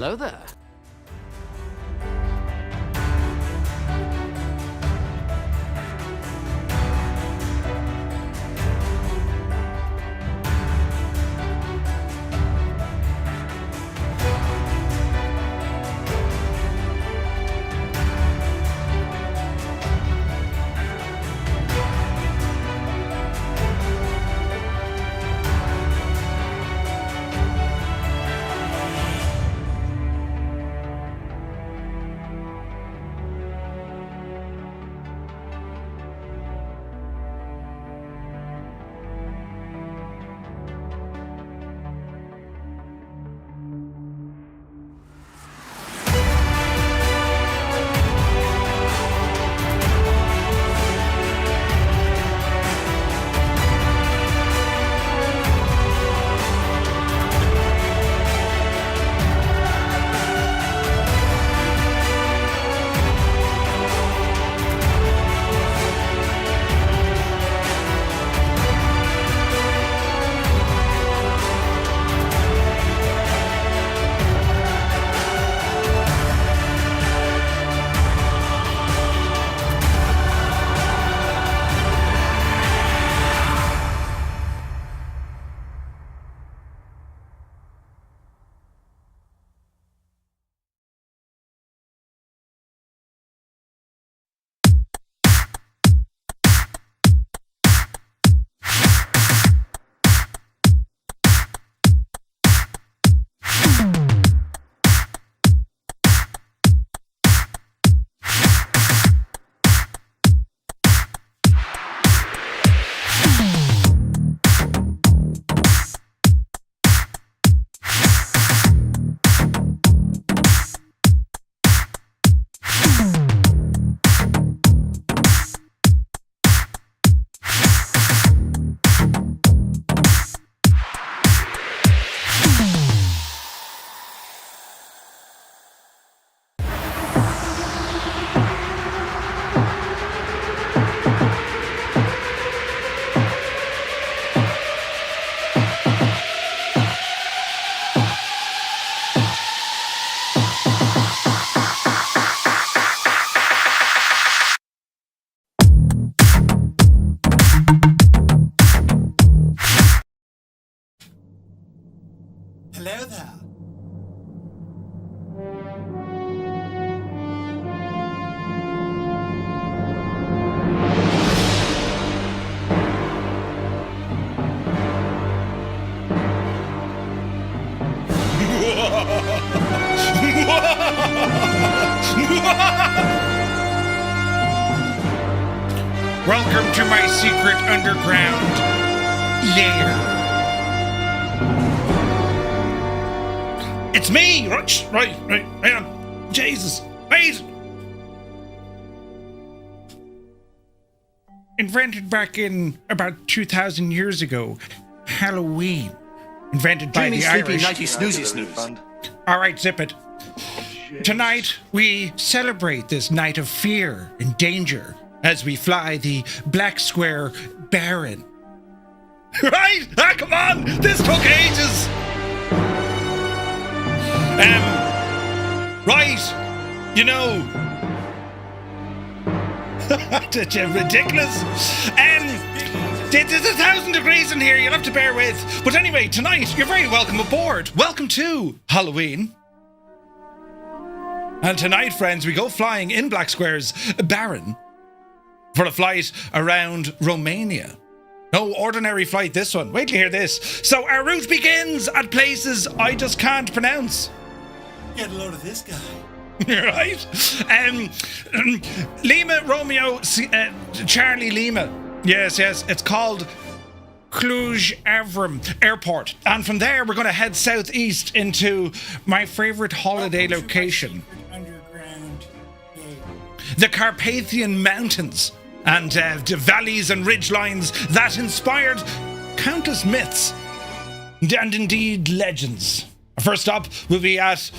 Hello there. Hello there. Welcome to my secret underground lair. It's me! Right, hang on. Jesus, wait! Invented back in about 2,000 years ago. Halloween. Invented by the Irish. Nighty snoozy snooze. Alright, zip it. Tonight, we celebrate this night of fear and danger as we fly the Black Square Baron. Right? Ah, come on! This took ages! Right, you know, that's ridiculous. There's 1,000 degrees in here, you'll have to bear with. But anyway, tonight, you're very welcome aboard. Welcome to Halloween. And tonight, friends, we go flying in Black Square's Baron for a flight around Romania. No ordinary flight, this one. Wait till you hear this. So our route begins at places I just can't pronounce. Get a load of this guy. Right? Lima Romeo Charlie Lima. Yes, it's called Cluj Avram Airport. And from there, we're going to head southeast into my favorite holiday location, the Carpathian Mountains, and the valleys and ridgelines that inspired countless myths and indeed legends. First up, we'll be at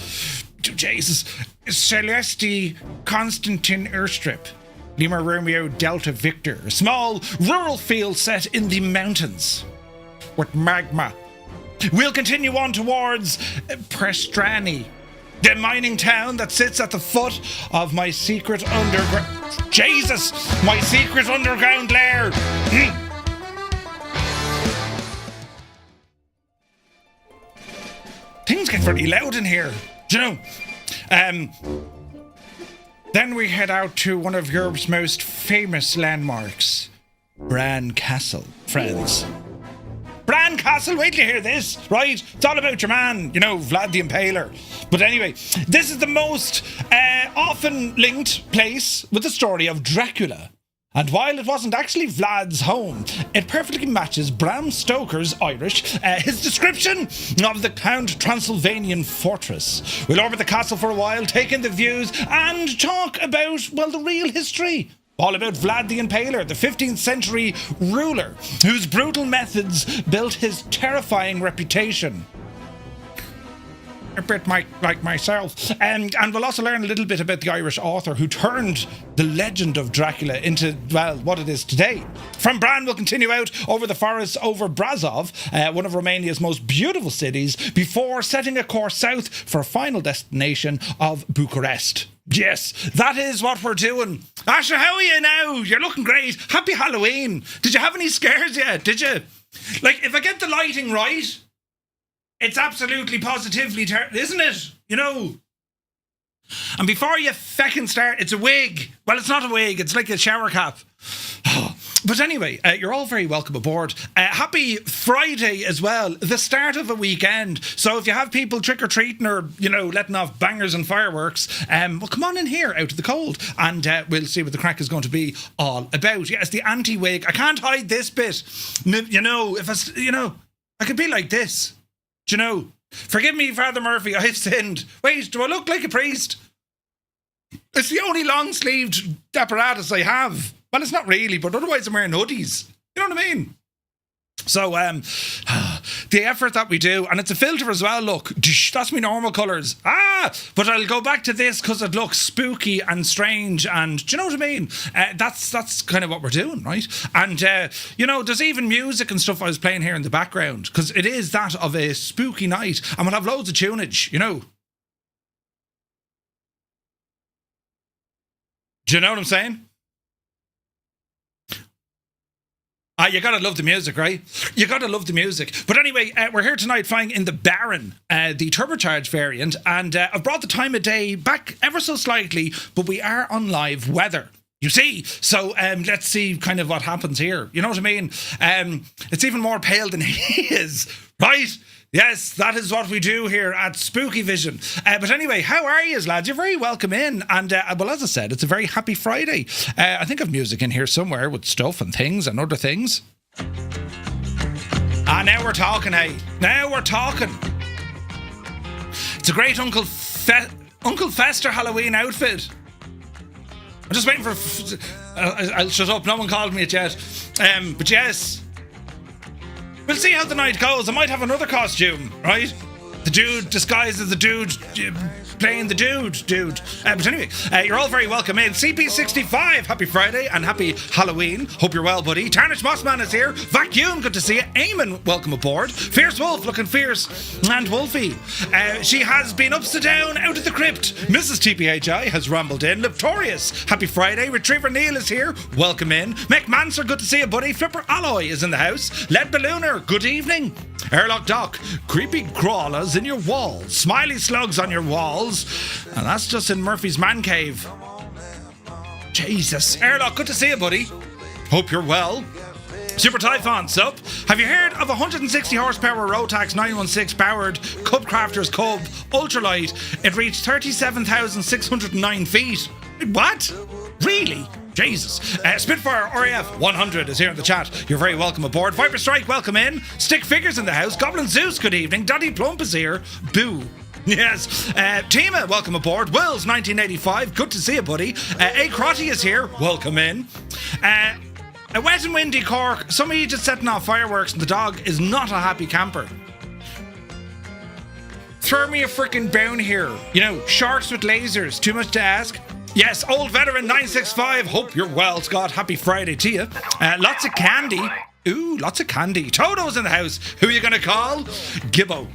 Săulești-Constantin airstrip, Lima Romeo Delta Victor, a small rural field set in the mountains with magma. We'll continue on towards Petroșani, The mining town that sits at the foot of my secret underground... Jesus! My secret underground lair! Things get very loud in here, do you know? Then we head out to one of Europe's most famous landmarks, Bran Castle, friends. Bran Castle, wait till you hear this, right? It's all about your man, you know, Vlad the Impaler. But anyway, this is the most often linked place with the story of Dracula. And while it wasn't actually Vlad's home, it perfectly matches Bram Stoker's Irish, his description of the Count Transylvanian fortress. We'll orbit the castle for a while, take in the views, and talk about, well, the real history. All about Vlad the Impaler, the 15th century ruler, whose brutal methods built his terrifying reputation. A bit like myself. And we'll also learn a little bit about the Irish author who turned the legend of Dracula into, well, what it is today. From Bran, we'll continue out over the forests over Brașov, one of Romania's most beautiful cities, before setting a course south for a final destination of Bucharest. Yes, that is what we're doing. Asher, how are you now? You're looking great. Happy Halloween. Did you have any scares yet? Did you? Like, if I get the lighting right, it's absolutely positively, isn't it? You know. And before you feckin' start, it's a wig. Well, it's not a wig. It's like a shower cap. But anyway, you're all very welcome aboard. Happy Friday as well, the start of a weekend. So if you have people trick-or-treating or, you know, letting off bangers and fireworks, well, come on in here out of the cold and we'll see what the crack is going to be all about. Yes, the anti-wig. I can't hide this bit. You know, I could be like this. Do you know? Forgive me, Father Murphy, I've sinned. Wait, do I look like a priest? It's the only long-sleeved apparatus I have. Well, it's not really, but otherwise I'm wearing hoodies. You know what I mean? So, the effort that we do, and it's a filter as well, look, that's my normal colours. But I'll go back to this because it looks spooky and strange, and do you know what I mean? That's kind of what we're doing, right? And, you know, there's even music and stuff I was playing here in the background, because it is that of a spooky night, and we'll have loads of tunage, you know. Do you know what I'm saying? You gotta love the music, right? You gotta love the music. But anyway, we're here tonight flying in the Baron, the turbocharged variant, and I've brought the time of day back ever so slightly, but we are on live weather. You see? So let's see kind of what happens here. You know what I mean? It's even more pale than he is, right? Yes, that is what we do here at Spooky Vision. But anyway, how are you, lads? You're very welcome in. And, well, as I said, it's a very happy Friday. I think I've music in here somewhere with stuff and things and other things. Now we're talking, hey. Now we're talking. It's a great Uncle Fester Halloween outfit. I'm just waiting for... I'll shut up. No one called me it yet. But yes... We'll see how the night goes. I might have another costume, right? The dude disguised as the dude playing the dude. But anyway, you're all very welcome in. CP65, happy Friday and happy Halloween. Hope you're well, buddy. Tarnished Mossman is here. Vacuum, good to see you. Eamon, welcome aboard. Fierce Wolf, looking fierce. And Wolfie. She has been upside down out of the crypt. Mrs. TPHI has rumbled in. Liptorious, happy Friday. Retriever Neil is here. Welcome in. Mick Manser, good to see you, buddy. Flipper Alloy is in the house. Lead Ballooner, good evening. Airlock Doc, creepy crawlers in your walls. Smiley slugs on your walls. And that's just in Murphy's man cave. Jesus. Airlock, good to see you, buddy. Hope you're well. Super Typhon, sup? Have you heard of 160 horsepower Rotax 916 powered Cub Crafters Cub Ultralight? It reached 37,609 feet. What? Really? Jesus. Spitfire RAF 100 is here in the chat. You're very welcome aboard. Viper Strike, welcome in. Stick Figures in the house. Goblin Zeus, good evening. Daddy Plump is here. Boo. Yes. Tima, welcome aboard. Wills 1985, good to see you, buddy. A Crotty is here. Welcome in. A wet and windy Cork. Some of you just setting off fireworks and the dog is not a happy camper. Throw me a freaking bone here. You know, sharks with lasers. Too much to ask? Yes, old veteran 965. Hope you're well, Scott. Happy Friday to you. Lots of candy. Ooh, lots of candy. Toto's in the house. Who are you going to call? Gibbo.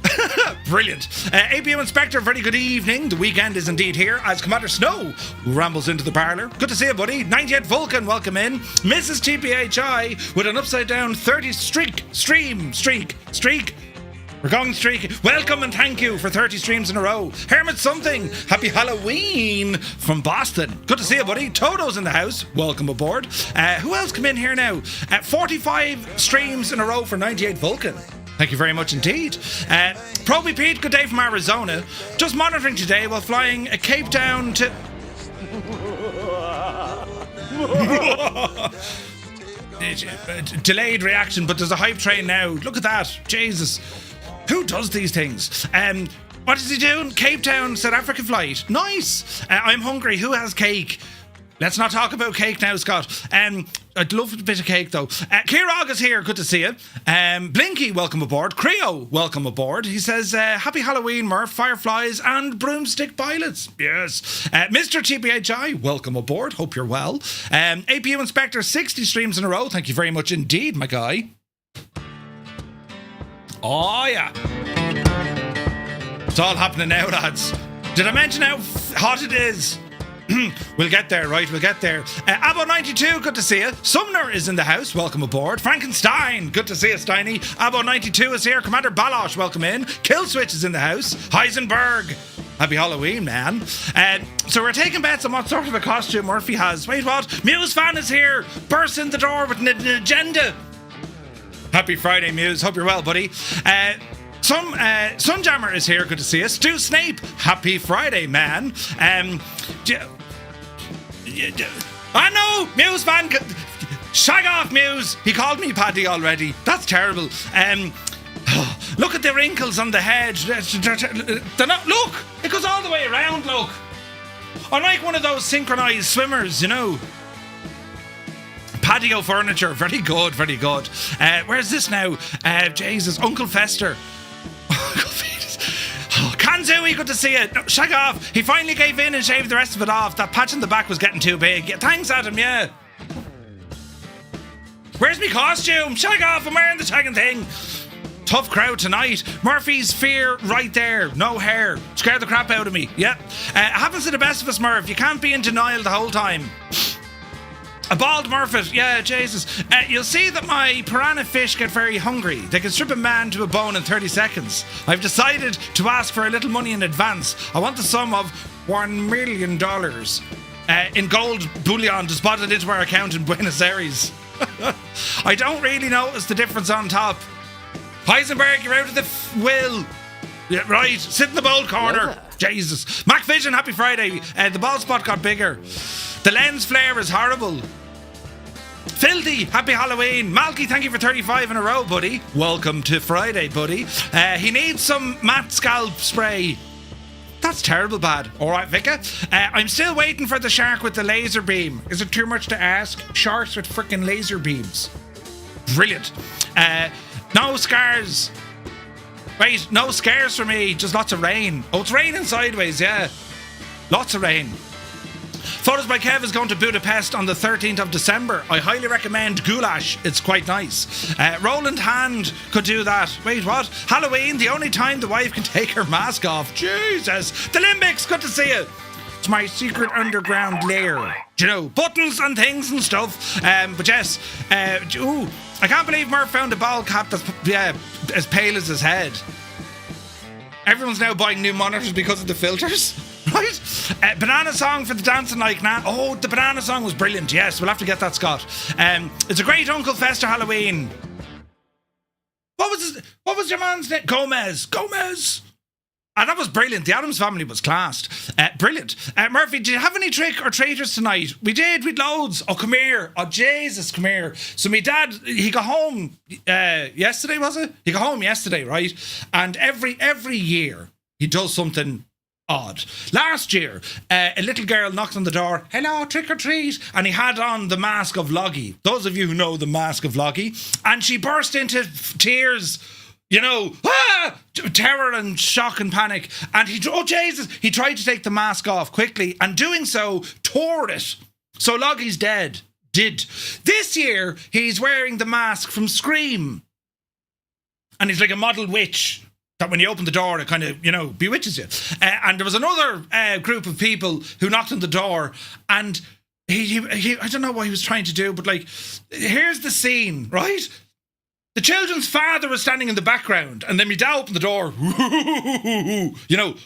Brilliant. APM Inspector, very good evening. The weekend is indeed here as Commander Snow rambles into the parlour. Good to see you, buddy. 98 Vulcan, welcome in. Mrs. TPHI with an upside down 30 streak. We're going streak. Welcome and thank you for 30 streams in a row. Hermit Something, happy Halloween from Boston. Good to see you, buddy. Toto's in the house. Welcome aboard. Who else come in here now? 45 streams in a row for 98 Vulcan. Thank you very much indeed. Proby Pete, good day from Arizona. Just monitoring today while flying a Cape Town to... Delayed reaction, but there's a hype train now. Look at that. Jesus. Who does these things? What is he doing? Cape Town, South Africa flight. Nice. I'm hungry. Who has cake? Let's not talk about cake now, Scott. I'd love a bit of cake, though. Kirog is here. Good to see you. Blinky, welcome aboard. Creo, welcome aboard. He says, happy Halloween, Murph, Fireflies, and Broomstick Pilots. Yes. Mr. TPHI, welcome aboard. Hope you're well. APU Inspector, 60 streams in a row. Thank you very much indeed, my guy. Oh, yeah. It's all happening now, lads. Did I mention how hot it is? We'll get there, right? We'll get there. Abo92, good to see you. Sumner is in the house. Welcome aboard. Frankenstein, good to see you, Steiny. Abo92 is here. Commander Balosh, welcome in. Killswitch is in the house. Heisenberg, happy Halloween, man. So we're taking bets on what sort of a costume Murphy has. Wait, what? Muse fan is here. Bursts in the door with an agenda. Happy Friday, Muse. Hope you're well, buddy. Sunjammer is here. Good to see you. Stu Snape. Happy Friday, man. I know, Muse fan. Shag off, Muse. He called me Paddy already. That's terrible. Look at the wrinkles on the head. They're not. Look, it goes all the way around. Look, I'm like one of those synchronized swimmers, you know. Patio furniture, very good, very good. Where's this now? Jesus, Uncle Fester. Oh, Kanzui, good to see you. No, shag off. He finally gave in and shaved the rest of it off. That patch in the back was getting too big. Yeah, thanks, Adam, yeah. Where's my costume? Shag off, I'm wearing the shagging thing. Tough crowd tonight. Murphy's fear right there. No hair. Scared the crap out of me. Yep. Happens to the best of us, Murph. You can't be in denial the whole time. A bald Murphit, yeah, Jesus. You'll see that my piranha fish get very hungry. They can strip a man to a bone in 30 seconds. I've decided to ask for a little money in advance. I want the sum of $1 million in gold bullion deposited into our account in Buenos Aires. I don't really notice the difference on top. Heisenberg, you're out of the will. Yeah, right, sit in the bold corner. Yeah. Jesus. Mac Vision, happy Friday. The bald spot got bigger. The lens flare is horrible. Filthy, happy Halloween. Malky, thank you for 35 in a row, buddy. Welcome to Friday, buddy. He needs some matte scalp spray. That's terrible bad. All right, Vika. I'm still waiting for the shark with the laser beam. Is it too much to ask? Sharks with frickin' laser beams. Brilliant. No scars. Wait, no scares for me. Just lots of rain. Oh, it's raining sideways, yeah. Lots of rain. Photos by Kev is going to Budapest on the 13th of December. I highly recommend Goulash. It's quite nice. Roland Hand could do that. Wait, what? Halloween, the only time the wife can take her mask off. Jesus. The Limbics, good to see you. It's my secret underground lair. Do you know, buttons and things and stuff. But yes, I can't believe Murph found a ball cap that's as pale as his head. Everyone's now buying new monitors because of the filters. Right? Banana song for the dancing like Nan. Oh, the banana song was brilliant. Yes, we'll have to get that, Scott. It's a great Uncle Fester Halloween. What was your man's name? Gomez. That was brilliant. The Addams Family was classed. Brilliant. Murphy, did you have any trick or traitors tonight? We did. We'd loads. Oh, come here. Oh, Jesus, come here. So my dad, he got home yesterday, was it? He got home yesterday, right? And every year he does something odd. Last year, a little girl knocked on the door. Hello, trick or treat. And he had on the mask of Loggy. Those of you who know the mask of Loggy. And she burst into tears. You know, terror and shock and panic. And he tried to take the mask off quickly, and doing so, tore it. So Loggy's dead. did. This year, he's wearing the mask from Scream. And he's like a model witch that when you open the door, it kind of, bewitches you. And there was another group of people who knocked on the door, and he I don't know what he was trying to do, but like, here's the scene, right? The children's father was standing in the background, and then my dad opened the door.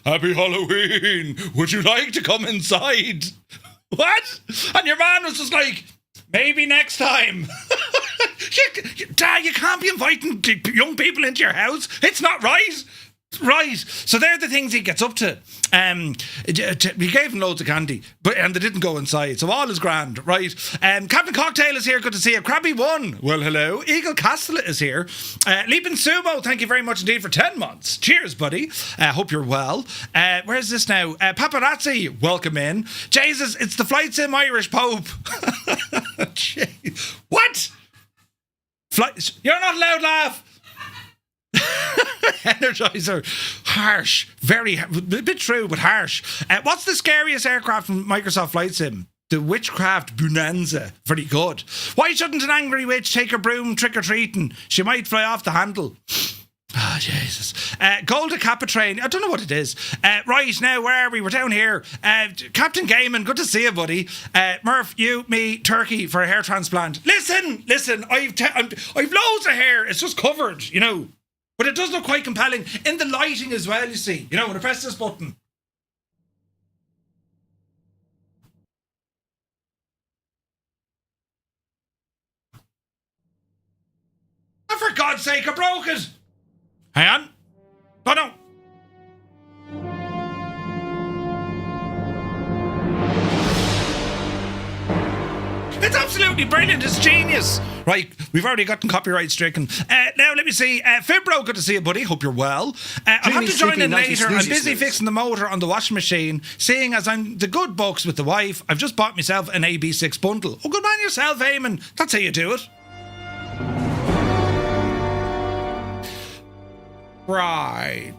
Happy Halloween. Would you like to come inside? What? And your man was just like, maybe next time. Dad, you can't be inviting young people into your house. It's not right. Right. So they're the things he gets up to. We gave him loads of candy, and they didn't go inside. So all is grand, right? Captain Cocktail is here. Good to see you. Crabby One. Well, hello. Eagle Castle is here. Leaping Sumo, thank you very much indeed for 10 months. Cheers, buddy. Hope you're well. Where's this now? Paparazzi, welcome in. Jesus, it's the Flight Sim Irish Pope. What? You're not allowed to laugh. Energizer, harsh, very a bit true, but harsh. What's the scariest aircraft from Microsoft Flight Sim? The Witchcraft Bonanza. Very good. Why shouldn't an angry witch take her broom trick-or-treating? She might fly off the handle. Ah, Jesus. Golda Kappa train. I don't know what it is. Right, now, where are we? We're down here. Captain Gaiman, good to see you, buddy. Murph, you, me, Turkey for a hair transplant. Listen, I've loads of hair. It's just covered, But it does look quite compelling. In the lighting as well, you see. When I press this button. Oh, for God's sake, I broke it. Hang on. Oh, no. It's absolutely brilliant. It's genius. Right, we've already gotten copyright stricken. Now, let me see. Fibro, good to see you, buddy. Hope you're well. I'll have to join in later. I'm busy fixing the motor on the washing machine. Seeing as I'm the good books with the wife, I've just bought myself an AB6 bundle. Oh, good man yourself, Eamon. That's how you do it. Right.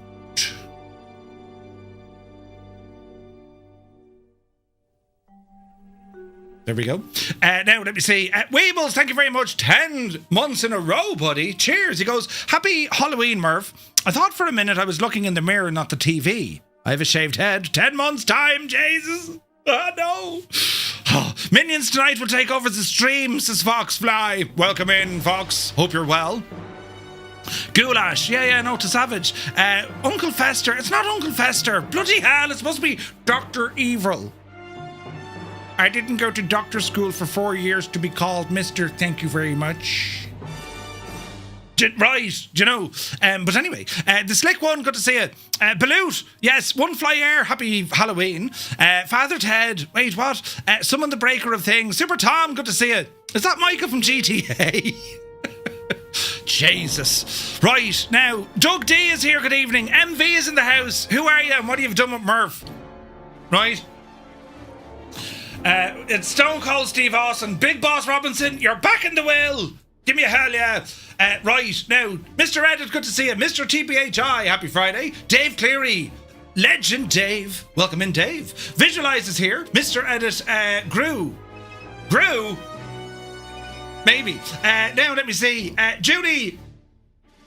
There we go. Now, let me see. Weebles, thank you very much. 10 months in a row, buddy. Cheers. He goes, happy Halloween, Murph. I thought for a minute I was looking in the mirror, not the TV. I have a shaved head. 10 months' time, Jesus. Oh, no. Oh, minions tonight will take over the stream, says Fox Fly. Welcome in, Fox. Hope you're well. Goulash, no, to Savage. Uncle Fester, it's not Uncle Fester. Bloody hell, it's supposed to be Dr. Evil. I didn't go to doctor school for 4 years to be called Mr. Thank you very much. Right, but anyway, the Slick One, good to see you. Balut, yes, One Fly Air, happy Halloween. Father Ted, wait, what? Summon the Breaker of Things. Super Tom, good to see you. Is that Micah from GTA? Jesus. Right, now, Doug D is here, good evening. MV is in the house. Who are you and what have you done with Murph? Right. It's Stone Cold Steve Austin. Big Boss Robinson, you're back in the wheel. Give me a hell yeah. Right, now, Mr. Edit, good to see you. Mr. TPHI, happy Friday. Dave Cleary, Legend Dave. Welcome in, Dave. Visualize is here. Mr. Edit, Grew? Maybe. Now, let me see. Judy,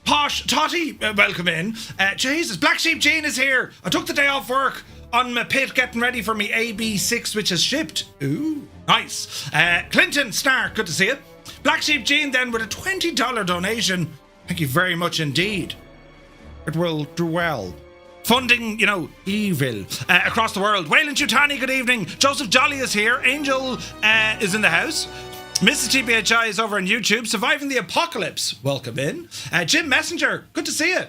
Posh, Totty, welcome in. Jesus, Black Sheep Jean is here. I took the day off work on my pit getting ready for me AB6, which has shipped. Ooh, nice. Clinton Stark, good to see you. Black Sheep Jean then with a $20 donation. Thank you very much indeed. It will do well. Funding, evil across the world. Waylon Chutani, good evening. Joseph Jolly is here. Angel is in the house. Mrs. TPHI is over on YouTube. Surviving the Apocalypse, welcome in. Jim Messenger, good to see you.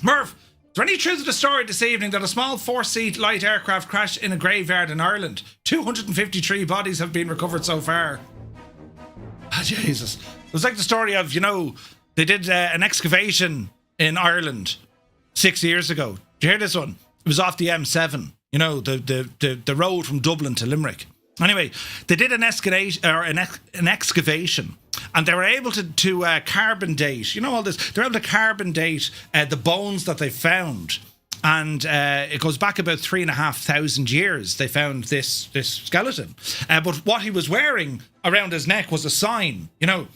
Murph, is there any truth to the story this evening that a small 4-seat light aircraft crashed in a graveyard in Ireland? 253 bodies have been recovered so far. Ah, Jesus. It was like the story of, they did an excavation in Ireland 6 years ago. Did you hear this one? It was off the M7, the road from Dublin to Limerick. Anyway, they did an excavation, and they were able to carbon date, all this. They're able to carbon date the bones that they found. and it goes back about 3,500 years. They found this skeleton, but what he was wearing around his neck was a sign, you know,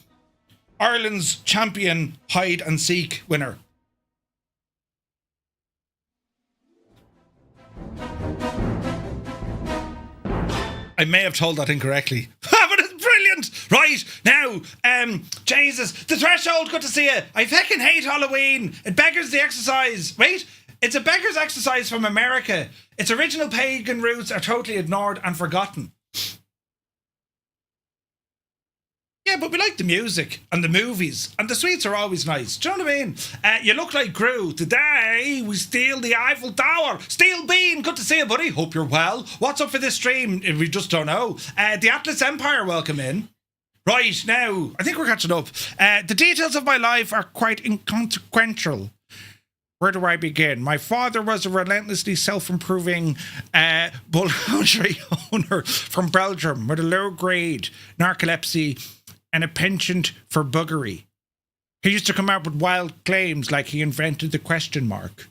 Ireland's champion hide and seek winner. I may have told that incorrectly. But it's brilliant! Right, now, Jesus, the threshold, good to see you. I fucking hate Halloween. It beggars the exercise. Wait, it's a beggar's exercise from America. Its original pagan roots are totally ignored and forgotten. Yeah, but we like the music and the movies, and the sweets are always nice. Do you know what I mean? You look like Gru. Today, we steal the Eiffel Tower. Steel Bean, good to see you, buddy. Hope you're well. What's up for this stream? We just don't know. The Atlas Empire, welcome in. Right, now, I think we're catching up. The details of my life are quite inconsequential. Where do I begin? My father was a relentlessly self-improving boulangerie owner from Belgium with a low-grade narcolepsy and a penchant for buggery. He used to come out with wild claims like he invented the question mark.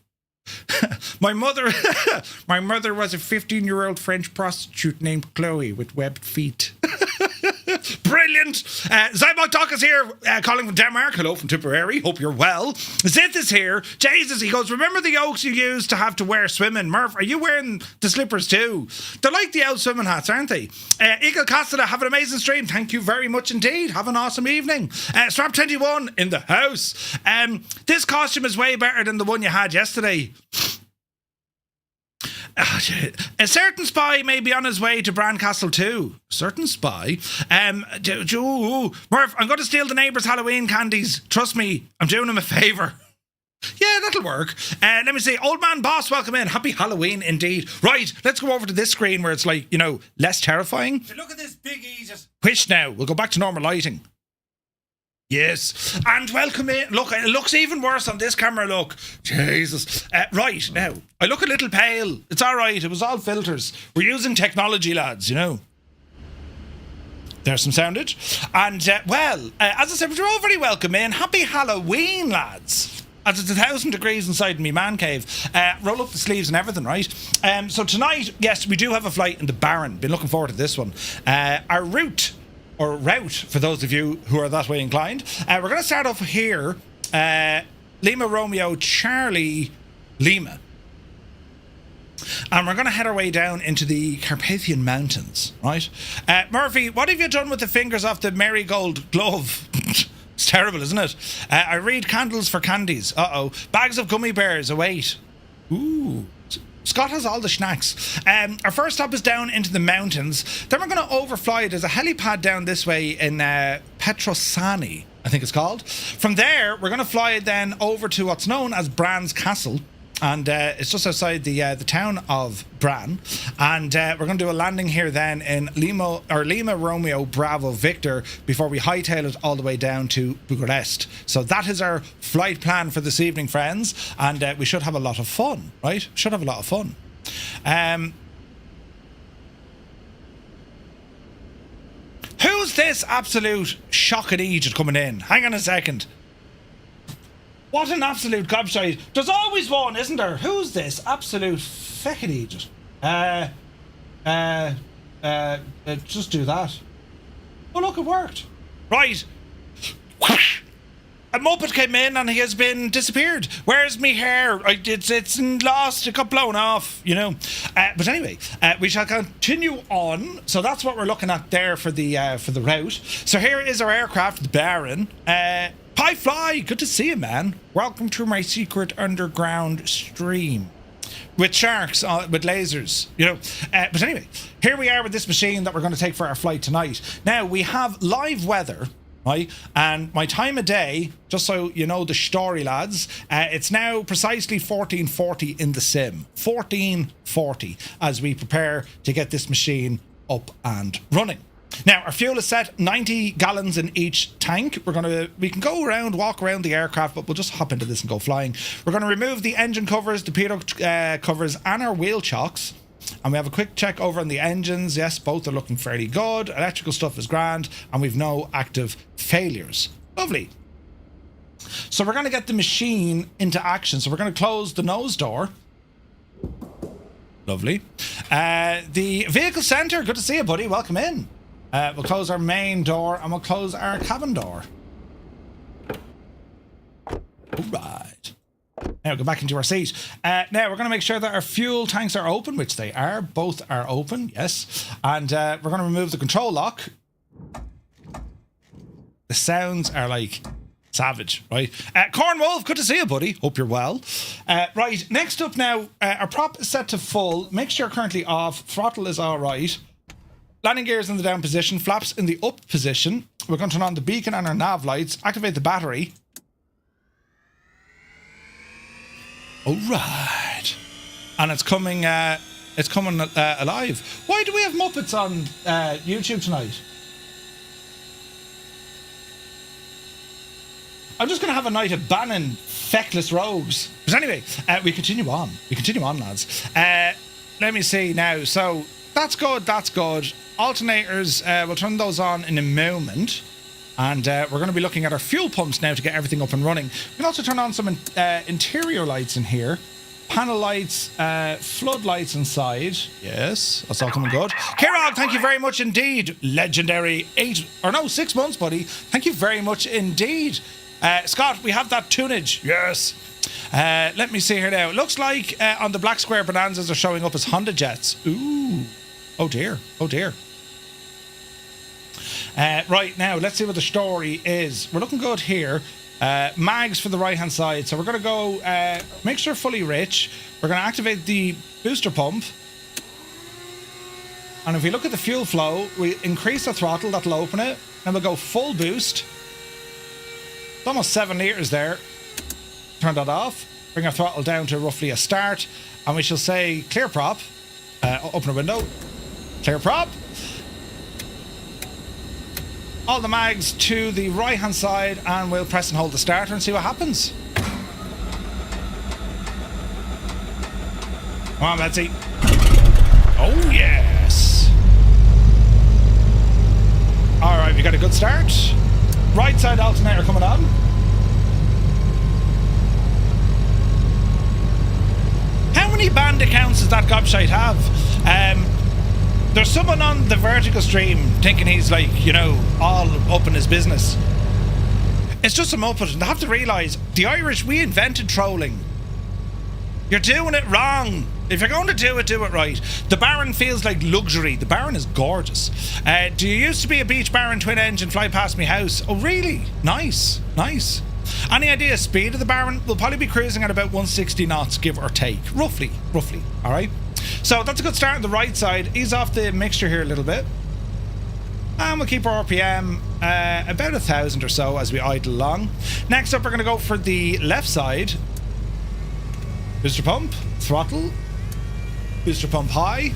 My mother was a 15-year-old French prostitute named Chloe with webbed feet. Brilliant. Zybok Doc is here, calling from Denmark. Hello from Tipperary. Hope you're well. Zith is here. Jesus, he goes, remember the yokes you used to have to wear swimming? Murph, are you wearing the slippers too? They're like the old swimming hats, aren't they? Eagle Costa, have an amazing stream. Thank you very much indeed. Have an awesome evening. Strap21 in the house. This costume is way better than the one you had yesterday. A certain spy may be on his way to Bran Castle too. Certain spy? Murph, I'm going to steal the neighbour's Halloween candies. Trust me, I'm doing him a favour. Yeah, that'll work. Let me see. Old man boss, welcome in. Happy Halloween indeed. Right, let's go over to this screen where it's like, you know, less terrifying. Look at this big Egypt. Which now? We'll go back to normal lighting. Yes, and welcome in. Look, it looks even worse on this camera, look. Jesus. Right, now, I look a little pale. It's all right, it was all filters. We're using technology, lads, you know. There's some soundage. And, as I said, you're all very welcome in. Happy Halloween, lads. As it's 1,000 degrees inside my man cave. Roll up the sleeves and everything, right? So tonight, yes, we do have a flight in the Baron. Been looking forward to this one. Our route, for those of you who are that way inclined. We're going to start off here. Lima Romeo Charlie Lima. And we're going to head our way down into the Carpathian Mountains, right? Murphy, what have you done with the fingers off the marigold glove? It's terrible, isn't it? I read candles for candies. Uh-oh. Bags of gummy bears await. Ooh. Scott has all the snacks. Our first stop is down into the mountains. Then we're going to overfly. There's a helipad down this way in Petroșani, I think it's called. From there, we're going to fly then over to what's known as Bran Castle. And it's just outside the town of Bran. And we're going to do a landing here then in Lima Romeo Bravo Victor before we hightail it all the way down to Bucharest. So that is our flight plan for this evening, friends. And we should have a lot of fun, right? Should have a lot of fun. Who's this absolute shocking Egypt coming in? Hang on a second. What an absolute gobshite. There's always one, isn't there? Who's this absolute feckin' Egypt? Just do that. Oh, look, it worked. Right. A Muppet came in and he has been disappeared. Where's me hair? It's lost. It got blown off, you know. But anyway, we shall continue on. So that's what we're looking at there for the route. So here is our aircraft, the Baron. Pie Fly, good to see you, man. Welcome to my secret underground stream with sharks, with lasers, you know. But anyway, here we are with this machine that we're going to take for our flight tonight. Now, we have live weather, right? And my time of day, just so you know the story, lads, it's now precisely 14:40 in the sim. 14:40 as we prepare to get this machine up and running. Now, our fuel is set 90 gallons in each tank. We can go around, walk around the aircraft, but we'll just hop into this and go flying. We're going to remove the engine covers, the pitot covers, and our wheel chocks. And we have a quick check over on the engines. Yes, both are looking fairly good. Electrical stuff is grand, and we've no active failures. Lovely. So we're going to get the machine into action. So we're going to close the nose door. Lovely. The vehicle centre, good to see you, buddy. Welcome in. We'll close our main door and we'll close our cabin door. All right. Now go back into our seat. Now we're going to make sure that our fuel tanks are open, which they are. Both are open, yes. And we're going to remove the control lock. The sounds are like savage, right? Corn Wolf, good to see you, buddy. Hope you're well. Right, next up now, our prop is set to full. Mixture currently off. Throttle is all right. Landing gears in the down position. Flaps in the up position. We're going to turn on the beacon and our nav lights. Activate the battery. All right. And it's coming alive. Why do we have Muppets on YouTube tonight? I'm just going to have a night of banning feckless rogues. But anyway, we continue on. We continue on, lads. Let me see now. So, that's good, that's good. Alternators, we'll turn those on in a moment. And we're going to be looking at our fuel pumps now to get everything up and running. We can also turn on some interior lights in here. Panel lights, floodlights inside. Yes, that's all coming good. Kirog, thank you very much indeed. Legendary 6 months, buddy. Thank you very much indeed. Scott, we have that tunage. Yes. Let me see here now. It looks like on the black square bonanzas are showing up as Honda Jets. Ooh. Oh dear. Oh dear. Right, now, let's see what the story is. We're looking good here. Mags for the right-hand side. So we're going to go mixture fully rich. We're going to activate the booster pump. And if we look at the fuel flow, we increase the throttle. That'll open it. Then we'll go full boost. It's almost 7 litres there. Turn that off. Bring our throttle down to roughly a start. And we shall say clear prop. Open a window. Clear prop. All the mags to the right hand side, and we'll press and hold the starter and see what happens. Come on, Betsy. Oh yes. Alright, we got a good start. Right side alternator coming on. How many band accounts does that gobshite have? There's someone on the vertical stream thinking he's like, you know, all up in his business. It's just a muppet, and they have to realise, the Irish, we invented trolling. You're doing it wrong. If you're going to do it right. The Baron feels like luxury. The Baron is gorgeous. Do you used to be a Beach Baron twin engine fly past me house? Oh really? Nice, nice. Any idea speed of the Baron? We'll probably be cruising at about 160 knots, give or take. Roughly, alright? So that's a good start on the right side. Ease off the mixture here a little bit. And we'll keep our RPM about 1,000 or so as we idle along. Next up, we're going to go for the left side. Booster pump, throttle. Booster pump high.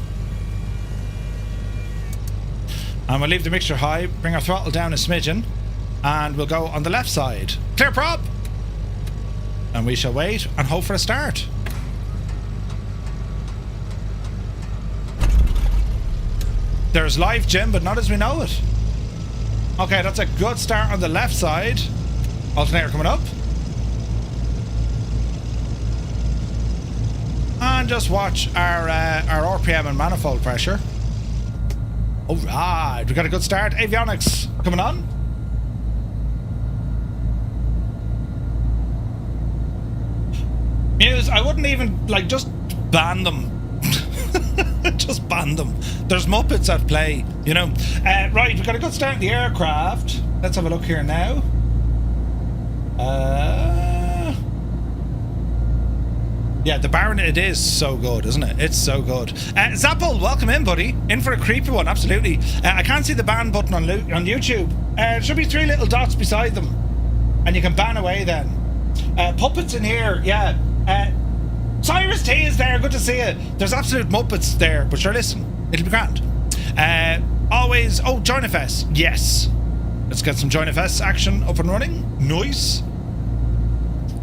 And we'll leave the mixture high, bring our throttle down a smidgen. And we'll go on the left side. Clear prop. And we shall wait and hope for a start. There's life, Jim, but not as we know it. Okay, that's a good start on the left side. Alternator coming up. And just watch our RPM and manifold pressure. Alright, we got a good start. Avionics coming on. Muse, I wouldn't even, like, just ban them. Just ban them. There's Muppets at play, you know. Right, we've got a good start in the aircraft. Let's have a look here now. Yeah, the Baron, it is so good, isn't it? It's so good. Zappel, welcome in, buddy. In for a creepy one, absolutely. I can't see the ban button on YouTube. There should be 3 little dots beside them. And you can ban away then. Puppets in here, yeah. Cyrus T is there, good to see you. There's absolute Muppets there, but sure, listen, it'll be grand. Always, oh, JoinFS, yes. Let's get some JoinFS action up and running. Nice.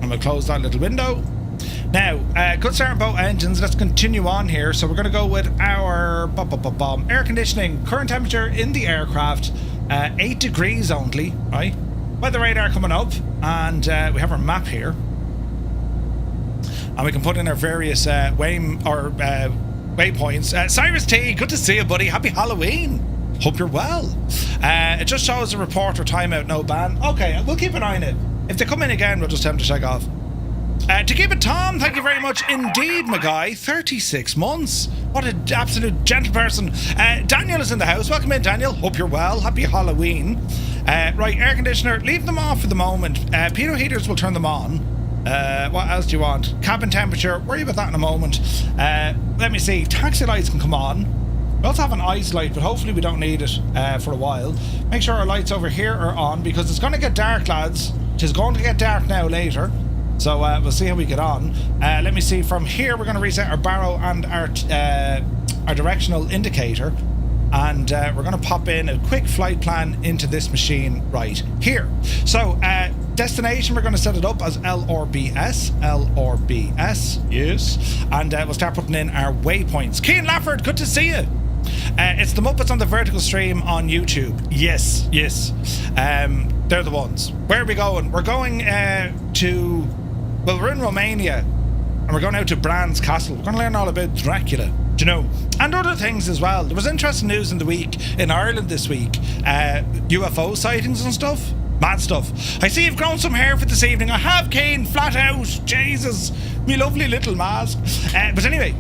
And we'll close that little window. Now, good start on both engines. Let's continue on here. So we're going to go with our air conditioning. Current temperature in the aircraft, 8 degrees only, right? Weather radar coming up, and we have our map here. And we can put in our various waypoints. Cyrus T, good to see you, buddy. Happy Halloween. Hope you're well. It just shows a report or timeout, no ban. Okay, we'll keep an eye on it. If they come in again, we'll just tell them to check off. To keep it, Tom, thank you very much indeed, my guy. 36 months. What an absolute gentle person. Daniel is in the house. Welcome in, Daniel. Hope you're well. Happy Halloween. Right, air conditioner, leave them off for the moment. Pitot heaters will turn them on. What else do you want? Cabin temperature, worry about that in a moment. Let me see, taxi lights can come on. We also have an ice light, but hopefully we don't need it for a while. Make sure our lights over here are on, because it's going to get dark, lads. It is going to get dark now later. So we'll see how we get on. Let me see, from here we're going to reset our barrow and our directional indicator. And we're going to pop in a quick flight plan into this machine right here. So, destination, we're going to set it up as LRBS. LRBS, yes. And we'll start putting in our waypoints. Cian Lafford, good to see you. It's the Muppets on the vertical stream on YouTube. Yes, yes. They're the ones. Where are we going? We're going to... Well, we're in Romania. And we're going out to Bran Castle. We're going to learn all about Dracula. Do you know? And other things as well. There was interesting news in the week in Ireland this week. UFO sightings and stuff. Mad stuff. I see you've grown some hair for this evening. I have, Cian, flat out. Jesus. Me lovely little mask. But anyway,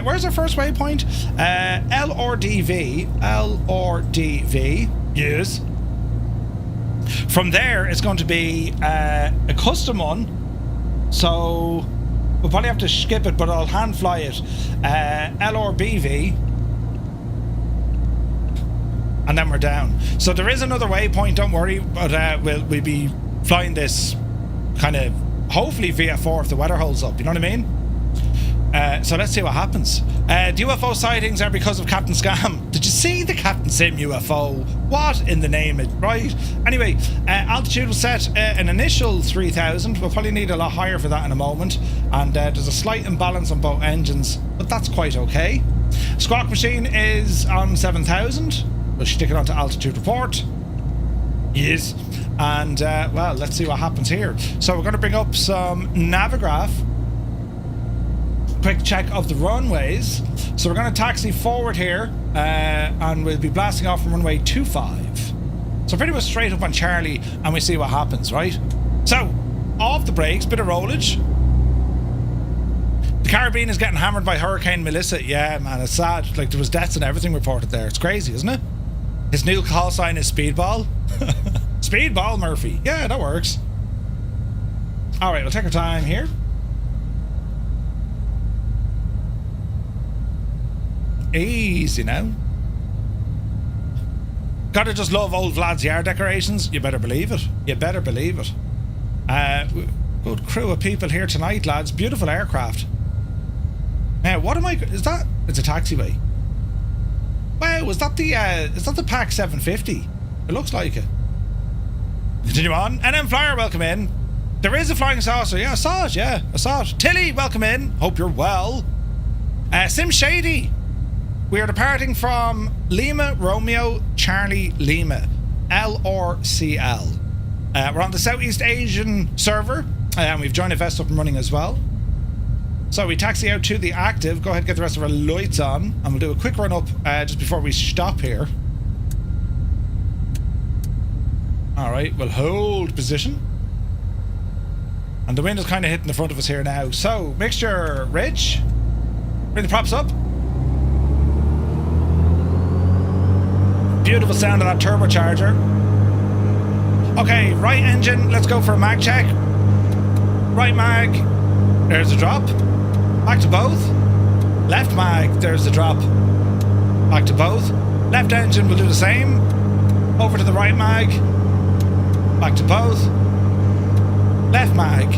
where's our first waypoint? LRDV. LRDV. Yes. From there, it's going to be a custom one. So... we'll probably have to skip it, but I'll hand fly it. LRBV. And then we're down. So there is another waypoint, don't worry. But we'll be flying this kind of, hopefully VF4 if the weather holds up. You know what I mean? So let's see what happens. The UFO sightings are because of Captain Scam. Did you see the Captain Sim UFO? What in the name of... Right. Anyway, altitude will set an initial 3,000. We'll probably need a lot higher for that in a moment. And there's a slight imbalance on both engines, but that's quite okay. Squawk machine is on 7,000. We'll stick it onto altitude report. Yes. And, well, let's see what happens here. So we're going to bring up some Navigraph. Quick check of the runways. So we're going to taxi forward here, and we'll be blasting off from runway 25. So pretty much straight up on Charlie, and we see what happens, right? So, off the brakes, bit of rollage. The Caribbean is getting hammered by Hurricane Melissa. Yeah, man, it's sad. Like, there was deaths and everything reported there. It's crazy, isn't it? His new call sign is Speedball. Speedball Murphy. Yeah, that works. Alright, we'll take our time here. Easy now. Gotta just love old Vlad's yard decorations. You better believe it. You better believe it. Good crew of people here tonight, lads. Beautiful aircraft. Now, what am I... Is that... It's a taxiway. Wow, is that the PAC 750? It looks like it. Continue on. NM Flyer, welcome in. There is a flying saucer. Yeah, I saw it. Yeah, I saw it. Tilly, welcome in. Hope you're well. Sim Shady. We are departing from Lima Romeo Charlie Lima, LRCL. We're on the Southeast Asian server, and we've joined a vest up and running as well. So we taxi out to the active. Go ahead and get the rest of our lights on, and we'll do a quick run up just before we stop here. All right, we'll hold position. And the wind is kind of hitting the front of us here now. So, mixture rich. Bring the props up. Beautiful sound of that turbocharger. Okay, right engine, let's go for a mag check. Right mag, there's a drop. Back to both. Left mag, there's the drop. Back to both. Left engine will do the same. Over to the right mag. Back to both. Left mag.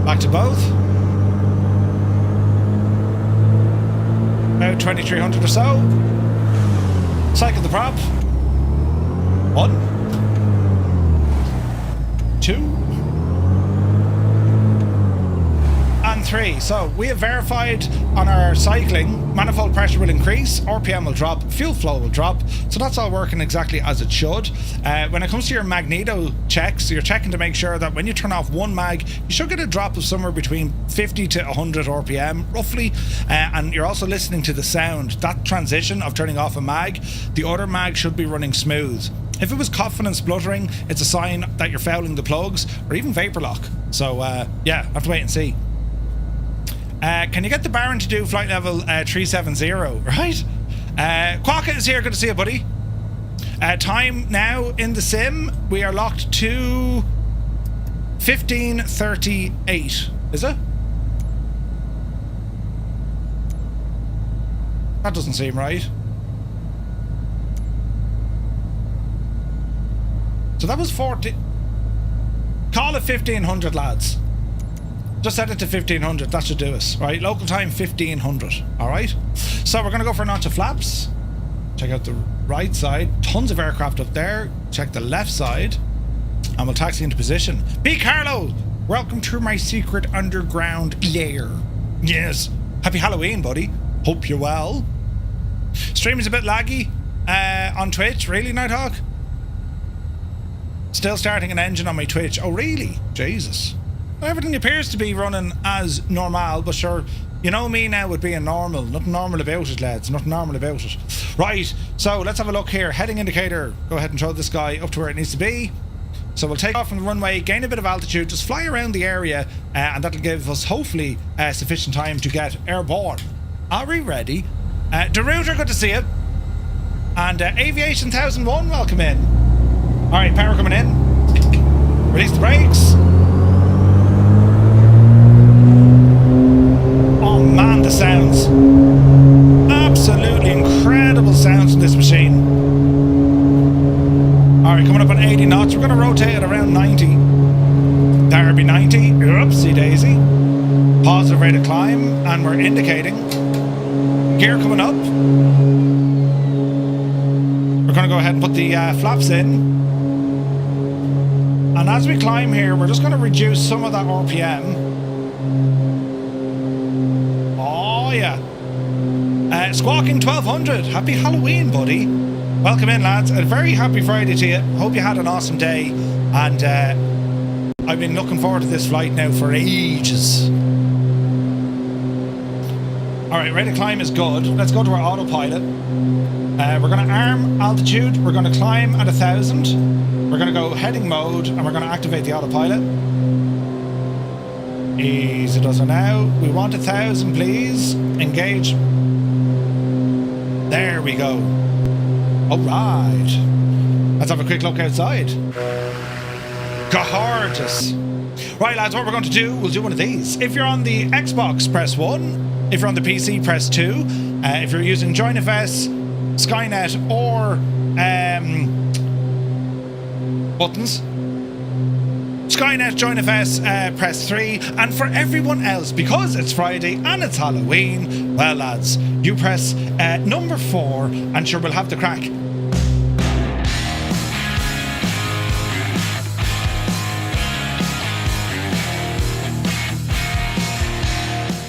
Back to both. About 2,300 or so. Cycle the prop. 1, 2, and 3. So we have verified on our cycling, manifold pressure will increase, RPM will drop, fuel flow will drop. So that's all working exactly as it should. When it comes to your magneto checks, you're checking to make sure that when you turn off one mag, you should get a drop of somewhere between 50 to 100 RPM, roughly. And you're also listening to the sound. That transition of turning off a mag, the other mag should be running smooth. If it was coughing and spluttering, it's a sign that you're fouling the plugs or even vapor lock. So, yeah, have to wait and see. Can you get the Baron to do flight level 370, right? Quokka is here. Good to see you, buddy. Time now in the sim, we are locked to 15:38. Is it? That doesn't seem right. So that was 40. Call it 1500, lads. Just set it to 1500. That should do us, right? Local time 1500. All right. So we're gonna go for a notch of flaps. Check out the right side. Tons of aircraft up there. Check the left side, and we'll taxi into position. B. Carlo, welcome to my secret underground lair. Yes. Happy Halloween, buddy. Hope you're well. Stream is a bit laggy on Twitch. Really, Nighthawk? Still starting an engine on my Twitch. Oh, really? Jesus. Everything appears to be running as normal, but sure, you know me now with being normal. Nothing normal about it, lads. Nothing normal about it. Right, so let's have a look here. Heading indicator. Go ahead and throw this guy up to where it needs to be. So we'll take off from the runway, gain a bit of altitude, just fly around the area, and that'll give us, hopefully, sufficient time to get airborne. Are we ready? DeRuiter, good to see you. And Aviation 1001, welcome in. Alright, power coming in. Release the brakes. Oh man, the sounds. Absolutely incredible sounds in this machine. Alright, coming up on 80 knots. We're going to rotate at around 90. There be 90. Oopsie daisy. Positive rate of climb, and we're indicating. Gear coming up. We're going to go ahead and put the flaps in. And as we climb here, we're just going to reduce some of that RPM. Oh, yeah. Squawking 1200. Happy Halloween, buddy. Welcome in, lads. A very happy Friday to you. Hope you had an awesome day. And I've been looking forward to this flight now for ages. Alright, rate of climb is good. Let's go to our autopilot. We're going to arm altitude. We're going to climb at 1000. We're going to go heading mode, and we're going to activate the autopilot. Easy does it now. We want 1000, please. Engage. There we go. All right. Let's have a quick look outside. Gorgeous. Right, lads, what we're going to do, we'll do one of these. If you're on the Xbox, press 1. If you're on the PC, press 2. If you're using JoinFS, Skynet, or buttons, Skynet, JoinFS, press 3. And for everyone else, because it's Friday and it's Halloween, well, lads, you press number 4, and sure, we'll have the crack.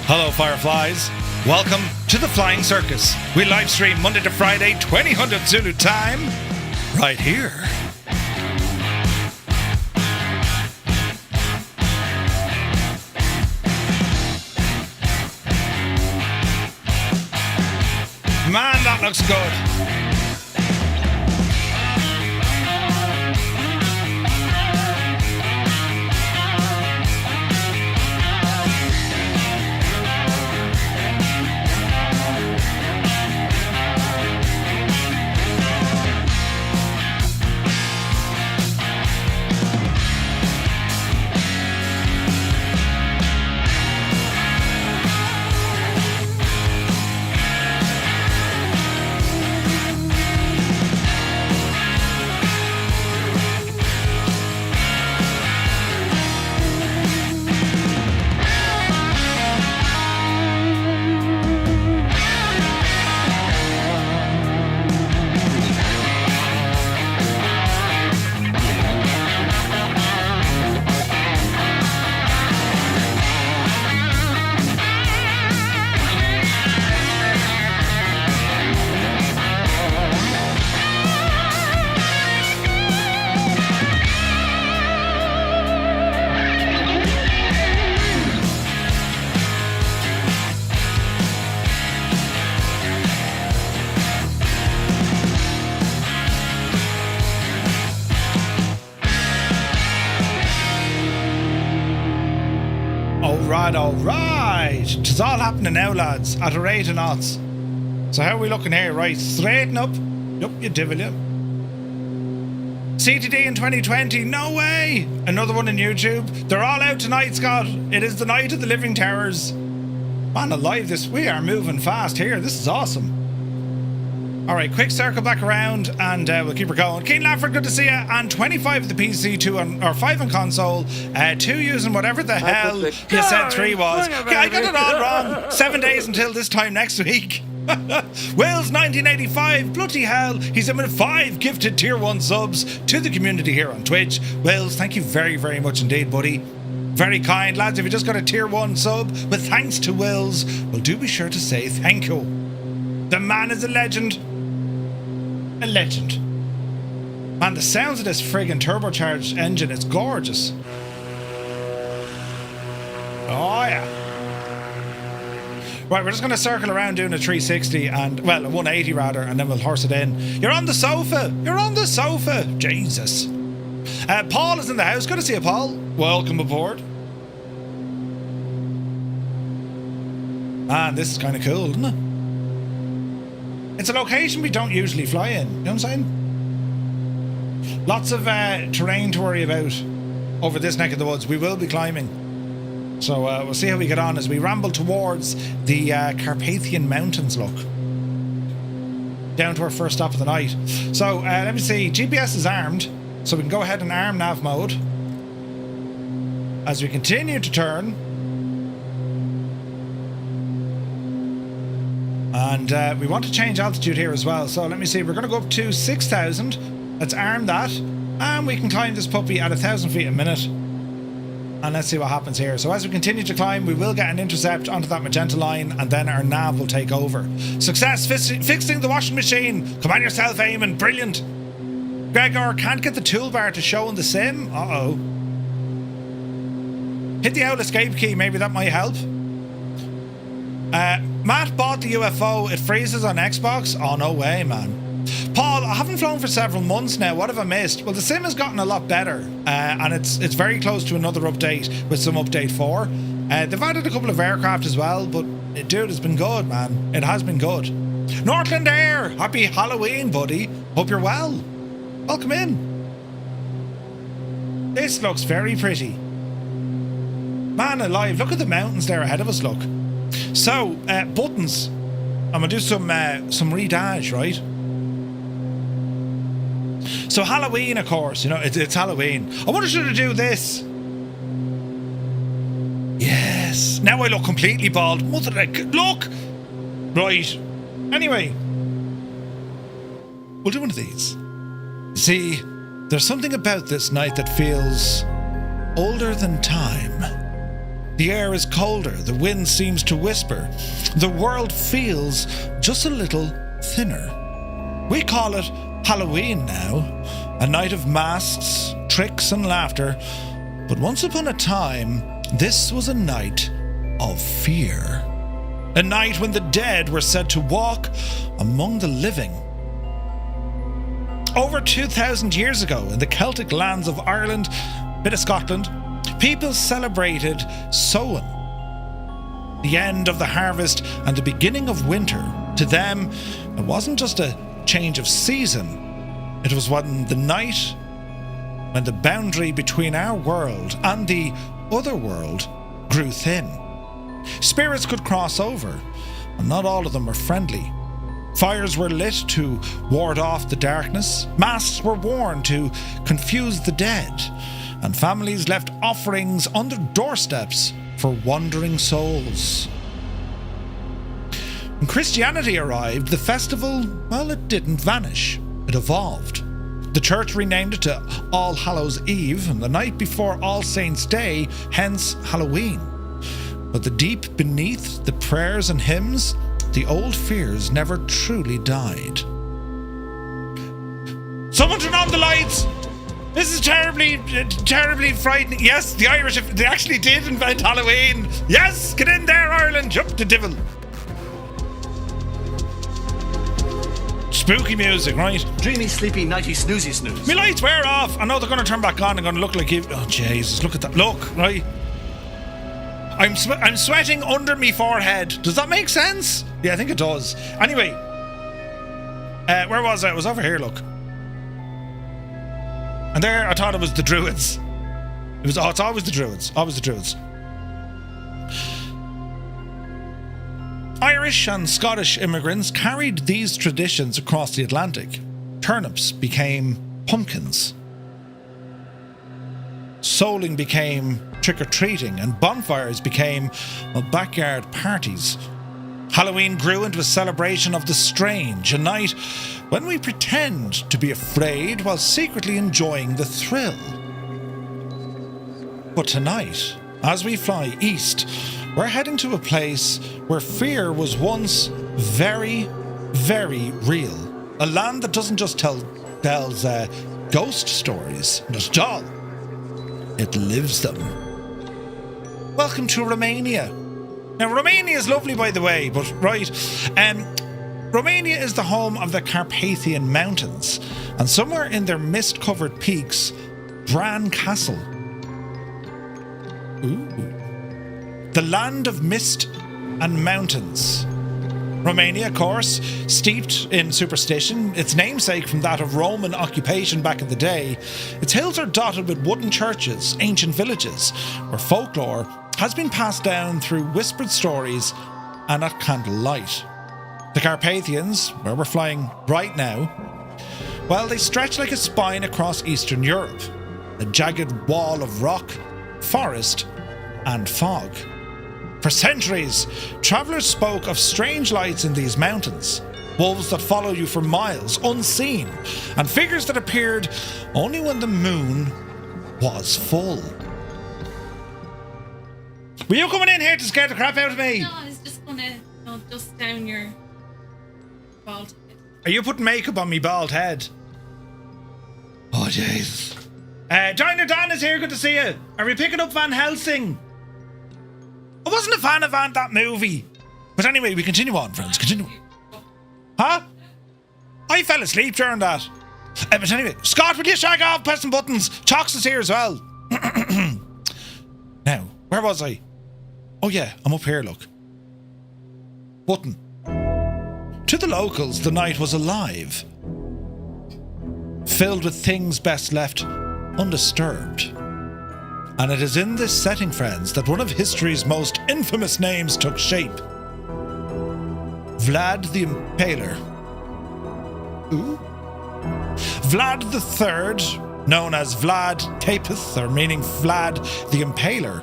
Hello, Fireflies. Welcome to the Flying Circus. We live stream Monday to Friday, 2000 Zulu time, right here. Man, that looks good. right, all right. It's all happening now, lads, at a rate of knots. So how are we looking here? Right, straighten up. Yup, you devil, you. CTD in 2020, no way! Another one on YouTube. They're all out tonight, Scott. It is the night of the Living Towers. Man alive, we are moving fast here. This is awesome. Alright, quick circle back around and we'll keep her going. Keen Lafford, good to see you. And 25 of the PC, 2 on, or 5 on console, 2 using whatever the hell you said 3 was. Yeah, I got it all wrong. 7 days until this time next week. Wills 1985, bloody hell, he's in with 5 gifted tier 1 subs to the community here on Twitch. Wills, thank you very, very much indeed, buddy. Very kind, lads. If you just got a tier 1 sub with thanks to Wills, well, do be sure to say thank you. The man is a legend. A legend. Man, the sounds of this friggin' turbocharged engine is gorgeous. Oh yeah. Right, we're just going to circle around doing a 360 and, well, a 180 rather, and then we'll horse it in. You're on the sofa! You're on the sofa! Jesus. Paul is in the house. Good to see you, Paul. Welcome aboard. Man, this is kind of cool, isn't it? It's a location we don't usually fly in. You know what I'm saying? Lots of terrain to worry about over this neck of the woods. We will be climbing. So we'll see how we get on as we ramble towards the Carpathian Mountains, look. Down to our first stop of the night. So let me see. GPS is armed, so we can go ahead and arm nav mode. As we continue to turn. And we want to change altitude here as well. So let me see. We're going to go up to 6,000. Let's arm that. And we can climb this puppy at 1,000 feet a minute. And let's see what happens here. So as we continue to climb, we will get an intercept onto that magenta line, and then our nav will take over. Success fixing the washing machine. Come on yourself, Eamon. Brilliant. Gregor can't get the toolbar to show in the sim. Uh-oh. Hit the out escape key. Maybe that might help. Matt bought the UFO. It freezes on Xbox. Oh, no way, man. Paul, I haven't flown for several months now. What have I missed? Well, the sim has gotten a lot better, and it's very close to another update with some update 4. They've added a couple of aircraft as well, but dude, it's been good, man. It has been good. Northland Air, happy Halloween, buddy. Hope you're well. Welcome in. This looks very pretty. Man alive, look at the mountains there ahead of us, look. So, buttons. I'm going to do some redash, right? So Halloween, of course, you know, it's Halloween. I wonder should I do this? Yes. Now I look completely bald. Look! Right. Anyway. We'll do one of these. See, there's something about this night that feels older than time. The air is colder, the wind seems to whisper. The world feels just a little thinner. We call it Halloween now, a night of masks, tricks and laughter. But once upon a time, this was a night of fear. A night when the dead were said to walk among the living. Over 2,000 years ago, in the Celtic lands of Ireland, bit of Scotland, people celebrated Samhain, the end of the harvest and the beginning of winter. To them, it wasn't just a change of season. It was when the night, when the boundary between our world and the other world grew thin. Spirits could cross over, and not all of them were friendly. Fires were lit to ward off the darkness. Masks were worn to confuse the dead, and families left offerings on their doorsteps for wandering souls. When Christianity arrived, the festival, well, it didn't vanish. It evolved. The church renamed it to All Hallows Eve, and the night before All Saints' Day, hence Halloween. But the deep beneath the prayers and hymns, the old fears never truly died. Someone turn on the lights! This is terribly frightening. Yes, the Irish, they actually did invent Halloween. Yes, get in there, Ireland. Jump the devil. Spooky music, right? Dreamy, sleepy, nighty, snoozy, snooze. My lights were off. I know they're going to turn back on and going to look like you. Oh, Jesus, look at that. Look, right? I'm sweating under me forehead. Does that make sense? Yeah, I think it does. Anyway, where was I? I was over here, look. And there, I thought it was the Druids. It's always the Druids. Always the Druids. Irish and Scottish immigrants carried these traditions across the Atlantic. Turnips became pumpkins. Souling became trick-or-treating, and bonfires became backyard parties. Halloween grew into a celebration of the strange, a night when we pretend to be afraid while secretly enjoying the thrill. But tonight, as we fly east, we're heading to a place where fear was once very, very real. A land that doesn't just tells ghost stories, not at all. It lives them. Welcome to Romania. Now, Romania is lovely, by the way, but right, Romania is the home of the Carpathian Mountains, and somewhere in their mist-covered peaks, Bran Castle. Ooh. The land of mist and mountains. Romania, of course, steeped in superstition, its namesake from that of Roman occupation back in the day. Its hills are dotted with wooden churches, ancient villages, where folklore has been passed down through whispered stories and at candlelight. The Carpathians, where we're flying right now, well, they stretch like a spine across Eastern Europe, a jagged wall of rock, forest, and fog. For centuries, travellers spoke of strange lights in these mountains, wolves that follow you for miles, unseen, and figures that appeared only when the moon was full. Were you coming in here to scare the crap out of me? No, I was just gonna dust down your bald head. Are you putting makeup on me bald head? Oh, Jesus. Diner Dan is here, good to see you. Are we picking up Van Helsing? I wasn't a fan of that movie. But anyway, we continue on, friends. Continue. Huh? I fell asleep during that. But anyway, Scott, will you shag off pressing buttons? Chox is here as well. Now, where was I? Oh yeah, I'm up here, look. Button. To the locals, the night was alive. Filled with things best left undisturbed. And it is in this setting, friends, that one of history's most infamous names took shape. Vlad the Impaler. Ooh. Vlad III, known as Vlad Tepes, or meaning Vlad the Impaler,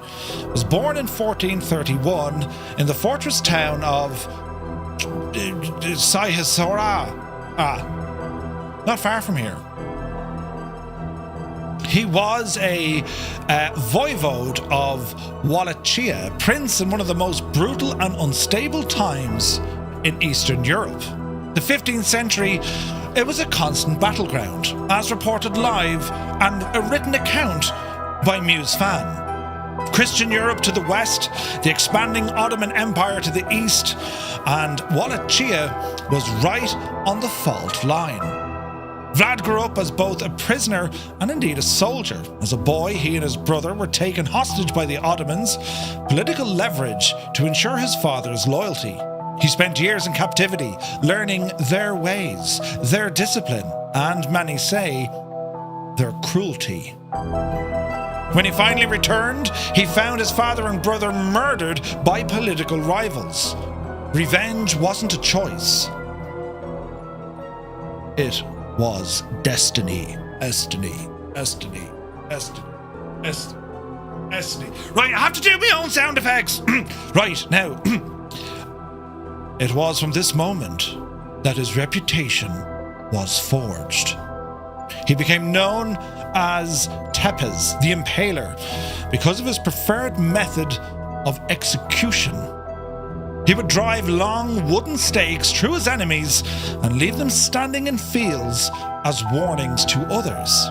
was born in 1431 in the fortress town of Sihasora. Not far from here. He was a voivode of Wallachia, prince in one of the most brutal and unstable times in Eastern Europe. The 15th century, it was a constant battleground, as reported live and a written account by Muse Fan. Christian Europe to the west, the expanding Ottoman Empire to the east, and Wallachia was right on the fault line. Vlad grew up as both a prisoner and indeed a soldier. As a boy, he and his brother were taken hostage by the Ottomans, political leverage to ensure his father's loyalty. He spent years in captivity, learning their ways, their discipline, and many say, their cruelty. When he finally returned, he found his father and brother murdered by political rivals. Revenge wasn't a choice. It was destiny. Destiny. Right, I have to do my own sound effects. Right, now. It was from this moment that his reputation was forged. He became known as Tepes, the Impaler, because of his preferred method of execution. He would drive long wooden stakes through his enemies and leave them standing in fields as warnings to others.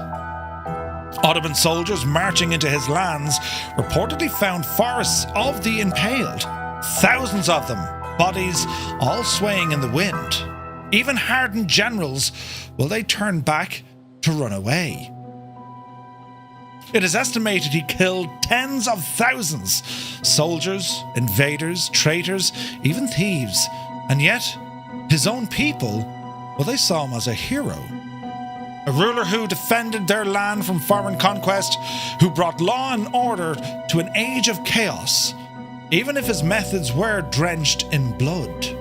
Ottoman soldiers marching into his lands reportedly found forests of the impaled, thousands of them, bodies all swaying in the wind. Even hardened generals, will they turn back to run away? It is estimated he killed tens of thousands. Soldiers, invaders, traitors, even thieves. And yet, his own people, well, they saw him as a hero. A ruler who defended their land from foreign conquest, who brought law and order to an age of chaos, even if his methods were drenched in blood.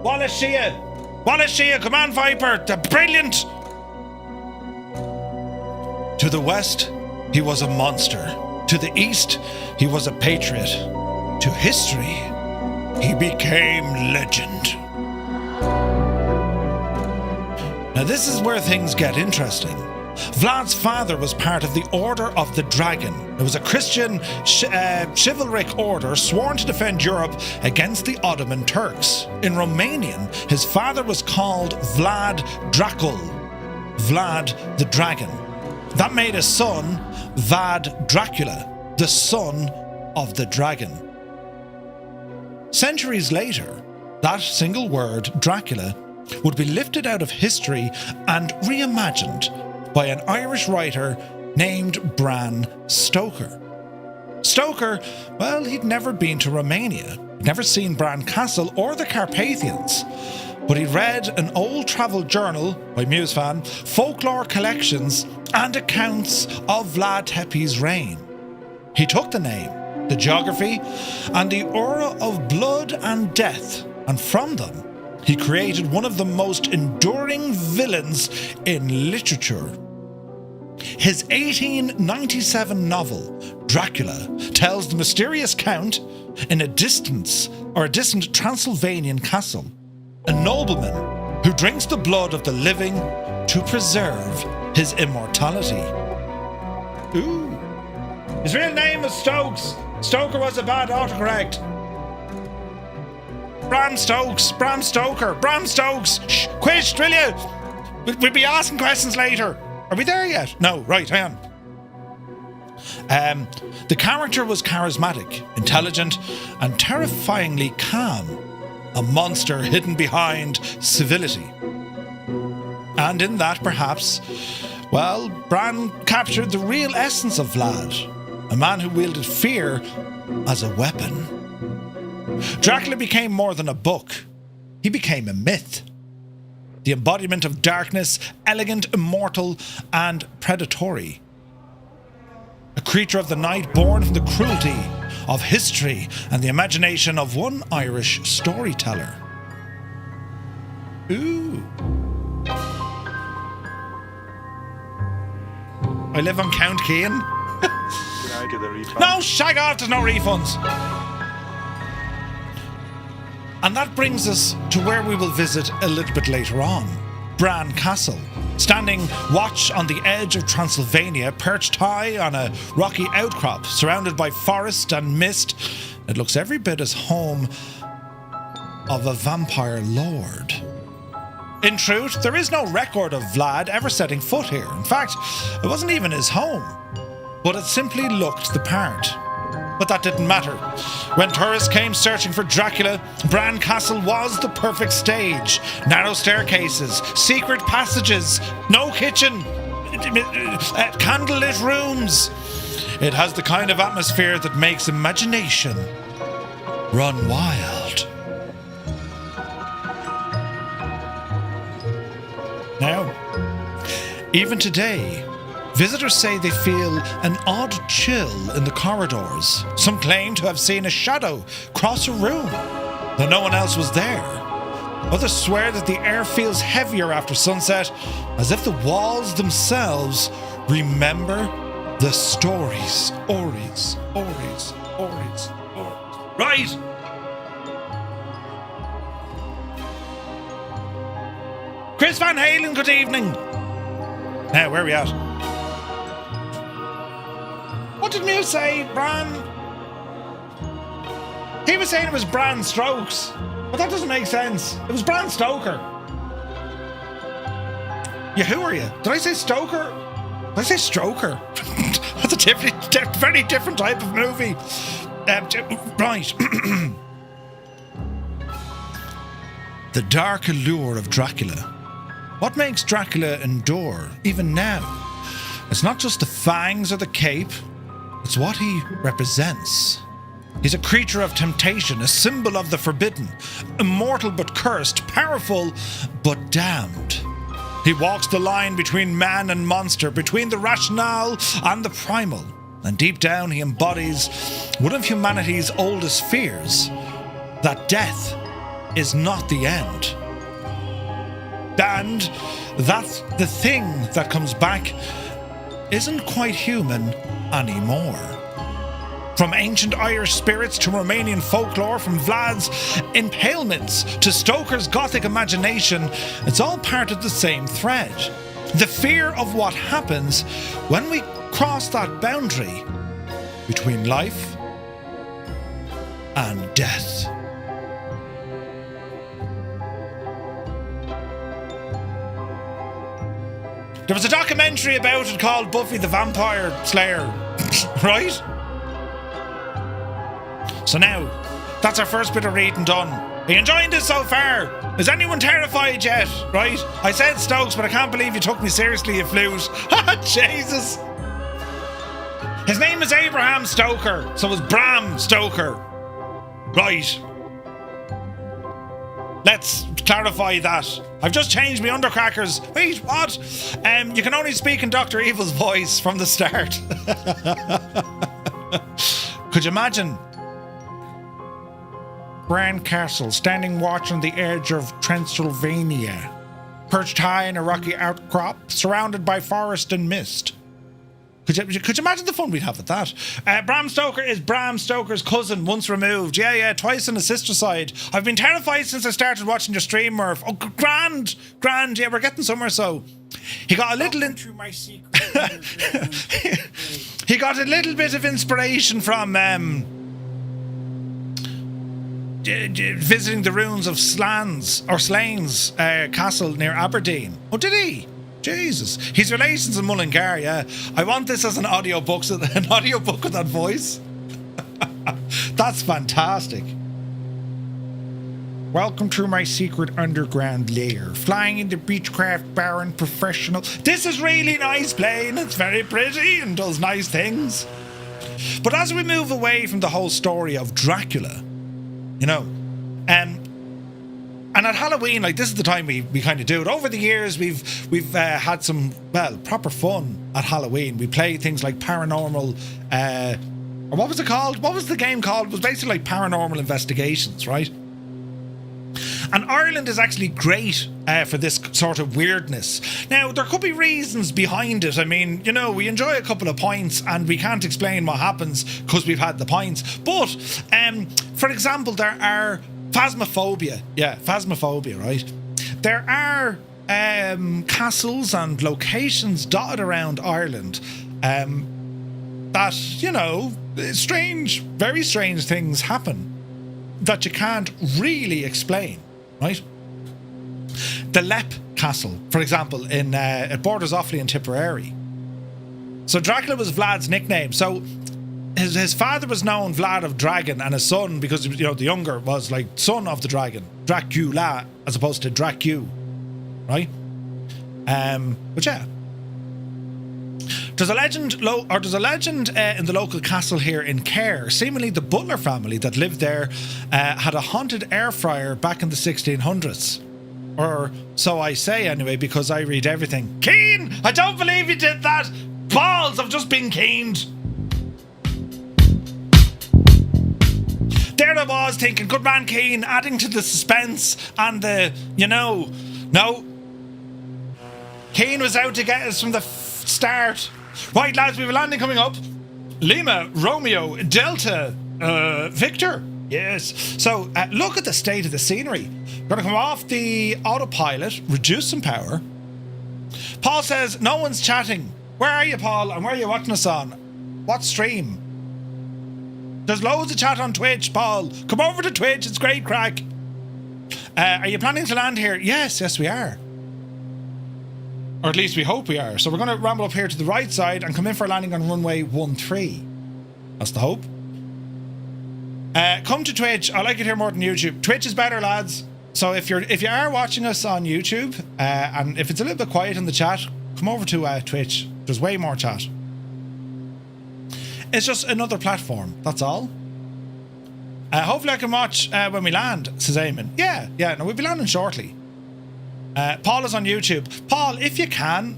Wallace Shea, come on, Viper, they're brilliant! To the west, he was a monster. To the east, he was a patriot. To history, he became legend. Now this is where things get interesting. Vlad's father was part of the Order of the Dragon. It was a Christian chivalric order sworn to defend Europe against the Ottoman Turks. In Romanian, his father was called Vlad Dracul, Vlad the Dragon. That made his son Vad Dracula, the son of the dragon. Centuries later, that single word, Dracula, would be lifted out of history and reimagined by an Irish writer named Bran Stoker. Stoker, well, he'd never been to Romania, he'd never seen Bran Castle or the Carpathians, but he read an old travel journal by Musefan, folklore collections, and accounts of Vlad Tepes' reign. He took the name, the geography, and the aura of blood and death, and from them, he created one of the most enduring villains in literature. His 1897 novel, Dracula, tells the mysterious count in a distant Transylvanian castle, a nobleman who drinks the blood of the living to preserve his immortality. Ooh. His real name was Stokes. Stoker was a bad autocorrect. Bram Stokes. Shh, quiz, will you? We'll be asking questions later. Are we there yet? No, right, hang on. The character was charismatic, intelligent, and terrifyingly calm. A monster hidden behind civility. And in that, perhaps, well, Bran captured the real essence of Vlad, a man who wielded fear as a weapon. Dracula became more than a book. He became a myth. The embodiment of darkness, elegant, immortal, and predatory. A creature of the night born from the cruelty of history and the imagination of one Irish storyteller. Ooh. I live on Count Keane. Can I get a refund? No, shag off, there's no refunds. And that brings us to where we will visit a little bit later on. Bran Castle. Standing watch on the edge of Transylvania, perched high on a rocky outcrop, surrounded by forest and mist, it looks every bit as home of a vampire lord. In truth, there is no record of Vlad ever setting foot here. In fact, it wasn't even his home. But it simply looked the part. But that didn't matter. When tourists came searching for Dracula, Bran Castle was the perfect stage. Narrow staircases, secret passages, no kitchen, candlelit rooms. It has the kind of atmosphere that makes imagination run wild. Now, even today, visitors say they feel an odd chill in the corridors. Some claim to have seen a shadow cross a room, though no one else was there. Others swear that the air feels heavier after sunset, as if the walls themselves remember the stories. Ories. Right! Chris Van Halen, good evening! Now, where are we at? What did Muse say, Bran? He was saying it was Bran Strokes, but that doesn't make sense. It was Bran Stoker. Yeah, who are you? Did I say Stoker? Did I say Stroker? That's a very different type of movie. Right. The dark allure of Dracula. What makes Dracula endure, even now? It's not just the fangs or the cape, it's what he represents. He's a creature of temptation, a symbol of the forbidden, immortal but cursed, powerful but damned. He walks the line between man and monster, between the rationale and the primal. And deep down he embodies one of humanity's oldest fears, that death is not the end. And that the thing that comes back isn't quite human anymore. From ancient Irish spirits to Romanian folklore, from Vlad's impalements to Stoker's gothic imagination, it's all part of the same thread. The fear of what happens when we cross that boundary between life and death. There was a documentary about it called Buffy the Vampire Slayer, right? So now, that's our first bit of reading done. Are you enjoying this so far? Is anyone terrified yet? Right? I said Stokes, but I can't believe you took me seriously, you flute. Jesus. His name is Abraham Stoker, so it's Bram Stoker. Right. Let's clarify that. I've just changed my undercrackers. Wait, what? You can only speak in Dr. Evil's voice from the start. Could you imagine Bran Castle standing watch on the edge of Transylvania, perched high in a rocky outcrop, surrounded by forest and mist? Could you imagine the fun we'd have with that? Bram Stoker is Bram Stoker's cousin, once removed. Yeah, twice on his sister side. I've been terrified since I started watching your stream, Murph. Oh, grand. Yeah, we're getting somewhere. So he got a little my secret. He got a little bit of inspiration from visiting the ruins of Slains Castle near Aberdeen. Oh, did he? Jesus. His relations in Mullingar, yeah. I want this as an audiobook with that voice. That's fantastic. Welcome to my secret underground lair. Flying in the Beechcraft Baron Professional. This is really nice plane. It's very pretty and does nice things. But as we move away from the whole story of Dracula, you know, and at Halloween, like, this is the time we kind of do it. Over the years, we've had some, well, proper fun at Halloween. We play things like paranormal, or what was it called? What was the game called? It was basically like paranormal investigations, right? And Ireland is actually great for this sort of weirdness. Now, there could be reasons behind it. I mean, you know, we enjoy a couple of pints and we can't explain what happens because we've had the pints. But, for example, there are phasmophobia. Yeah, phasmophobia, right? There are castles and locations dotted around Ireland that, you know, strange, very strange things happen that you can't really explain, right? The Lep Castle, for example, it borders Offaly and Tipperary. So Dracula was Vlad's nickname. So his father was known Vlad of Dragon, and his son, because, you know, the younger, was like son of the dragon, Dracula, as opposed to Dracu, right? But yeah. There's a legend in the local castle here in Kerr. Seemingly the Butler family that lived there had a haunted air fryer back in the 1600s. Or so I say anyway, because I read everything. Keen! I don't believe you did that! Balls! I've just been keened! There I was thinking, good man Keen, adding to the suspense and the, you know, no. Keen was out to get us from the start. Right, lads, we have a landing coming up. Lima, Romeo, Delta, Victor. Yes. So, look at the state of the scenery. Gonna come off the autopilot, reduce some power. Paul says, no one's chatting. Where are you, Paul? And where are you watching us on? What stream? There's loads of chat on Twitch, Paul. Come over to Twitch, it's great crack. Are you planning to land here? Yes, we are. Or at least we hope we are. So we're going to ramble up here to the right side and come in for a landing on runway 13. That's the hope. Come to Twitch. I like it here more than YouTube. Twitch is better, lads. So if you are watching us on YouTube, and if it's a little bit quiet in the chat, come over to Twitch. There's way more chat. It's just another platform. That's all. Hopefully I can watch when we land, says Eamon. Yeah. No, we'll be landing shortly. Paul is on YouTube. Paul, if you can.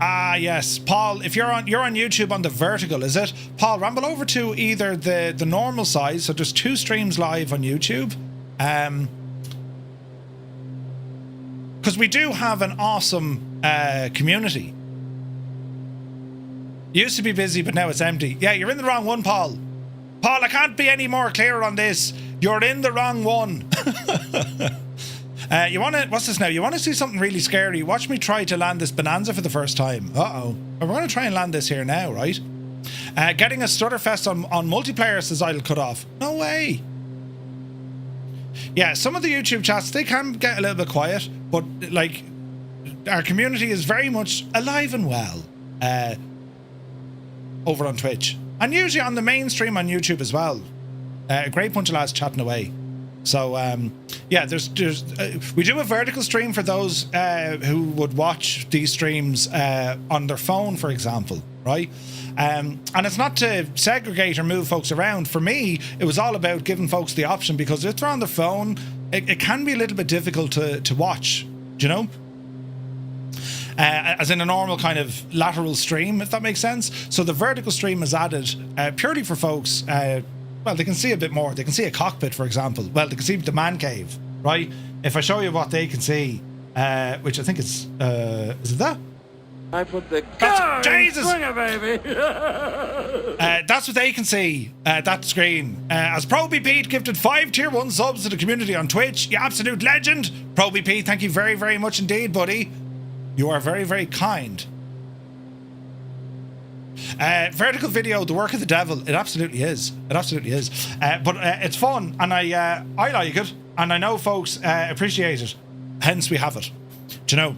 Yes, Paul. If you're on YouTube on the vertical, is it? Paul, ramble over to either the normal size. So there's 2 streams live on YouTube. Because we do have an awesome community. Used to be busy, but now it's empty. Yeah, you're in the wrong one, Paul. Paul, I can't be any more clear on this. You're in the wrong one. What's this now? You want to see something really scary? Watch me try to land this bonanza for the first time. Uh-oh. We're going to try and land this here now, right? Getting a Stutterfest on multiplayer, says Idle Cut Off. No way. Yeah, some of the YouTube chats, they can get a little bit quiet, but like our community is very much alive and well over on Twitch. And usually on the mainstream on YouTube as well. A great bunch of lads chatting away. So, yeah, there's we do a vertical stream for those who would watch these streams on their phone, for example, right? And it's not to segregate or move folks around. For me, it was all about giving folks the option, because if they're on their phone, it can be a little bit difficult to watch, do you know? As in a normal kind of lateral stream, if that makes sense. So the vertical stream is added purely for folks. Well, they can see a bit more. They can see a cockpit, for example. Well, they can see the man cave, right? If I show you what they can see, which I think is it that? I put the car Jesus! in swinger, baby. That's what they can see, that screen. As Proby Pete gifted 5 tier 1 subs to the community on Twitch. You absolute legend. Proby Pete, thank you very, very much indeed, buddy. You are very, very kind. Vertical video, the work of the devil. It absolutely is. It absolutely is. But it's fun, and I like it, and I know folks appreciate it. Hence, we have it. Do you know?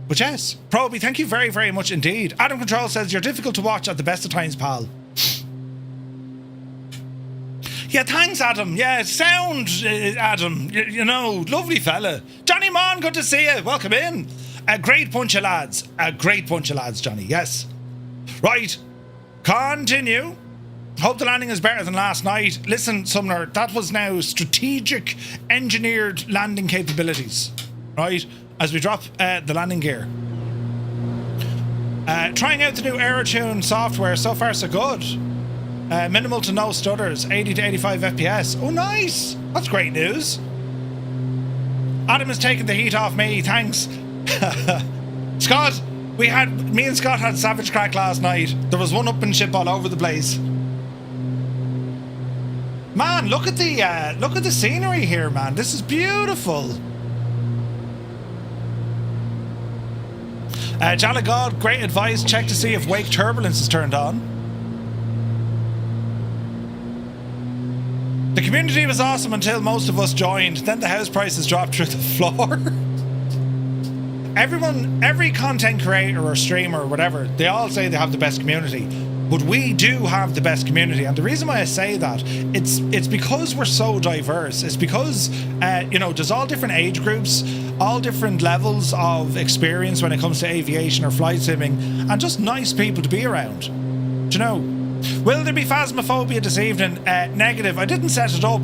But yes, Proby, thank you very, very much indeed. Adam Control says, you're difficult to watch at the best of times, pal. Yeah, thanks, Adam. Yeah, sound, Adam. You know, lovely fella. Johnny Mon, good to see you. Welcome in. A great bunch of lads. A great bunch of lads, Johnny. Yes. Right. Continue. Hope the landing is better than last night. Listen, Sumner, that was now strategic engineered landing capabilities. Right? As we drop the landing gear. Trying out the new AeroTune software. So far, so good. Minimal to no stutters. 80 to 85 FPS. Oh, nice. That's great news. Adam is taking the heat off me. Thanks. Scott, me and Scott had savage crack last night. There was one-upmanship all over the place. Man, look at the scenery here, man. This is beautiful. Jolly God, great advice. Check to see if wake turbulence is turned on. The community was awesome until most of us joined. Then the house prices dropped through the floor. Every content creator or streamer or whatever, they all say they have the best community. But we do have the best community. And the reason why I say that, it's because we're so diverse. It's because, there's all different age groups, all different levels of experience when it comes to aviation or flight simming, and just nice people to be around. Do you know? Will there be phasmophobia this evening? Negative. I didn't set it up.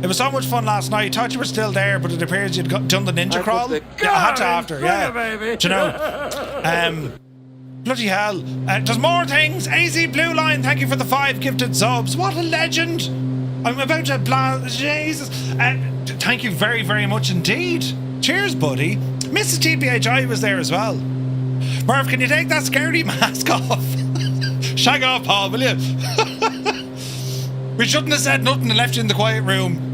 It was so much fun last night. Thought you were still there, but it appears you'd done the ninja crawl. Yeah, I had to after. Yeah, baby. Do you know? Bloody hell. There's more things. AZ Blue Line, thank you for the 5 gifted subs. What a legend. I'm about to blast. Jesus. Thank you very, very much indeed. Cheers, buddy. Mrs. TPHI was there as well. Merv, can you take that scary mask off? Shag off, Paul, will you? We shouldn't have said nothing and left you in the quiet room.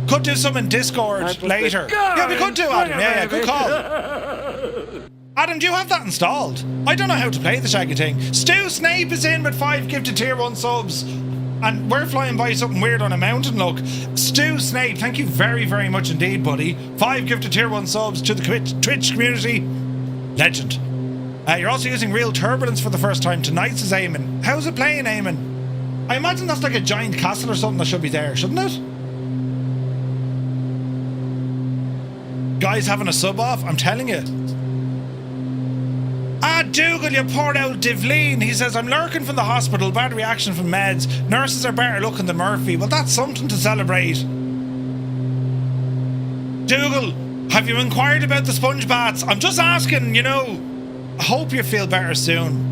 Could do some in Discord later. Yeah, we could do, Adam. Yeah, good call. Adam, do you have that installed? I don't know how to play the shaggy thing. Stu Snape is in with 5 gifted tier 1 subs. And we're flying by something weird on a mountain, look. Stu Snape, thank you very, very much indeed, buddy. 5 gifted tier 1 subs to the Twitch community. Legend. You're also using real turbulence for the first time tonight, says Eamon. How's it playing, Eamon? I imagine that's like a giant castle or something that should be there, shouldn't it? Guys having a sub off, I'm telling you. Ah, Dougal, you poor old Divleen. He says, I'm lurking from the hospital, bad reaction from meds. Nurses are better looking than Murphy. Well, that's something to celebrate. Dougal, have you inquired about the sponge baths? I'm just asking, you know. I hope you feel better soon.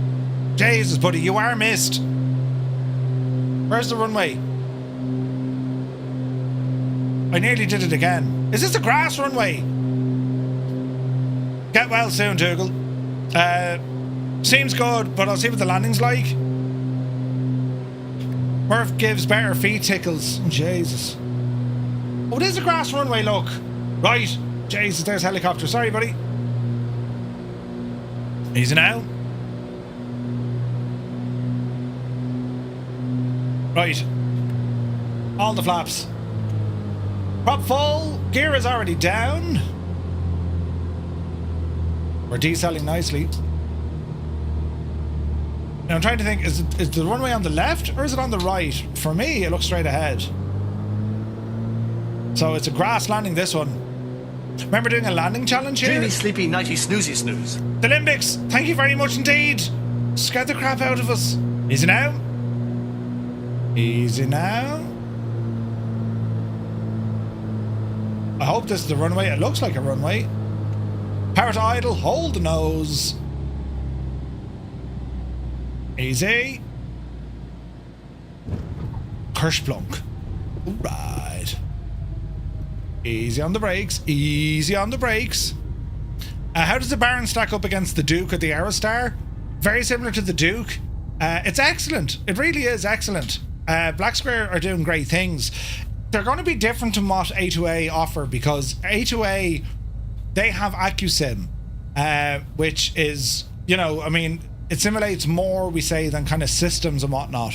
Jesus, buddy, you are missed. Where's the runway? I nearly did it again. Is this the grass runway? Get well soon, Dougal. Seems good, but I'll see what the landing's like. Murph gives better feet tickles. Jesus. Oh, it is a grass runway, look. Right. Jesus, there's helicopter. Sorry, buddy. Easy now. Right. All the flaps. Prop full. Gear is already down. We're decelling nicely. Now I'm trying to think, is the runway on the left or is it on the right? For me, it looks straight ahead. So it's a grass landing, this one. Remember doing a landing challenge here? Dreamy, sleepy, nighty, snoozy, snooze. The Limbics, thank you very much indeed. Scared the crap out of us. Easy now. Easy now. I hope this is the runway. It looks like a runway. Power to idle, hold the nose. Easy. Kirschplunk. Alright. Easy on the brakes. Easy on the brakes. How does the Baron stack up against the Duke or the Aerostar? Very similar to the Duke. It's excellent. It really is excellent. Black Square are doing great things. They're going to be different from what A2A offer because A2A, they have AccuSim, which is, you know, I mean, it simulates more, we say, than kind of systems and whatnot.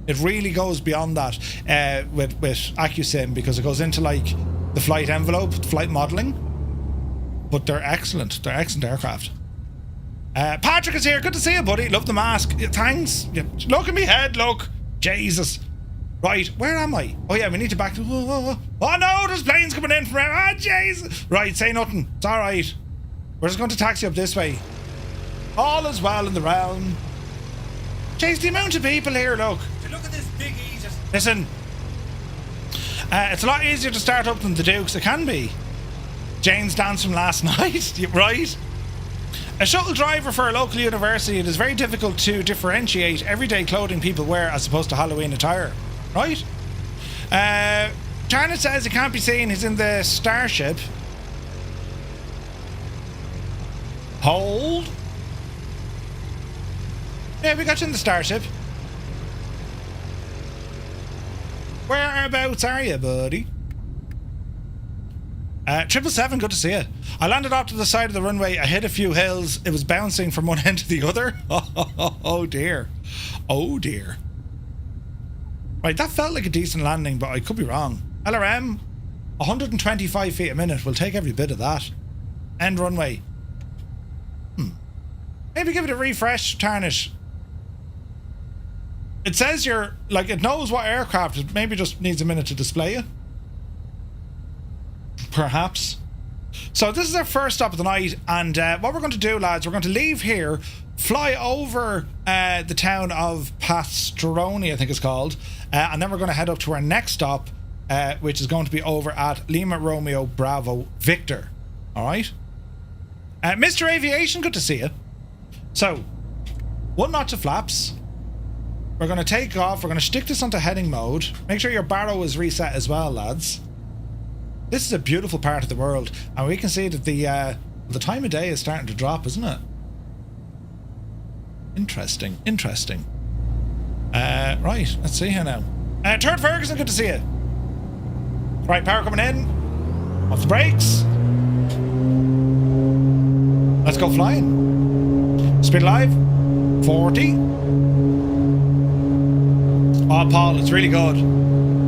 It really goes beyond that with AccuSim because it goes into like the flight envelope, flight modeling. But they're excellent. They're excellent aircraft. Patrick is here. Good to see you, buddy. Love the mask. Thanks. Look at me head. Look. Jesus. Right. Where am I? Oh, yeah. We need to back to... Oh, no. There's planes coming in from... Ah, Jesus. Right. Say nothing. It's all right. We're just going to taxi up this way. All is well in the realm. Chase the amount of people here, look. Look at this big Aegis. Listen. It's a lot easier to start up than the Dukes. It can be. Jane's dance from last night, right? A shuttle driver for a local university, it is very difficult to differentiate everyday clothing people wear as opposed to Halloween attire, right? Janet says he can't be seen. He's in the Starship. Hold. Yeah, we got you in the Starship. Whereabouts are you, buddy? 777, good to see you. I landed off to the side of the runway. I hit a few hills. It was bouncing from one end to the other. Oh dear. Oh dear. Right, that felt like a decent landing, but I could be wrong. LRM, 125 feet a minute. We'll take every bit of that. End runway. Maybe give it a refresh, Tarnish. It says you're, like, it knows what aircraft. It maybe just needs a minute to display it. Perhaps. So this is our first stop of the night, and what we're going to do, lads, we're going to leave here, fly over the town of Pastroni, I think it's called, and then we're going to head up to our next stop, which is going to be over at Lima Romeo Bravo Victor. Alright? Mr. Aviation, good to see you. So, 1 notch of flaps. We're going to take off. We're going to stick this onto heading mode. Make sure your barrow is reset as well, lads. This is a beautiful part of the world, and we can see that the time of day is starting to drop, isn't it? Interesting, interesting. Right, let's see here now. Turd Ferguson, good to see you. Right, power coming in. Off the brakes. Let's go flying. Speed alive. 40. Oh, Paul, it's really good.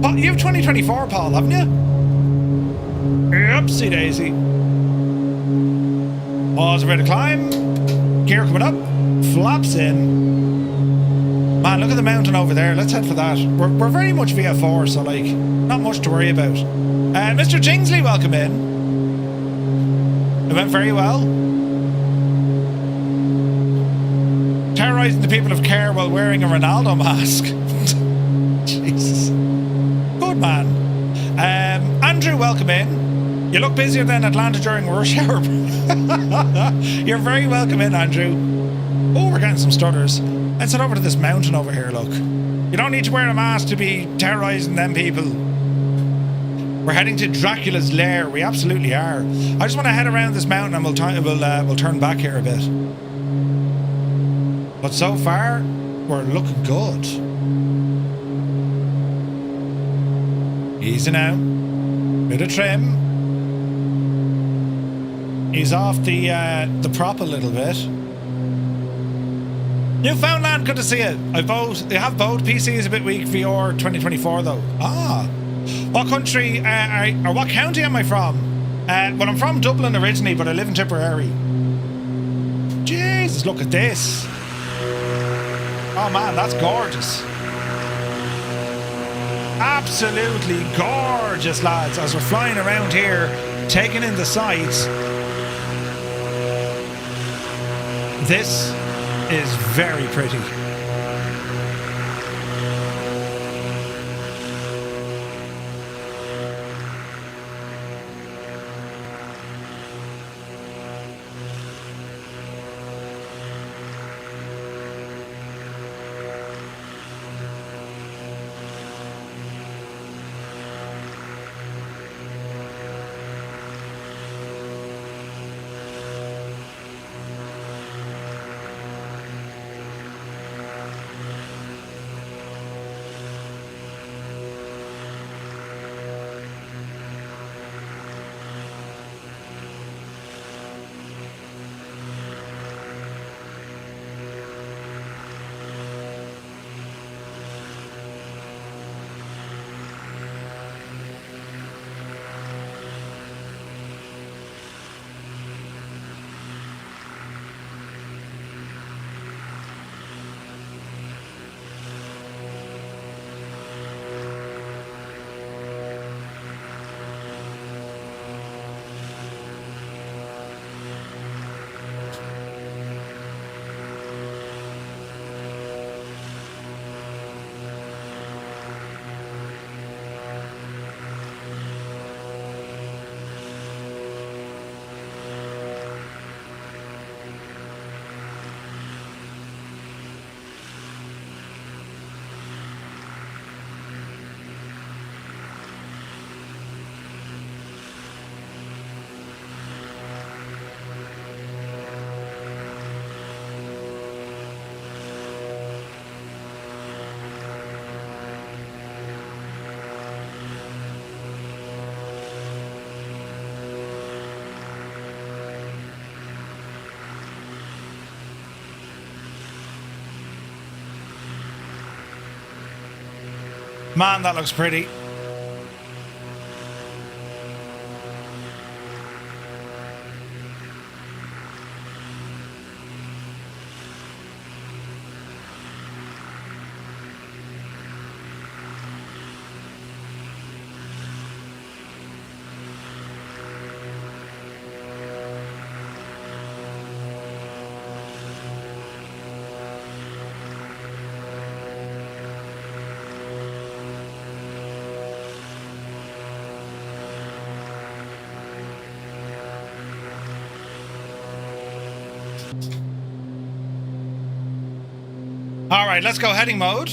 Paul, you have 2024, Paul, haven't you? Oopsie daisy. Pause for a bit of climb. Gear coming up. Flaps in. Man, look at the mountain over there. Let's head for that. We're very much VF4, so like, not much to worry about. Mr. Jingsley, welcome in. It went very well. Terrorizing the people of Care while wearing a Ronaldo mask. Jesus. Good man. Andrew, welcome in. You look busier than Atlanta during rush hour. You're very welcome in, Andrew. Oh, we're getting some stutters. Let's head over to this mountain over here, look. You don't need to wear a mask to be terrorizing them people. We're heading to Dracula's lair. We absolutely are. I just want to head around this mountain and we'll turn back here a bit. But so far, we're looking good. Easy now. Bit of trim. He's off the prop a little bit. Newfoundland, good to see you. They have both. PC is a bit weak. VR 2024 though. Ah. What country or what county am I from? Well, I'm from Dublin originally, but I live in Tipperary. Jesus, look at this. Oh man, that's gorgeous. Absolutely gorgeous, lads, as we're flying around here, taking in the sights. This is very pretty. Man, that looks pretty. All right, let's go heading mode.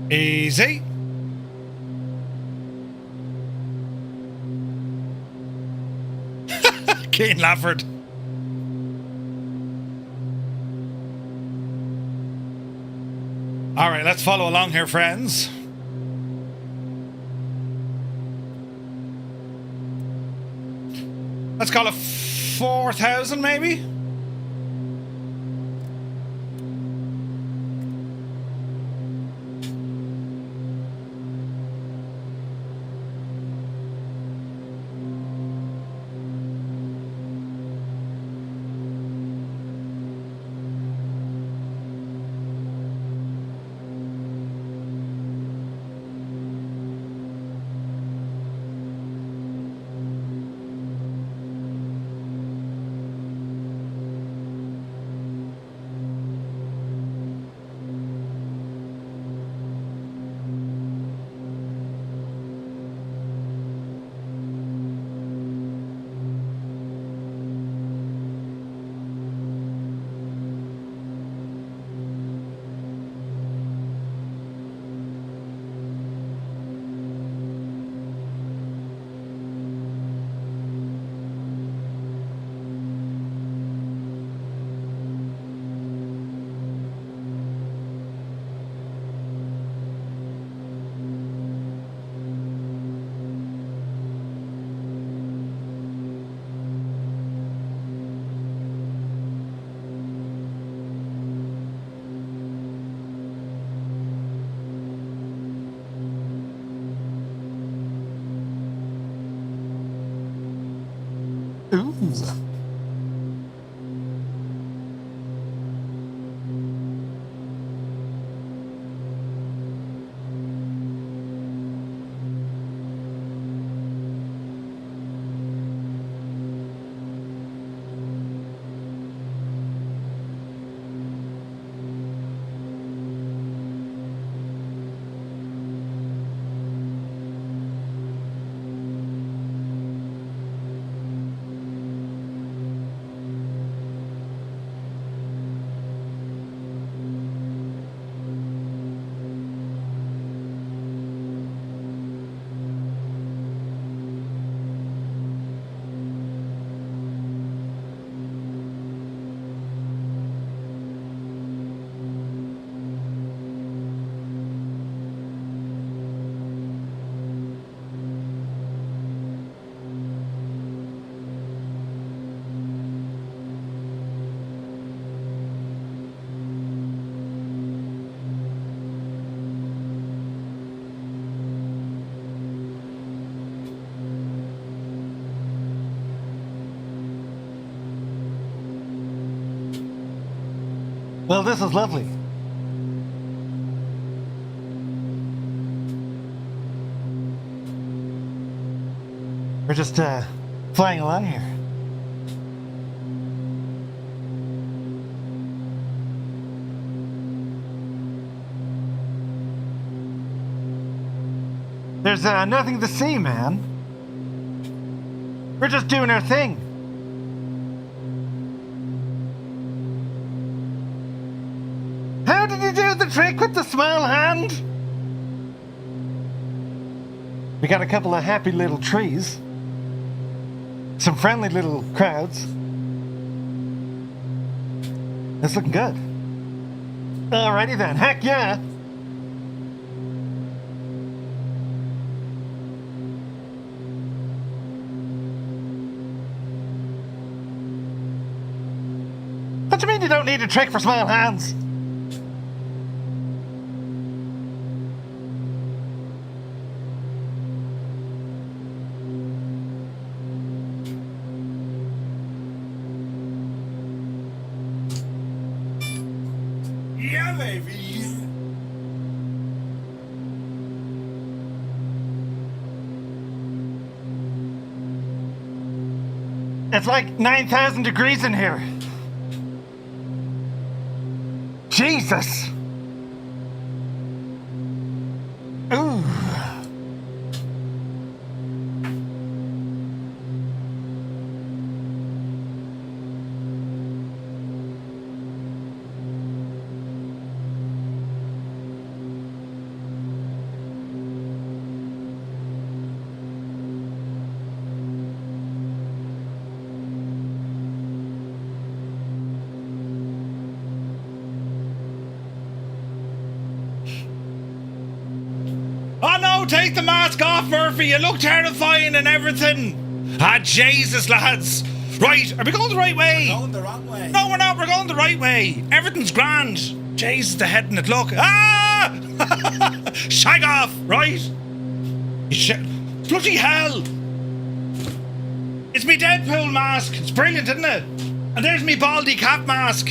Easy. Keane Lafford. All right, let's follow along here, friends. Let's call it 4,000 maybe? Ooh. Well, this is lovely. We're just flying along here. There's nothing to see, man. We're just doing our thing. How did you do the trick with the small hand? We got a couple of happy little trees. Some friendly little crowds. That's looking good. Alrighty then, heck yeah. What do you mean you don't need a trick for small hands? Yeah, baby. It's like 9,000 degrees in here. Jesus! Ooh. Oh no, take the mask off, Murphy. You look terrifying and everything. Ah, Jesus, lads. Right, are we going the right way? Going the wrong way. No, we're not. We're going the right way. Everything's grand. Jesus, the head in it. Look. Ah! Shag off, right? Bloody hell. It's me Deadpool mask. It's brilliant, isn't it? And there's me baldy cap mask.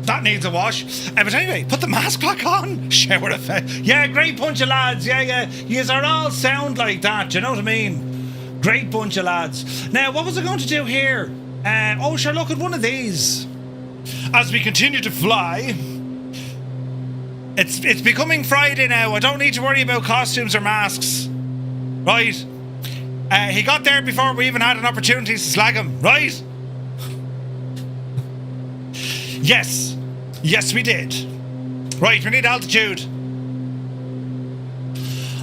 That needs a wash. But anyway, put the mask back on. Shower effect. Yeah, great bunch of lads. Yeah. Yous are all sound like that. Do you know what I mean? Great bunch of lads. Now, what was I going to do here? Oh, sure, look at one of these. As we continue to fly, it's becoming Friday now. I don't need to worry about costumes or masks. Right? He got there before we even had an opportunity to slag him. Right? Yes, we did. Right, we need altitude.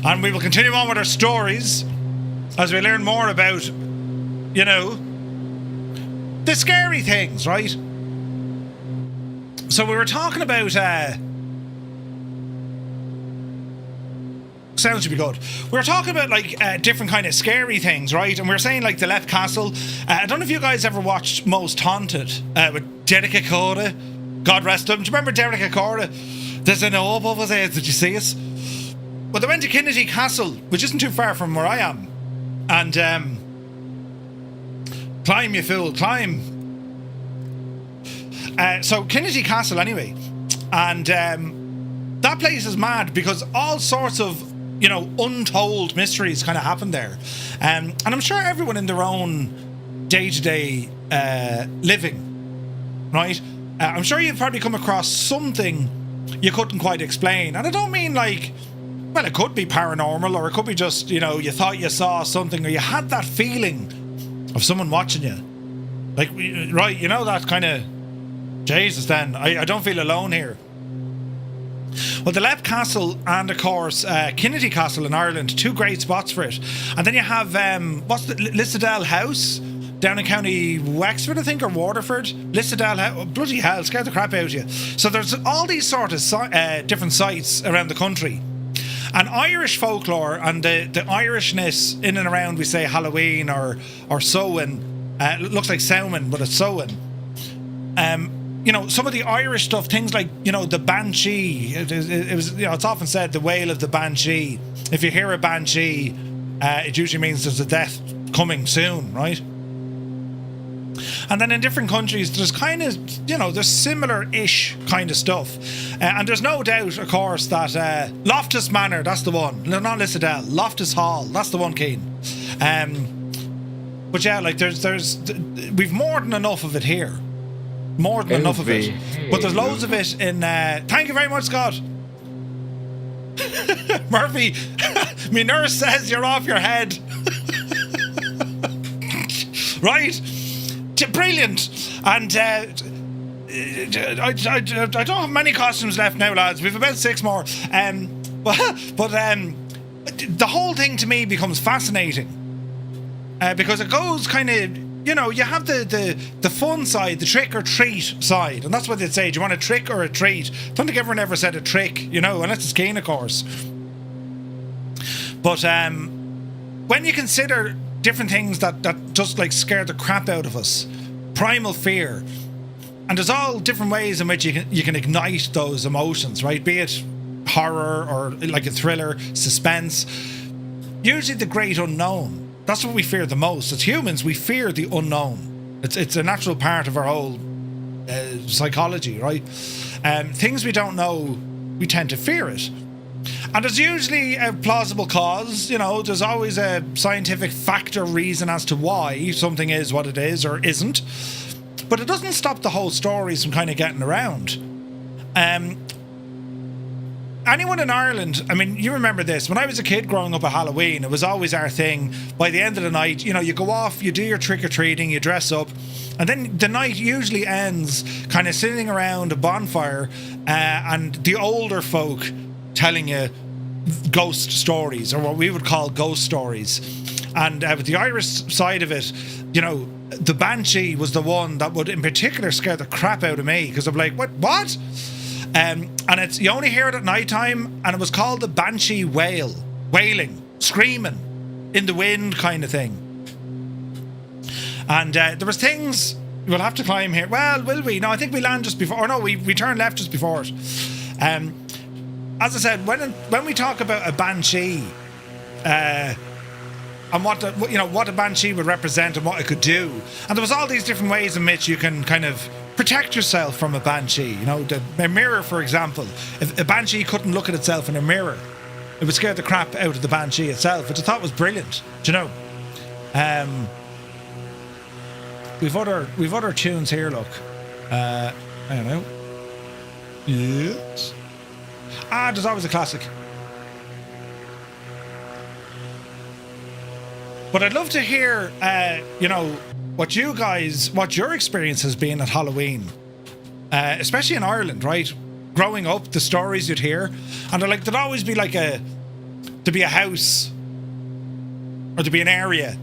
And we will continue on with our stories as we learn more about, you know, the scary things, right? So we were talking about, sounds should be good. We were talking about, like, different kind of scary things, right? And we were saying, like, the Left Castle. I don't know if you guys ever watched Most Haunted with Derek Accorda. God rest him. Do you remember Derek Accorda? There's an oboe was there. Did you see us? Well, they went to Kennedy Castle, which isn't too far from where I am. And Climb, you fool, climb. So Kinnity Castle, anyway, and that place is mad because all sorts of, you know, untold mysteries kind of happen there, and I'm sure everyone in their own day-to-day living, right? I'm sure you've probably come across something you couldn't quite explain, and I don't mean like, well, it could be paranormal, or it could be just, you know, you thought you saw something, or you had that feeling of someone watching you, like, right, you know, that kind of, Jesus, then I don't feel alone here. Well, the LRBV Castle and, of course, Kinnity Castle in Ireland, two great spots for it. And then you have, what's the Lissadell House down in County Wexford, I think, or Waterford. Lissadell House, bloody hell, scared the crap out of you. So there's all these sort of different sites around the country. And Irish folklore and the Irishness in and around, we say Halloween or Samhain, it looks like Samhain, but it's Samhain. You know, some of the Irish stuff, things like, you know, the banshee. It was, you know, it's often said the wail of the banshee. If you hear a banshee, it usually means there's a death coming soon, right? And then in different countries, there's kind of, you know, there's similar-ish kind of stuff. And there's no doubt, of course, that Loftus Manor, that's the one. No, not Lissadell. Loftus Hall, that's the one, Keen. But yeah, like, we've more than enough of it here. More than enough of it. But there's loads of it in... thank you very much, Scott. Murphy, my nurse says you're off your head. Right? Brilliant. And I don't have many costumes left now, lads. We've about 6 more. But the whole thing to me becomes fascinating. Because it goes kind of... You know, you have the fun side, the trick or treat side, and that's what they'd say. Do you want a trick or a treat? I don't think everyone ever said a trick, you know, unless it's Kane, of course. But when you consider different things that just like scare the crap out of us, primal fear, and there's all different ways in which you can ignite those emotions, right? Be it horror or like a thriller, suspense. Usually the great unknown. That's what we fear the most. As humans, we fear the unknown. It's a natural part of our whole psychology, right? Things we don't know, we tend to fear it. And there's usually a plausible cause, you know, there's always a scientific fact or reason as to why something is what it is or isn't. But it doesn't stop the whole stories from kind of getting around. Anyone in Ireland, I mean, you remember this. When I was a kid growing up at Halloween, it was always our thing. By the end of the night, you know, you go off, you do your trick-or-treating, you dress up, and then the night usually ends kind of sitting around a bonfire and the older folk telling you ghost stories, or what we would call ghost stories. And with the Irish side of it, you know, the banshee was the one that would in particular scare the crap out of me, because I'm like, what? And it's, you only hear it at night time, and it was called the banshee wail, wailing, screaming in the wind kind of thing. And there was things, we'll have to climb here. Well, will we? No, I think we land just before, or no, we turn left just before it. As I said, when we talk about a banshee, and what a banshee would represent and what it could do, and there was all these different ways in which you can kind of protect yourself from a banshee. You know, a mirror, for example. If a banshee couldn't look at itself in a mirror, it would scare the crap out of the banshee itself, which I thought was brilliant. Do you know? We've other tunes here. Look, I don't know. Yes. There's always a classic. But I'd love to hear, what your experience has been at Halloween, especially in Ireland, right? Growing up, the stories you'd hear, and there'd always be there'd be a house, or there'd be an area,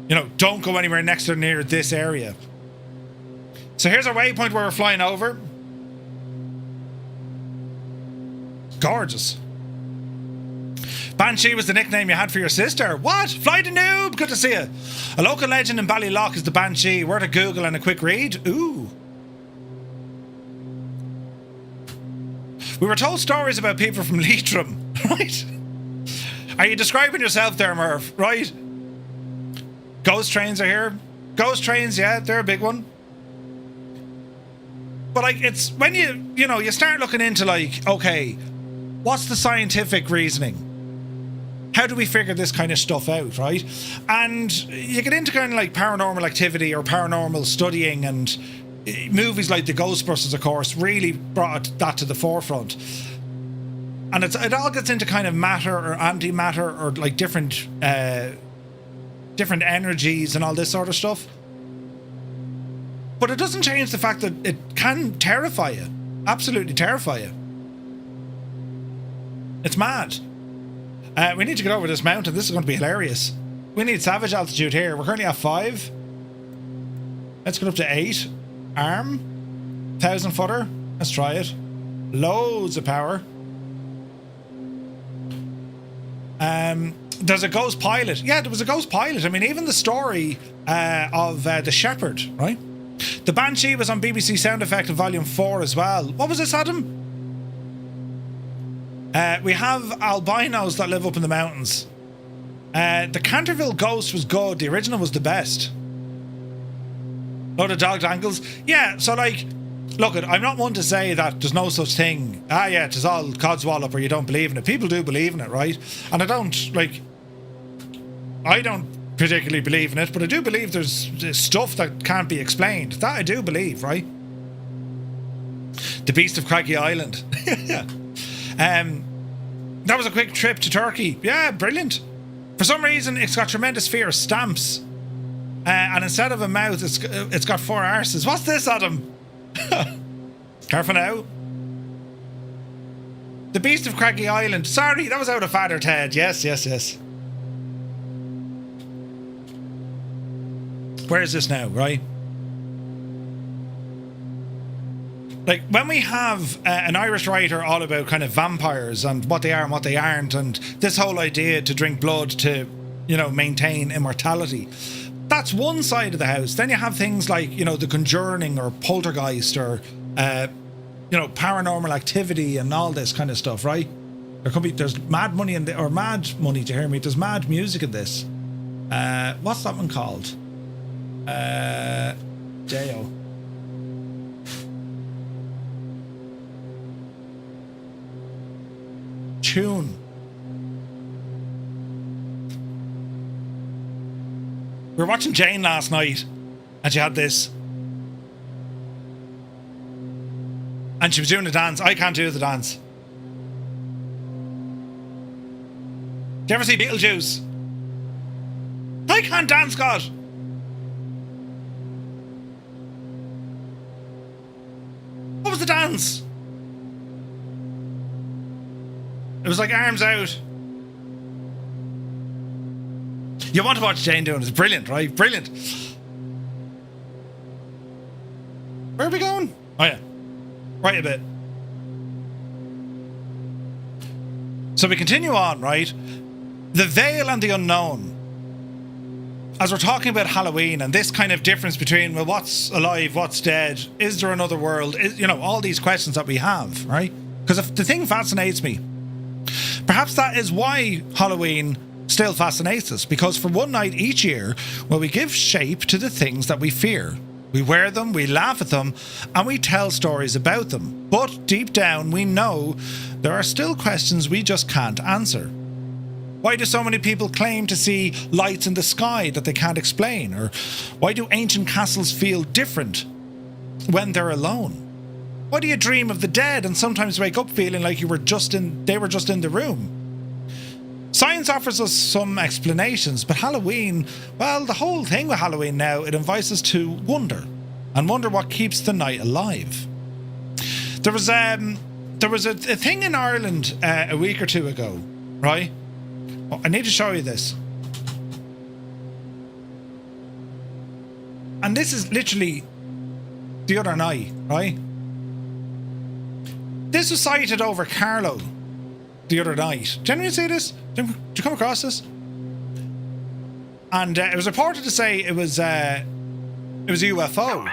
you know, don't go anywhere next or near this area. So here's our waypoint where we're flying over. Gorgeous. Banshee was the nickname you had for your sister. What? Fly the noob! Good to see you. A local legend in Ballylock is the Banshee. Worth a Google and a quick read. Ooh. We were told stories about people from Leitrim, right? Are you describing yourself there, Murph? Right? Ghost trains are here. Ghost trains, yeah, they're a big one. But like, it's when you start looking into like, okay, what's the scientific reasoning? How do we figure this kind of stuff out, right? And you get into kind of like paranormal activity or paranormal studying, and movies like The Ghostbusters, of course, really brought that to the forefront. And it all gets into kind of matter or antimatter or like different energies and all this sort of stuff. But it doesn't change the fact that it can terrify you. Absolutely terrify you. It's mad. We need to get over this mountain. This is going to be hilarious. We need savage altitude here. We're currently at 5. Let's get up to 8. Arm. 1,000 footer. Let's try it. Loads of power. There's a ghost pilot. Yeah, there was a ghost pilot. I mean, even the story of the Shepherd, right? The Banshee was on BBC Sound Effect of Volume 4 as well. What was this, Adam? We have albinos that live up in the mountains. The Canterville Ghost was good. The original was the best. Load of dog dangles. Yeah, so like, look, I'm not one to say that there's no such thing. Yeah, it's all codswallop or you don't believe in it. People do believe in it, right? And I don't particularly believe in it, but I do believe there's stuff that can't be explained. That I do believe, right? The Beast of Craggy Island. Yeah. That was a quick trip to Turkey. Yeah, brilliant. For some reason, it's got tremendous fear of stamps. And instead of a mouth, it's got 4 arses. What's this, Adam? Careful now. The Beast of Craggy Island. Sorry, that was out of Father Ted. Yes. Where is this now, right? Like, when we have an Irish writer all about kind of vampires and what they are and what they aren't, and this whole idea to drink blood to, maintain immortality, that's one side of the house. Then you have things like, The Conjuring or Poltergeist or, paranormal activity and all this kind of stuff, right? There's mad money to hear me. There's mad music in this. What's that one called? Deo. Tune. We were watching Jane last night and she had this. And she was doing the dance. I can't do the dance. Do you ever see Beetlejuice? I can't dance, God. What was the dance? It was like arms out. You want to watch Jane doing it. It's brilliant, right? Brilliant. Where are we going? Oh, yeah. Right a bit. So we continue on, right? The veil and the unknown. As we're talking about Halloween and this kind of difference between, well, what's alive, what's dead? Is there another world? All these questions that we have, right? Because if the thing fascinates me, perhaps that is why Halloween still fascinates us, because for one night each year, we give shape to the things that we fear. We wear them, we laugh at them, and we tell stories about them. But deep down, we know there are still questions we just can't answer. Why do so many people claim to see lights in the sky that they can't explain? Or why do ancient castles feel different when they're alone? Why do you dream of the dead and sometimes wake up feeling like they were just in the room? Science offers us some explanations, but Halloween, well, the whole thing with Halloween now, it invites us to wonder, and wonder what keeps the night alive. There was a thing in Ireland a week or two ago, right? Oh, I need to show you this. And this is literally the other night, right? This was sighted over Carlow the other night. Did anyone see this? Did you come across this? And it was reported to say it was a UFO,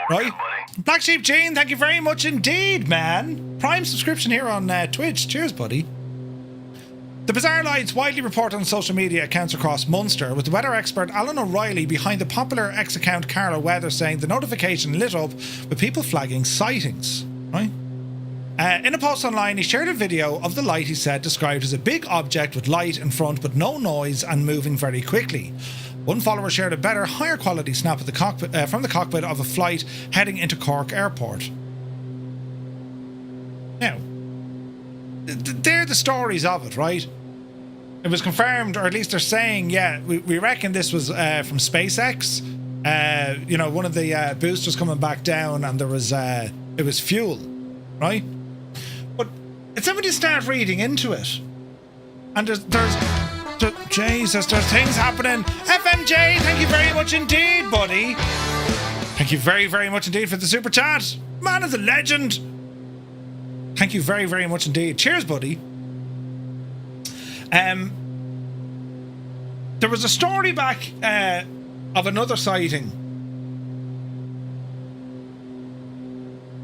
right? Black Sheep Gene, thank you very much indeed, man. Prime subscription here on Twitch. Cheers, buddy. The bizarre lights widely reported on social media accounts across Munster, with the weather expert Alan O'Reilly behind the popular ex-account Carla Weather saying the notification lit up with people flagging sightings, right? In a post online, he shared a video of the light he said described as a big object with light in front but no noise and moving very quickly. One follower shared a better, higher quality snap of the cockpit, from the cockpit of a flight heading into Cork Airport. Now, they're the stories of it, right? It was confirmed, or at least they're saying, yeah, we reckon this was from SpaceX. You know, one of the boosters coming back down, and there was it was fuel, right? But it's then when you start reading into it, and there's Jesus, there's things happening. FMJ, thank you very much indeed, buddy. Thank you very, very much indeed for the super chat. Man is a legend. Thank you very, very much indeed. Cheers, buddy. There was a story back of another sighting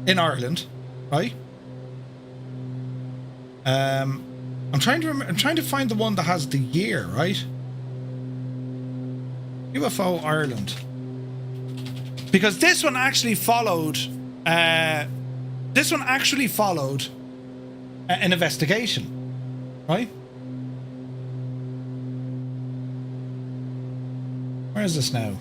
in Ireland, right? I'm trying to find the one that has the year, right? UFO Ireland, because this one actually followed. This one actually followed an investigation, right? Where is this now?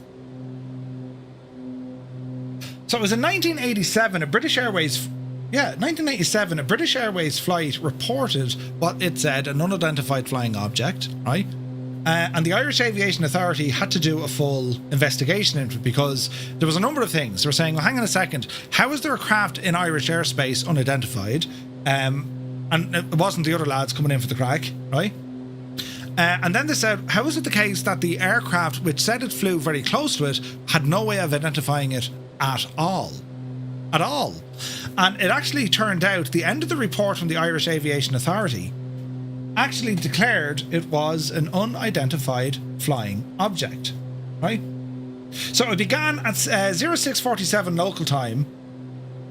So it was in 1987, a British Airways... Yeah, 1987, a British Airways flight reported what it said, an unidentified flying object, right? And the Irish Aviation Authority had to do a full investigation into it because there was a number of things. They were saying, well, hang on a second, how is there a craft in Irish airspace unidentified? And it wasn't the other lads coming in for the crack, right? And then they said, how is it the case that the aircraft, which said it flew very close to it, had no way of identifying it at all? At all. And it actually turned out the end of the report from the Irish Aviation Authority actually declared it was an unidentified flying object, right? So it began at 0647 local time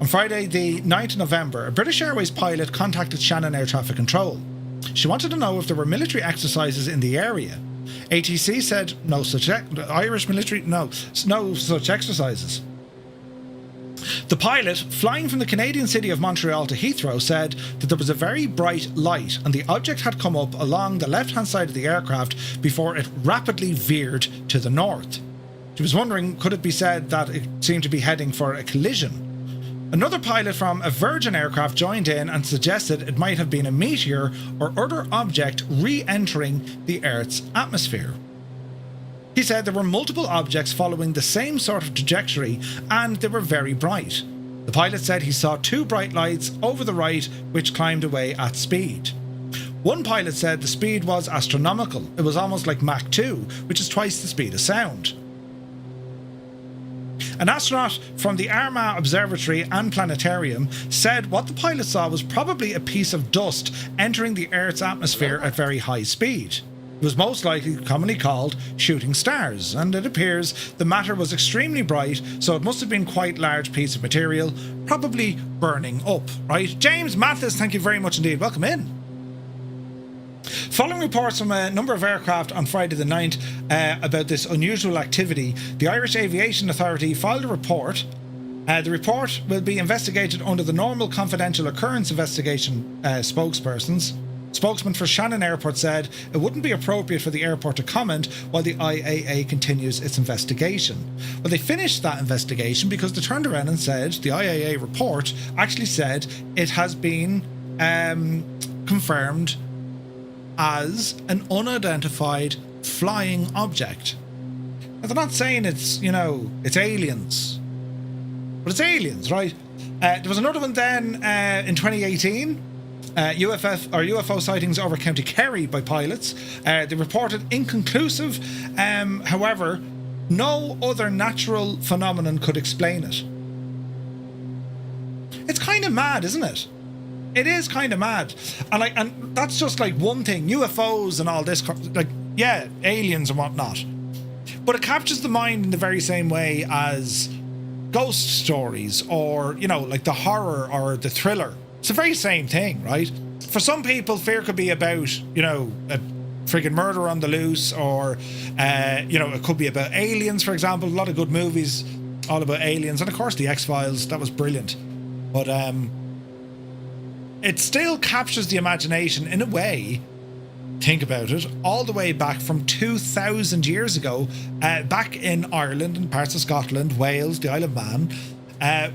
on Friday the 9th of November. A British Airways pilot contacted Shannon Air Traffic Control. She wanted to know if there were military exercises in the area. ATC said no such Irish military no such exercises. The pilot, flying from the Canadian city of Montreal to Heathrow, said that there was a very bright light and the object had come up along the left-hand side of the aircraft before it rapidly veered to the north. She was wondering, could it be said that it seemed to be heading for a collision? Another pilot from a Virgin aircraft joined in and suggested it might have been a meteor or other object re-entering the Earth's atmosphere. He said there were multiple objects following the same sort of trajectory and they were very bright. The pilot said he saw two bright lights over the right which climbed away at speed. One pilot said the speed was astronomical. It was almost like Mach 2, which is twice the speed of sound. An astronaut from the Armagh Observatory and Planetarium said what the pilot saw was probably a piece of dust entering the Earth's atmosphere at very high speed. It was most likely commonly called shooting stars, and it appears the matter was extremely bright, so it must have been quite large piece of material, probably burning up, right? James Mathis, thank you very much indeed. Welcome in. Following reports from a number of aircraft on Friday the 9th about this unusual activity, the Irish Aviation Authority filed a report. The report will be investigated under the normal confidential occurrence investigation Spokesman for Shannon Airport said it wouldn't be appropriate for the airport to comment while the IAA continues its investigation. Well, they finished that investigation because they turned around and said the IAA report actually said it has been confirmed as an unidentified flying object. Now, they're not saying it's, it's aliens. But it's aliens, right? There was another one then in 2018. UFO sightings over County Kerry by pilots. They reported inconclusive. However, no other natural phenomenon could explain it. It's kind of mad, isn't it? It is kind of mad. And that's just like one thing. UFOs and all this, aliens and whatnot. But it captures the mind in the very same way as ghost stories or, like the horror or the thriller. It's the very same thing, right? for some people, fear could be about, you know, a friggin' murder on the loose, or, you know, it could be about aliens, for example. A lot of good movies all about aliens, and of course the X-Files, that was brilliant. But it still captures the imagination in a way. Think about it, all the way back from 2,000 years ago, back in Ireland and parts of Scotland, Wales, the Isle of Man,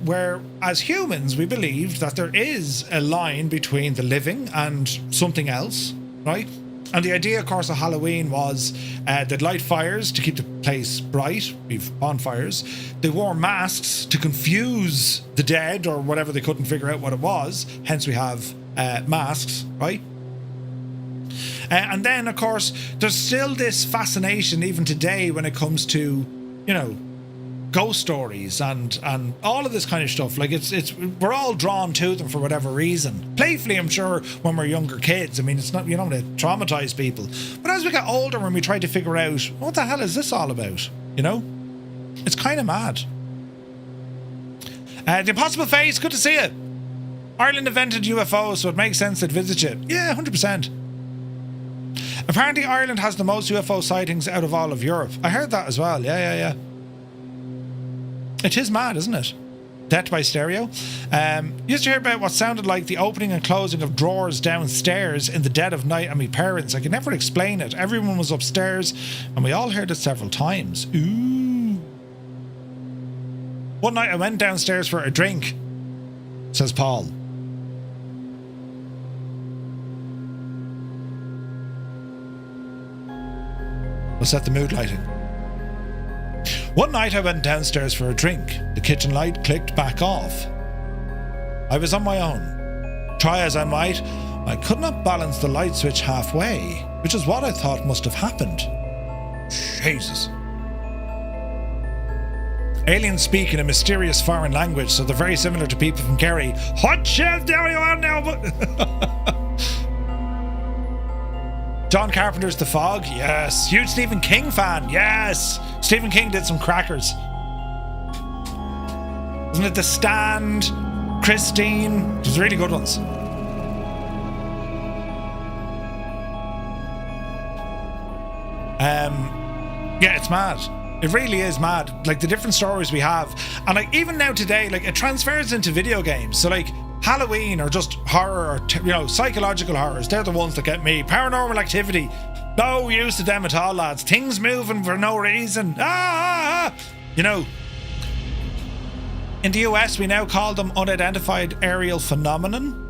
where as humans we believed that there is a line between the living and something else, right? And the idea, of course, of Halloween was they'd light fires to keep the place bright, we've bonfires. They wore masks to confuse the dead or whatever, they couldn't figure out what it was, hence we have masks, right? And then, of course, there's still this fascination even today when it comes to, you know, ghost stories and all of this kind of stuff. Like it's we're all drawn to them for whatever reason. Playfully, I'm sure, when we're younger kids. I mean, it's not, you don't want to traumatize people. But as we get older, when we try to figure out what the hell is this all about, you know, it's kind of mad. The Impossible Face, good to see you. Ireland invented UFOs, so it makes sense they'd visit you. Yeah, 100%. Apparently, Ireland has the most UFO sightings out of all of Europe. I heard that as well. Yeah. It is mad, isn't it? Death by stereo. Used to hear about what sounded like the opening and closing of drawers downstairs in the dead of night at my parents. I could never explain it. Everyone was upstairs and we all heard it several times. Ooh. One night I went downstairs for a drink, says Paul. We'll set the mood lighting. One night I went downstairs for a drink. The kitchen light clicked back off. I was on my own. Try as I might, I could not balance the light switch halfway, which is what I thought must have happened. Jesus. Aliens speak in a mysterious foreign language, so they're very similar to people from Kerry. Hot shelf down you are now. John Carpenter's The Fog, yes. Huge Stephen King fan, yes. Stephen King did some crackers. Wasn't it The Stand, Christine? There's really good ones. Yeah, it's mad. It really is mad. Like the different stories we have, and like even now today, like it transfers into video games. So like Halloween or just horror, or you know, psychological horrors, they're the ones that get me. Paranormal Activity, no use to them at all, lads. Things moving for no reason. You know, in the US we now call them unidentified aerial phenomenon.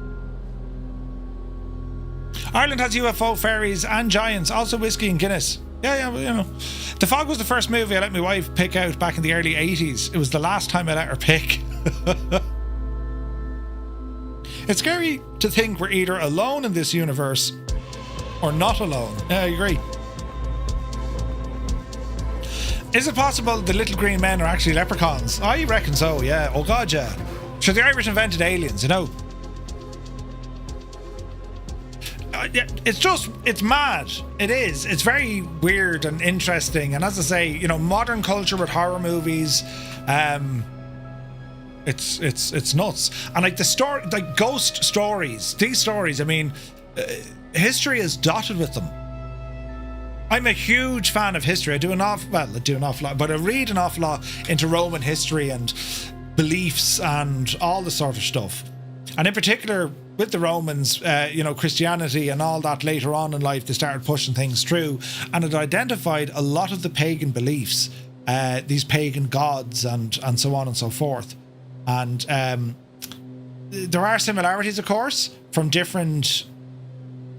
Ireland has UFO fairies and giants, also whiskey and Guinness. Yeah, you know. The Fog was the first movie I let my wife pick out back in the early 80s. It was the last time I let her pick. It's scary to think we're either alone in this universe or not alone. Yeah, I agree. Is it possible the little green men are actually leprechauns? I reckon so, yeah. Oh god, yeah. Sure, the Irish invented aliens, you know. It's mad. It is. It's very weird and interesting. And as I say, you know, modern culture with horror movies, it's nuts. And like the story, like ghost stories, these stories, I mean, history is dotted with them. I'm a huge fan of history. I do an awful lot, but I read an awful lot into Roman history and beliefs and all the sort of stuff. And in particular, with the Romans, you know, Christianity and all that later on in life, they started pushing things through, and it identified a lot of the pagan beliefs, these pagan gods and so on and so forth. And there are similarities, of course, from different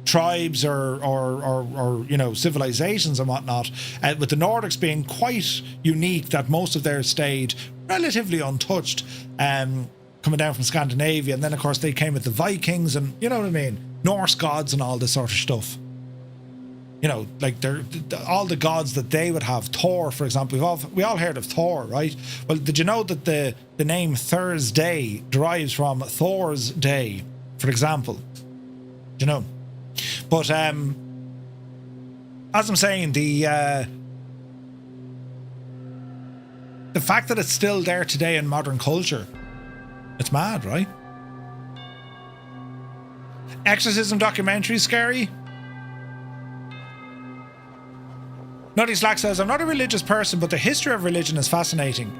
tribes or you know, civilizations and whatnot, with the Nordics being quite unique, that most of theirs stayed relatively untouched, coming down from Scandinavia. And then of course they came with the Vikings and, you know what I mean, Norse gods and all this sort of stuff. You know, like they're all the gods that they would have. Thor, for example, we all heard of Thor, right? Well, did you know that the name Thursday derives from Thor's Day, for example? Do you know? But as I'm saying, the fact that it's still there today in modern culture, it's mad, right? Exorcism documentary scary? Nutty Slack says, I'm not a religious person, but the history of religion is fascinating.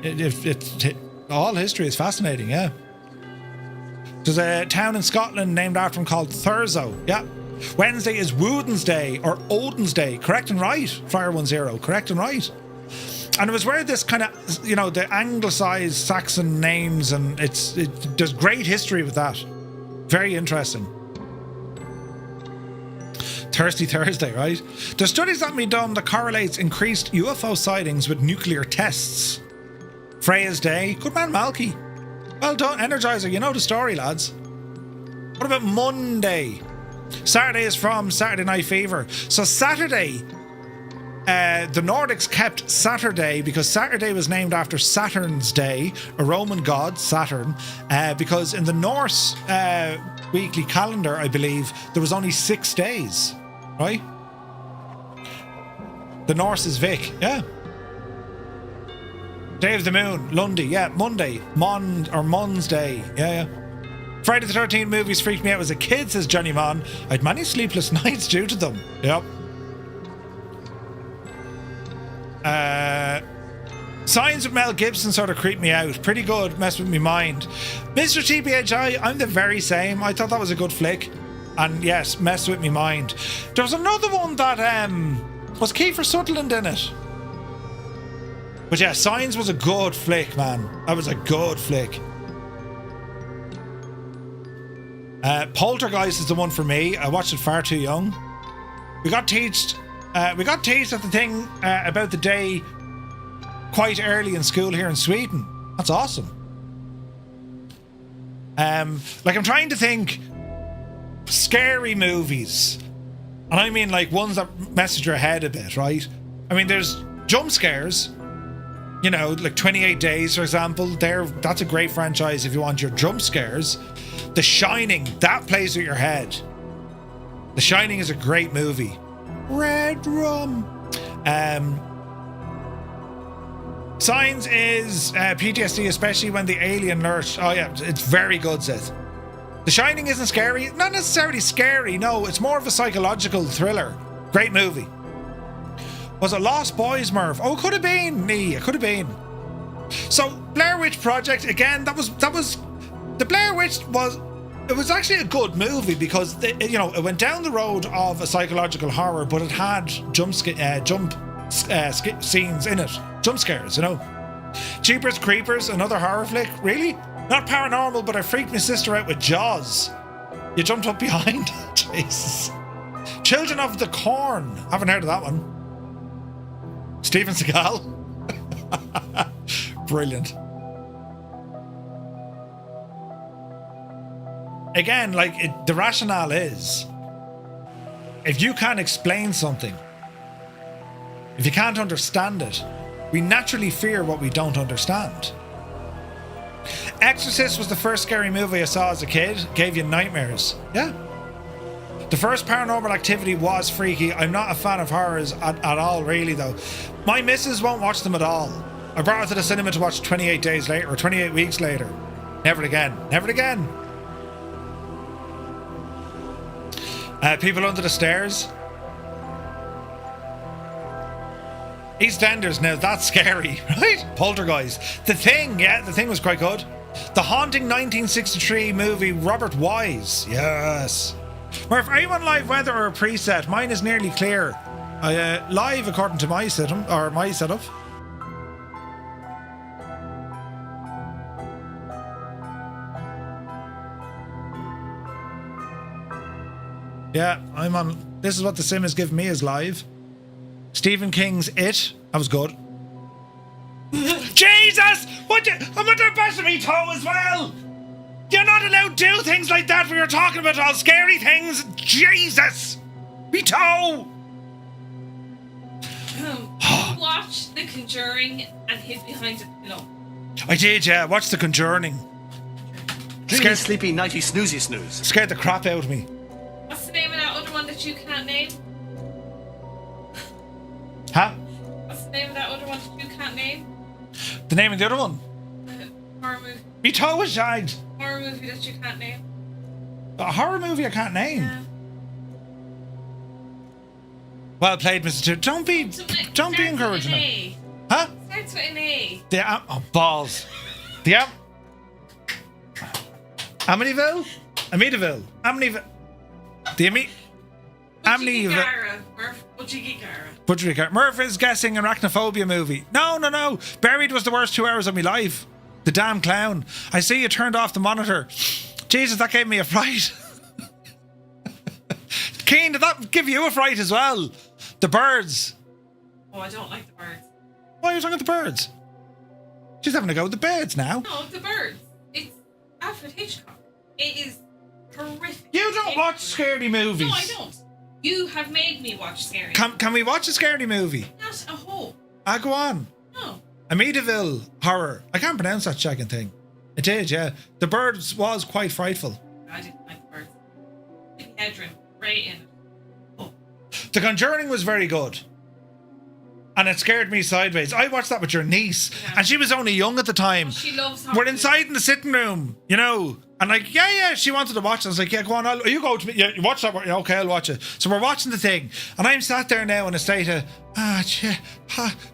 All history is fascinating, yeah. There's a town in Scotland named after him called Thurso. Yeah. Wednesday is Woden's Day or Odin's Day. Correct and right, Fire10. Correct and right. And it was where this kind of, you know, the anglicized Saxon names, and there's great history with that. Very interesting. Thirsty Thursday, right? There's studies that be done that correlates increased UFO sightings with nuclear tests. Freya's Day. Good man, Malky. Well done, Energizer. You know the story, lads. What about Monday? Saturday is from Saturday Night Fever. So Saturday, the Nordics kept Saturday because Saturday was named after Saturn's Day, a Roman god, Saturn, because in the Norse weekly calendar, I believe, there was only 6 days, right? The Norse is Vic, yeah. Day of the Moon, Lundy, yeah. Monday, Mon's Day, yeah. Friday the 13th movies freaked me out as a kid, says Johnny Mon. I had many sleepless nights due to them. Yep. Signs of Mel Gibson sort of creeped me out. Pretty good, messed with me mind. Mr. TPHI, I'm the very same. I thought that was a good flick. And yes, messed with me mind. There was another one that was Kiefer Sutherland in it. But yeah, Signs was a good flick, man. That was a good flick. Poltergeist is the one for me. I watched it far too young. We got teased at the thing about the day quite early in school here in Sweden. That's awesome. Like, I'm trying to think scary movies. And I mean like ones that mess with your head a bit, right? I mean, there's jump scares. You know, like 28 Days, for example. That's a great franchise if you want your jump scares. The Shining, that plays with your head. The Shining is a great movie. Red Rum. Signs is PTSD, especially when the alien lurch. Oh yeah, it's very good, Seth. The Shining isn't scary. Not necessarily scary, no. It's more of a psychological thriller. Great movie. Was it Lost Boys, Merv? Oh, it could have been. It could have been. So, Blair Witch Project, again, that was the Blair Witch it was actually a good movie because it went down the road of a psychological horror, but it had jump scenes in it, jump scares, you know. Jeepers Creepers, another horror flick, really? Not paranormal, but I freaked my sister out with Jaws. You jumped up behind. Jesus. Children of the Corn, haven't heard of that one. Steven Seagal. Brilliant. Again, like, the rationale is, if you can't explain something, if you can't understand it, we naturally fear what we don't understand. Exorcist was the first scary movie I saw as a kid. Gave you nightmares. Yeah. The first Paranormal Activity was freaky. I'm not a fan of horrors at all, really, though. My missus won't watch them at all. I brought her to the cinema to watch 28 Days Later, or 28 Weeks Later. Never again. Never again. People Under the Stairs. EastEnders, now that's scary, right? Poltergeist. The Thing, yeah, The Thing was quite good. The Haunting 1963 movie, Robert Wise. Yes. Or if anyone live weather or a preset, mine is nearly clear. Live according to my setup. Yeah, I'm on. This is what the sim has given me as live. Stephen King's It. That was good. Jesus! I'm under bashing me toe as well! You're not allowed to do things like that when you're talking about all scary things. Jesus! Me toe! You watched The Conjuring and hid behind a pillow. I did, yeah. Watch The Conjuring. Dreamy, sleepy, nighty, snoozy, snooze. Scared the crap out of me. What's the name of that other one that you can't name? Huh? What's the name of that other one that you can't name? The name of the other one? Horror movie. Me toe was shagged. Horror movie that you can't name. A horror movie I can't name. Yeah. Well played, Mr. Two. Don't be encouraging it. Huh? Starts with an A. Oh, balls. The Amityville? Amityville. Amityville. The Amityville. Murph is guessing arachnophobia movie. No. Buried was the worst 2 hours of my life. The damn clown. I see you turned off the monitor. Jesus, that gave me a fright. Keen, did that give you a fright as well? The birds. Oh, I don't like the birds. Why are you talking about the birds? She's having to go with the birds now. No, the birds. It's Alfred Hitchcock. It is horrific. You don't watch scary movies. No, I don't. You have made me watch scary. Can we watch a scary movie? Not a whole. Go on. No. Amityville horror. I can't pronounce that second thing. It did, yeah. The birds was quite frightful. I didn't like the birds. Big headroom. Right in it. Oh. The Conjuring was very good. And it scared me sideways. I watched that with your niece. Yeah. And she was only young at the time. Oh, she loves horror. We're inside in the sitting room, you know. And like, yeah, she wanted to watch it. I was like, yeah, go on. You go to me. Yeah, you watch that. Yeah, okay, I'll watch it. So we're watching the thing. And I'm sat there now in a state of,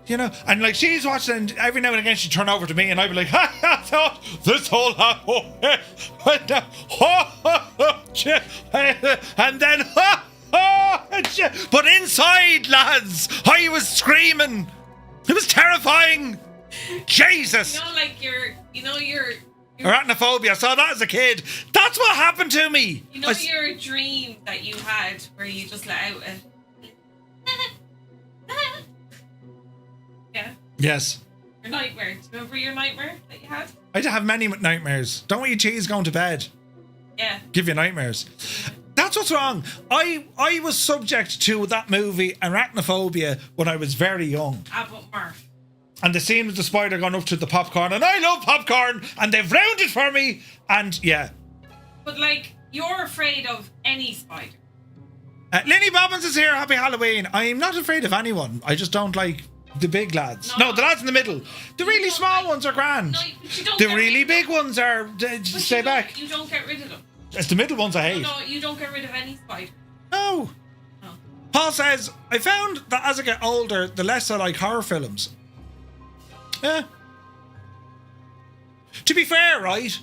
you know. And like, she's watching it, and every now and again she'd turn over to me and I'd be like, this whole, and then, but inside, lads, I was screaming. It was terrifying. Jesus. You know, like your Arachnophobia. I saw that as a kid. That's what happened to me. You know your dream that you had where you just let out a yeah. Yes. Your nightmare. Do you remember your nightmare that you had? I have many nightmares. Don't eat cheese going to bed. Yeah. Give you nightmares. That's what's wrong. I was subject to that movie Arachnophobia when I was very young. But Murph. And the scene with the spider going up to the popcorn, and I love popcorn, and they've ruined it for me, and yeah. But like, you're afraid of any spider. Linny Bobbins is here, happy Halloween. I'm not afraid of anyone, I just don't like the big lads. No, the lads in the middle. The really small ones are grand. No, but you don't the really big ones are, stay back. You don't get rid of them. It's the middle ones I hate. No, you don't get rid of any spider. No. Paul says, I found that as I get older, the less I like horror films. Yeah. To be fair, right?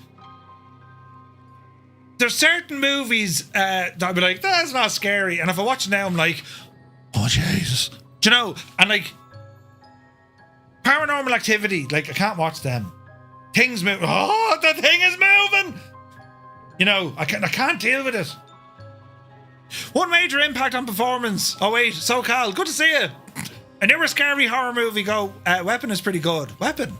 There's certain movies that I'd be like, that's not scary. And if I watch it now, I'm like, oh, Jesus. Do you know? And like, Paranormal Activity, like, I can't watch them. Things move. Oh, the thing is moving. You know, I can't deal with it. One major impact on performance. Oh, wait, SoCal, good to see you. A newer scary horror movie Weapon is pretty good. Weapon.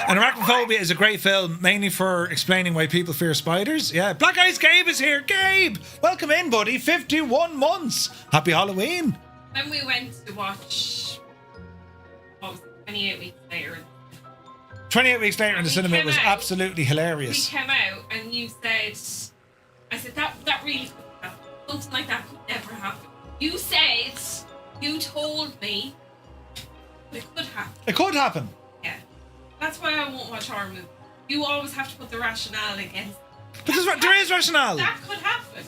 And Arachnophobia is a great film, mainly for explaining why people fear spiders. Yeah, Black Eyes Gabe is here. Gabe, welcome in, buddy. 51 months. Happy Halloween. When we went to watch, what was it, 28 weeks later? 28 weeks later in the cinema, it was absolutely We hilarious. came out and you said, I said, that really could happen. Something like that could never happen. You said, you told me, it could happen. It could happen. Yeah. That's why I won't watch horror movies. You always have to put the rationale against. But there is rationale. That could happen.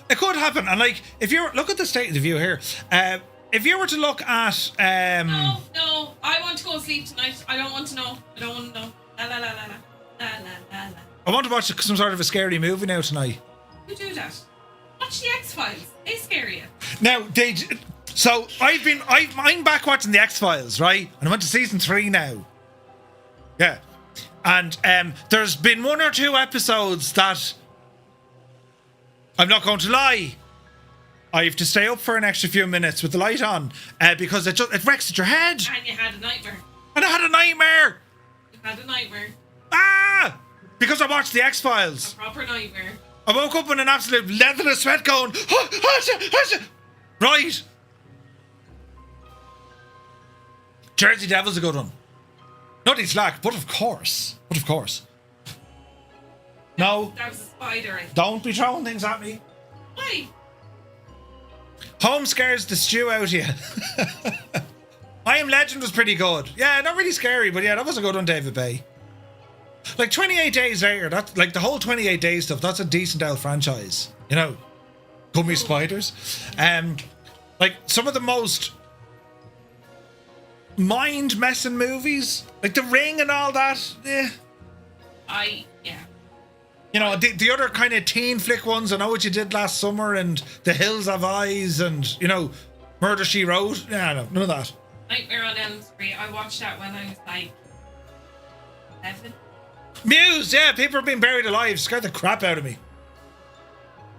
It could happen. And like, if you look at the state of the view here, if you were to look at No, I want to go to sleep tonight. I don't want to know. I don't want to know. La la la la la la la la. I want to watch some sort of a scary movie now tonight. Who do that? Watch the X-Files. They scare you. Now so I'm back watching the X-Files, right? And I went to season 3 now. Yeah. And there's been 1 or 2 episodes that, I'm not going to lie, I have to stay up for an extra few minutes with the light on because it wrecks at your head. And you had a nightmare. And I had a nightmare. You had a nightmare. Because I watched the X-Files. A proper nightmare. I woke up in an absolute leather of sweat going, right. Jersey Devil's a good one. Nothing slack, but of course. No. That was a spider. I think. Don't be throwing things at me. Why? Home scares the stew out of you. I Am Legend was pretty good. Yeah, not really scary, but yeah, that was a good one, David Bay. Like 28 Days Later, that's like the whole 28 Days stuff, that's a decent old franchise. You know, Gummy Spiders. Like some of the most mind-messing movies, like The Ring and all that, yeah. You know, the other kind of teen flick ones, I Know What You Did Last Summer and The Hills Have Eyes and, you know, Murder, She Wrote. Yeah, no, none of that. Nightmare on Elm Street, I watched that when I was like 7. Muse, yeah, people are being buried alive. Scared the crap out of me.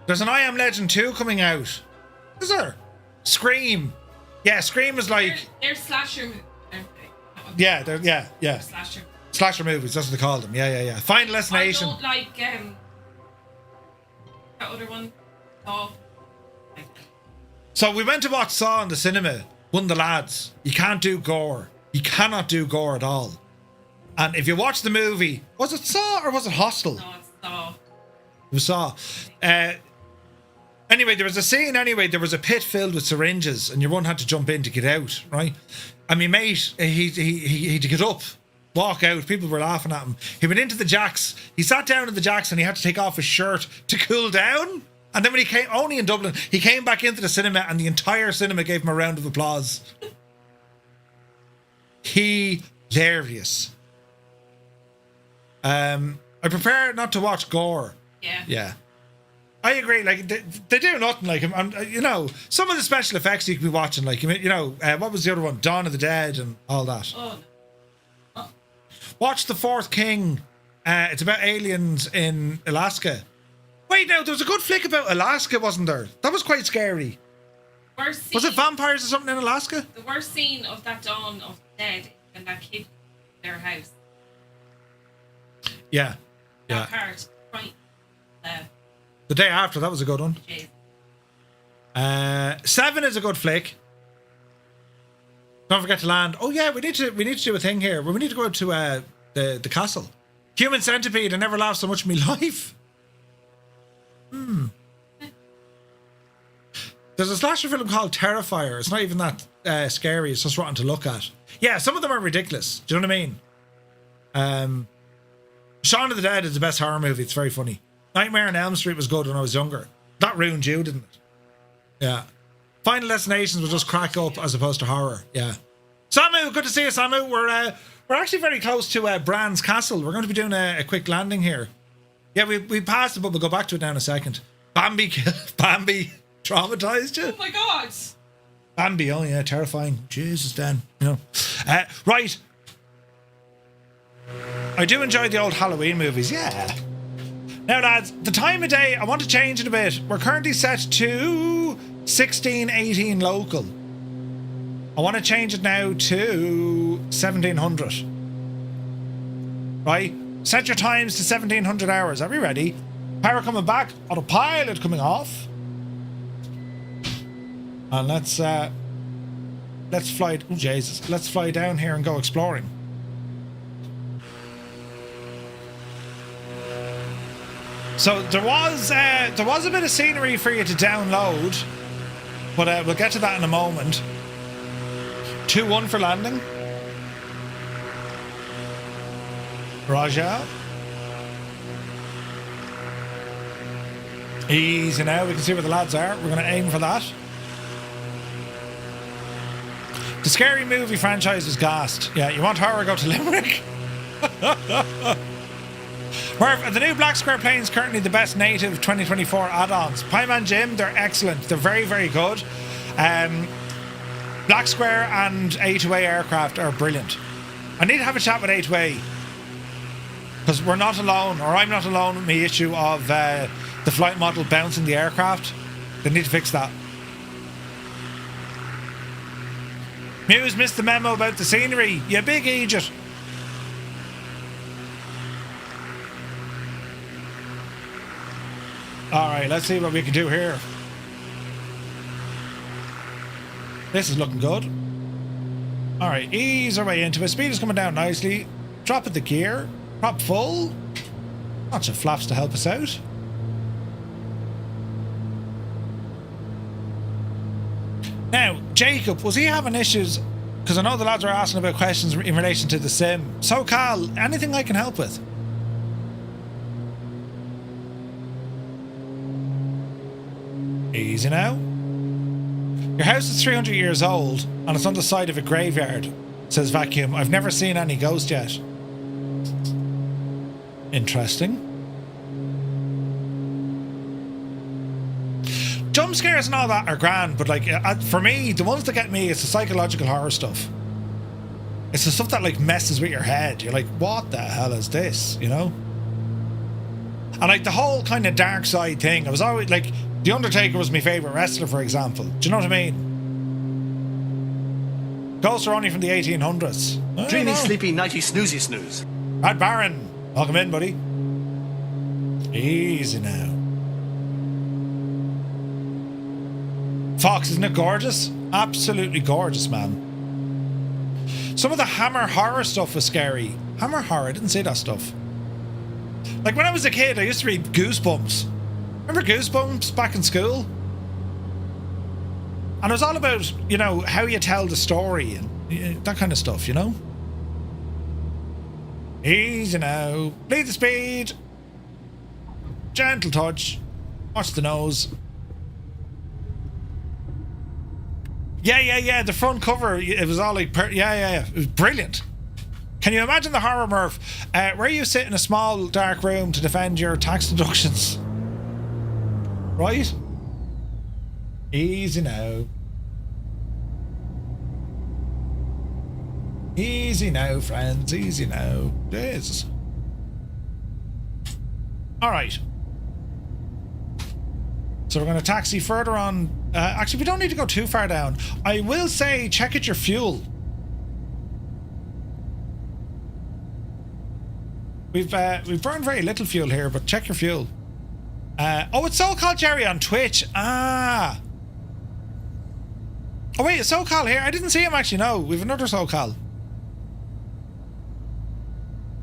There's an I Am Legend 2 coming out. Is there? Scream. Yeah, Scream is like... They're slasher movies, aren't they? Yeah, yeah. Slasher. Slasher movies, that's what they call them. Yeah. Final Destination. I don't like that other one. Oh. So we went to watch Saw in the cinema. One of the lads. You can't do gore. You cannot do gore at all. And if you watch the movie, was it Saw or was it Hostel? No, it's Saw. It was Saw. Anyway, there was a scene. There was a pit filled with syringes, and your one had to jump in to get out, right? And my mate, he had to get up, walk out. People were laughing at him. He went into the jacks. He sat down in the jacks, and he had to take off his shirt to cool down. And then when he came, only in Dublin, he came back into the cinema, and the entire cinema gave him a round of applause. Hilarious. I prefer not to watch gore. Yeah. I agree. Like they do nothing. Like you know, some of the special effects you could be watching. Like you know, what was the other one? Dawn of the Dead and all that. Oh. Watch The Fourth King. It's about aliens in Alaska. Wait, no, there was a good flick about Alaska, wasn't there? That was quite scary. Was it vampires or something in Alaska? The worst scene of that Dawn of the Dead is when that kid in their house. Yeah. That part, right. The day after, that was a good one. 7 is a good flick. Don't forget to land. Oh yeah, we need to do a thing here. We need to go to the castle. Human Centipede. I never laughed so much in my life. There's a slasher film called Terrifier. It's not even that scary. It's just rotten to look at. Yeah, some of them are ridiculous. Do you know what I mean? Shaun of the Dead is the best horror movie. It's very funny. Nightmare on Elm Street was good when I was younger. That ruined you, didn't it? Yeah. Final Destinations was just crack up as opposed to horror. Yeah. Samu, good to see you, Samu. We're actually very close to Bran Castle. We're going to be doing a quick landing here. Yeah, we passed it, but we'll go back to it now in a second. Bambi traumatized you? Oh my god! Bambi, oh yeah, terrifying. Jesus, Dan. You know. Right. I do enjoy the old Halloween movies, yeah. Now, lads, the time of day, I want to change it a bit. We're currently set to 1618 local. I want to change it now to 1700. Right? Set your times to 1700 hours. Are we ready? Power coming back. Autopilot coming off. And let's fly. Oh, Jesus. Let's fly down here and go exploring. So there was a bit of scenery for you to download, but we'll get to that in a moment. 2-1 for landing. Raja. Easy now. We can see where the lads are. We're going to aim for that. The Scary Movie franchise is gassed. Yeah, you want horror? Go to Limerick. The new Black Square plane is currently the best native 2024 add-ons. Pieman Jim, they're excellent. They're very, very good. Black Square and A2A aircraft are brilliant. I need to have a chat with A2A because we're not alone, or I'm not alone with the issue of the flight model bouncing the aircraft. They need to fix that. Muse missed the memo about the scenery. You big idiot. Alright, let's see what we can do here. This is looking good. Alright, ease our way into it. Speed is coming down nicely. Drop at the gear. Prop full. Lots of flaps to help us out. Now, Jacob, was he having issues? Because I know the lads are asking about questions in relation to the sim. So, Carl, anything I can help with? Easy now. Your house is 300 years old and it's on the side of a graveyard, says Vacuum. I've never seen any ghost yet. Interesting. Jump scares and all that are grand, but like for me, the ones that get me is the psychological horror stuff. It's the stuff that like messes with your head. You're like, what the hell is this? You know? And like the whole kind of dark side thing. I was always like, The Undertaker was my favourite wrestler, for example. Do you know what I mean? Ghosts are only from the 1800s. Dreamy, sleepy, nighty, snoozy, snooze. Pat Barron, welcome in, buddy. Easy now. Fox, isn't it gorgeous? Absolutely gorgeous, man. Some of the Hammer horror stuff was scary. Hammer horror, I didn't see that stuff. Like when I was a kid, I used to read Goosebumps. Remember Goosebumps back in school? And it was all about, you know, how you tell the story and that kind of stuff, you know? Easy now. Bleed the speed. Gentle touch. Watch the nose. Yeah. The front cover, it was all like, yeah. It was brilliant. Can you imagine the horror, Murph? Where you sit in a small, dark room to defend your tax deductions. Right? Easy now. Easy now, friends. Easy now. Jesus. Alright. So we're going to taxi further on. Actually, we don't need to go too far down. I will say, check out your fuel. We've burned very little fuel here, but check your fuel. Oh, it's SoCal Jerry on Twitch. Ah. Oh wait, it's SoCal here. I didn't see him actually. No, we've another SoCal.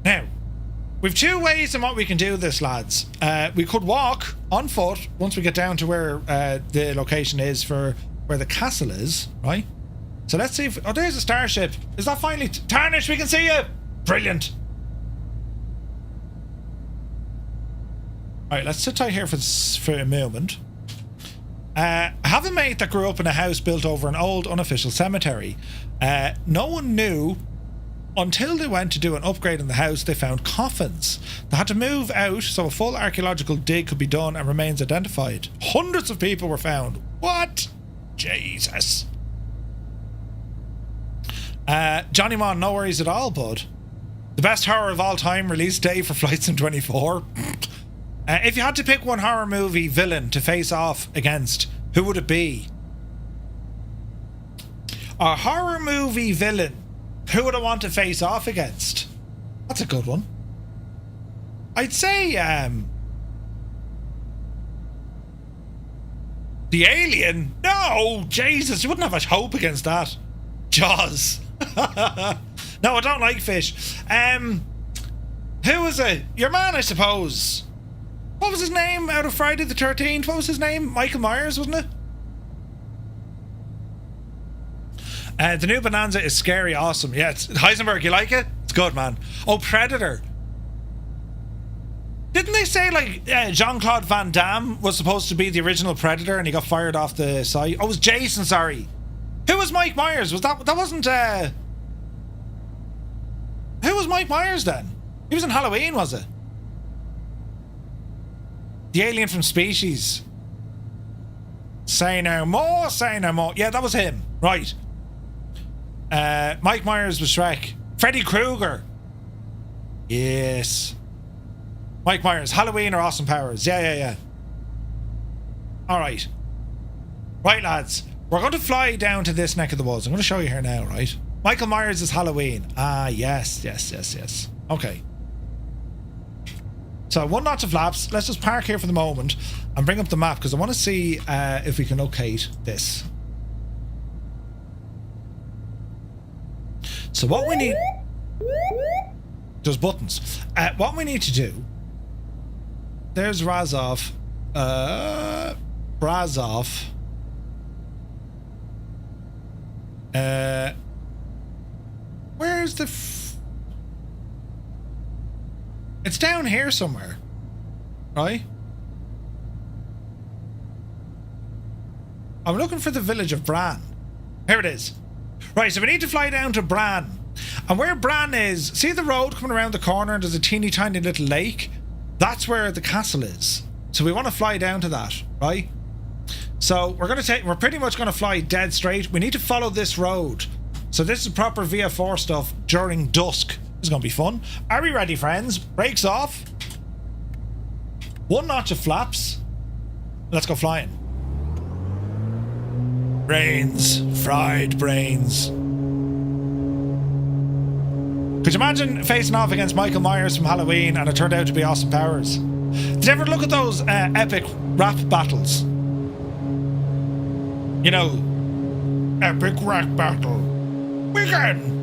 Now, we've two ways in what we can do this, lads. We could walk on foot once we get down to where the location is for where the castle is, right? So let's see if... Oh, there's a starship. Is that finally... Tarnish, we can see you! Brilliant. Alright, let's sit tight here for a moment. I have a mate that grew up in a house built over an old unofficial cemetery. No one knew until they went to do an upgrade in the house. They found coffins. They had to move out so a full archaeological dig could be done and remains identified. Hundreds of people were found. What? Jesus. Johnny Mon, no worries at all, bud. The best horror of all time, release day for Flight Sim 24. If you had to pick one horror movie villain to face off against, who would it be? A horror movie villain, who would I want to face off against? That's a good one. I'd say, the Alien? No, Jesus, you wouldn't have much hope against that. Jaws. No, I don't like fish. Who was it? Your man, I suppose. What was his name out of Friday the 13th? What was his name? Michael Myers, wasn't it? The new Bonanza is scary, awesome. Yeah, it's Heisenberg, you like it? It's good, man. Oh, Predator. Didn't they say, like, Jean-Claude Van Damme was supposed to be the original Predator and he got fired off the site? Oh, it was Jason, sorry. Who was Mike Myers? Was that wasn't, Who was Mike Myers then? He was in Halloween, was it? The alien from Species. Say no more, say no more. Yeah, that was him. Right. Mike Myers was Shrek. Freddy Krueger. Yes. Mike Myers. Halloween or Austin Powers. Yeah. Alright. Right, lads. We're going to fly down to this neck of the woods. I'm going to show you here now, right? Michael Myers is Halloween. Ah, yes. Okay. So 1 knot of flaps. Let's just park here for the moment and bring up the map because I want to see if we can locate this. So what we need... There's buttons. What we need to do... There's Razov. Brazov. Where's the... It's down here somewhere. Right? I'm looking for the village of Bran. Here it is. Right, so we need to fly down to Bran. And where Bran is, see the road coming around the corner and there's a teeny tiny little lake? That's where the castle is. So we want to fly down to that, right? So we're pretty much going to fly dead straight. We need to follow this road. So this is proper VF4 stuff during dusk. This is going to be fun. Are we ready, friends? Brakes off. 1 notch of flaps. Let's go flying. Brains. Fried brains. Could you imagine facing off against Michael Myers from Halloween and it turned out to be Austin Powers? Did you ever look at those epic rap battles? You know, epic rap battle. Weekend!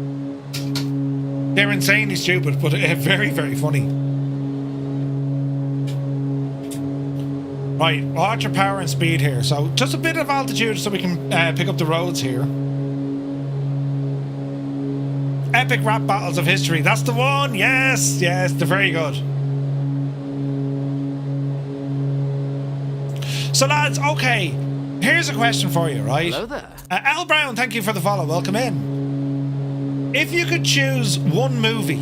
They're insanely stupid, but very, very funny. Right, watch your power and speed here. So just a bit of altitude so we can pick up the roads here. Epic rap battles of history. That's the one. Yes, yes, they're very good. So lads, okay, here's a question for you, right? Hello there. Al Brown, thank you for the follow. Welcome in. If you could choose one movie,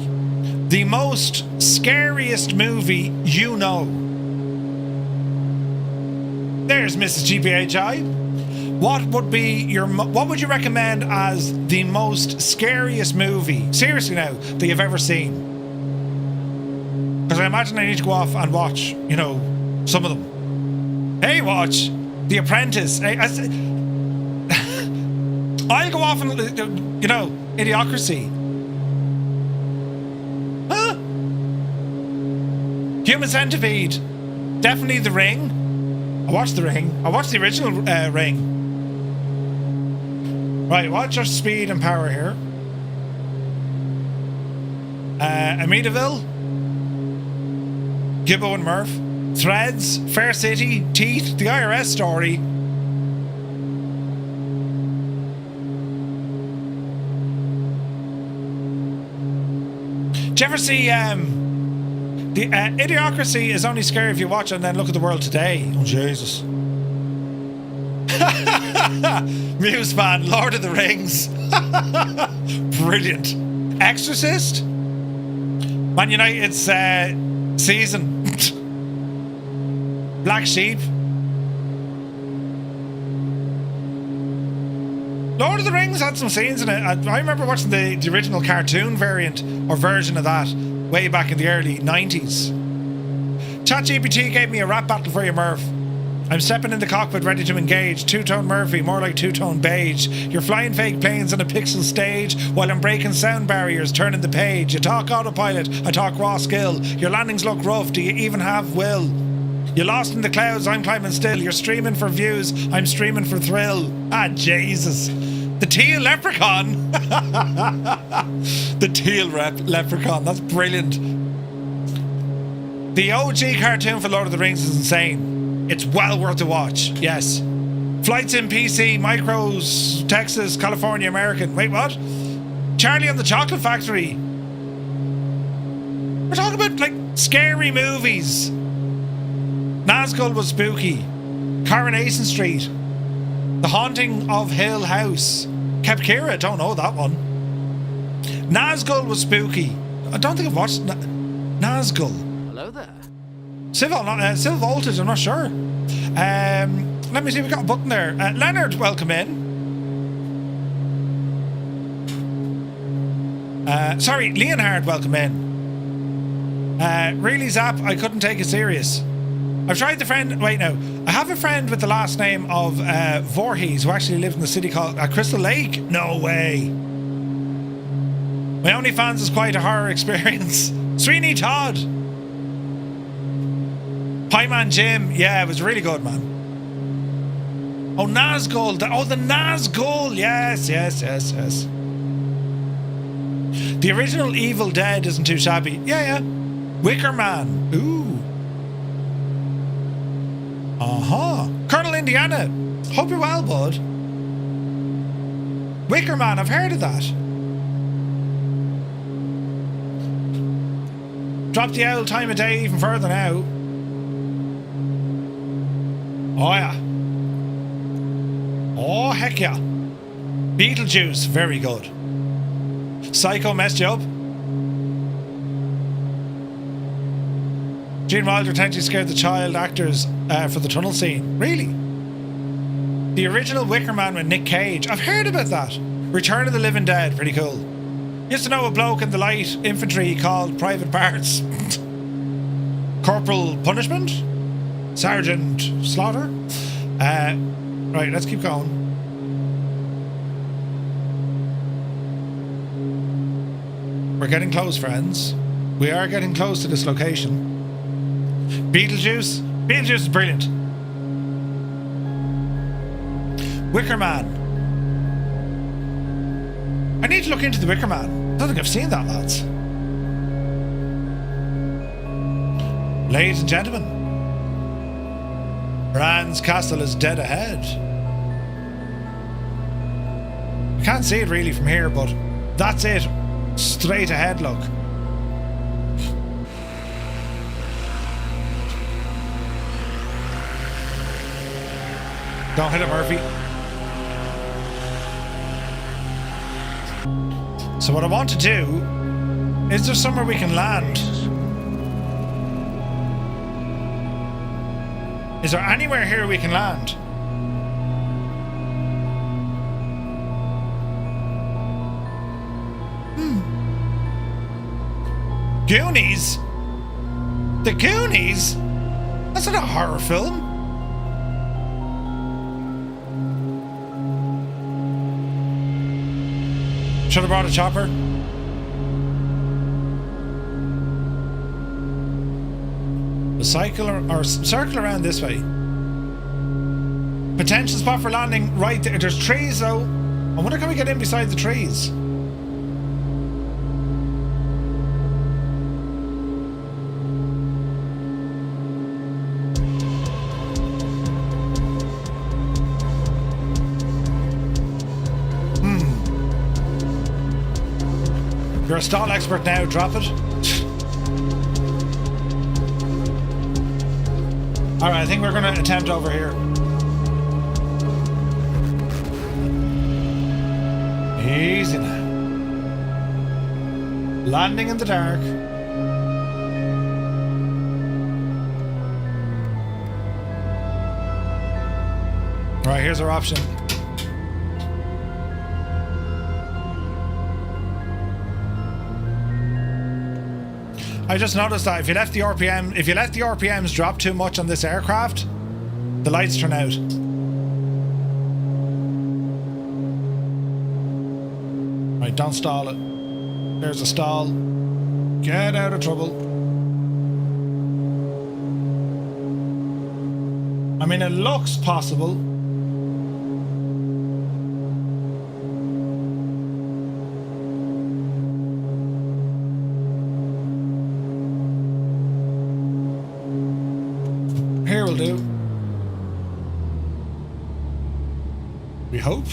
the most scariest movie you know. There's Mrs. GPHI. What would you recommend as the most scariest movie, seriously now, that you've ever seen? Because I imagine I need to go off and watch, you know, some of them. Hey, watch The Apprentice. Hey, I'll go off and, you know, Idiocracy. Huh? Human Centipede. Definitely The Ring. I watched The Ring. I watched the original Ring. Right, watch our speed and power here. Amityville. Gibbo and Murph. Threads. Fair City. Teeth. The IRS Story. Did you ever see the Idiocracy is only scary if you watch it and then look at the world today? Oh Jesus. Muse fan, Lord of the Rings. Brilliant. Exorcist. Man United's season. Black Sheep. Lord of the Rings had some scenes in it. I remember watching the original cartoon variant or version of that way back in the early 90s. ChatGPT gave me a rap battle for you, Murph. I'm stepping in the cockpit ready to engage. Two-tone Murphy, more like two-tone beige. You're flying fake planes on a pixel stage while I'm breaking sound barriers, turning the page. You talk autopilot, I talk raw skill. Your landings look rough, do you even have will? You're lost in the clouds, I'm climbing still. You're streaming for views, I'm streaming for thrill. Ah, Jesus. The teal leprechaun. The teal leprechaun, that's brilliant. The OG cartoon for Lord of the Rings is insane. It's well worth a watch, yes. Flights in PC, Micros, Texas, California, American. Wait, what? Charlie and the Chocolate Factory. We're talking about, like, scary movies. Nazgul was spooky. Coronation Street. The Haunting of Hill House. Kepkira, don't know that one. Nazgul was spooky. I don't think I've watched Nazgul. Hello there. Civil Voltage, I'm not sure. Let me see, we got a button there. Leonard, welcome in. Sorry, Leonhard, welcome in. Really, Zap, I couldn't take it serious. I've tried the friend. Wait, no. I have a friend with the last name of Voorhees who actually lived in the city called Crystal Lake. No way. My OnlyFans is quite a horror experience. Sweeney Todd. Pieman Jim. Yeah, it was really good, man. Oh, Nazgul. Oh, the Nazgul. Yes, yes, yes, yes. The original Evil Dead isn't too shabby. Yeah, yeah. Wicker Man. Ooh. Uh-huh. Colonel Indiana. Hope you're well, bud. Wicker Man, I've heard of that. Drop the old time of day even further now. Oh, yeah. heck yeah. Beetlejuice, very good. Psycho messed you up. Gene Wilder potentially scared the child actors for the tunnel scene. Really? The original Wicker Man with Nick Cage. I've heard about that. Return of the Living Dead, pretty cool. Used to know a bloke in the light infantry called Private Parts. Corporal Punishment? Sergeant Slaughter? Right, let's keep going. We're getting close, friends. We are getting close to this location. Beetlejuice? Beetlejuice is brilliant. Wicker Man. I need to look into the Wicker Man. I don't think I've seen that, lads. Ladies and gentlemen, Bran Castle is dead ahead. I can't see it really from here, but that's it. Straight ahead, look. Don't hit it, Murphy. So what I want to do, is there somewhere we can land? Is there anywhere here we can land? Goonies? The Goonies? That's not a horror film. Should have brought a chopper. We'll cycle or circle around this way. Potential spot for landing right there. There's trees though. I wonder can we get in beside the trees? You're a stall expert now, drop it. Alright, I think we're going to attempt over here. Easy now. Landing in the dark. Right, here's our option. I just noticed that if you let the RPMs drop too much on this aircraft, the lights turn out. Right, don't stall it. There's a stall. Get out of trouble. I mean, it looks possible. Here will do. We hope.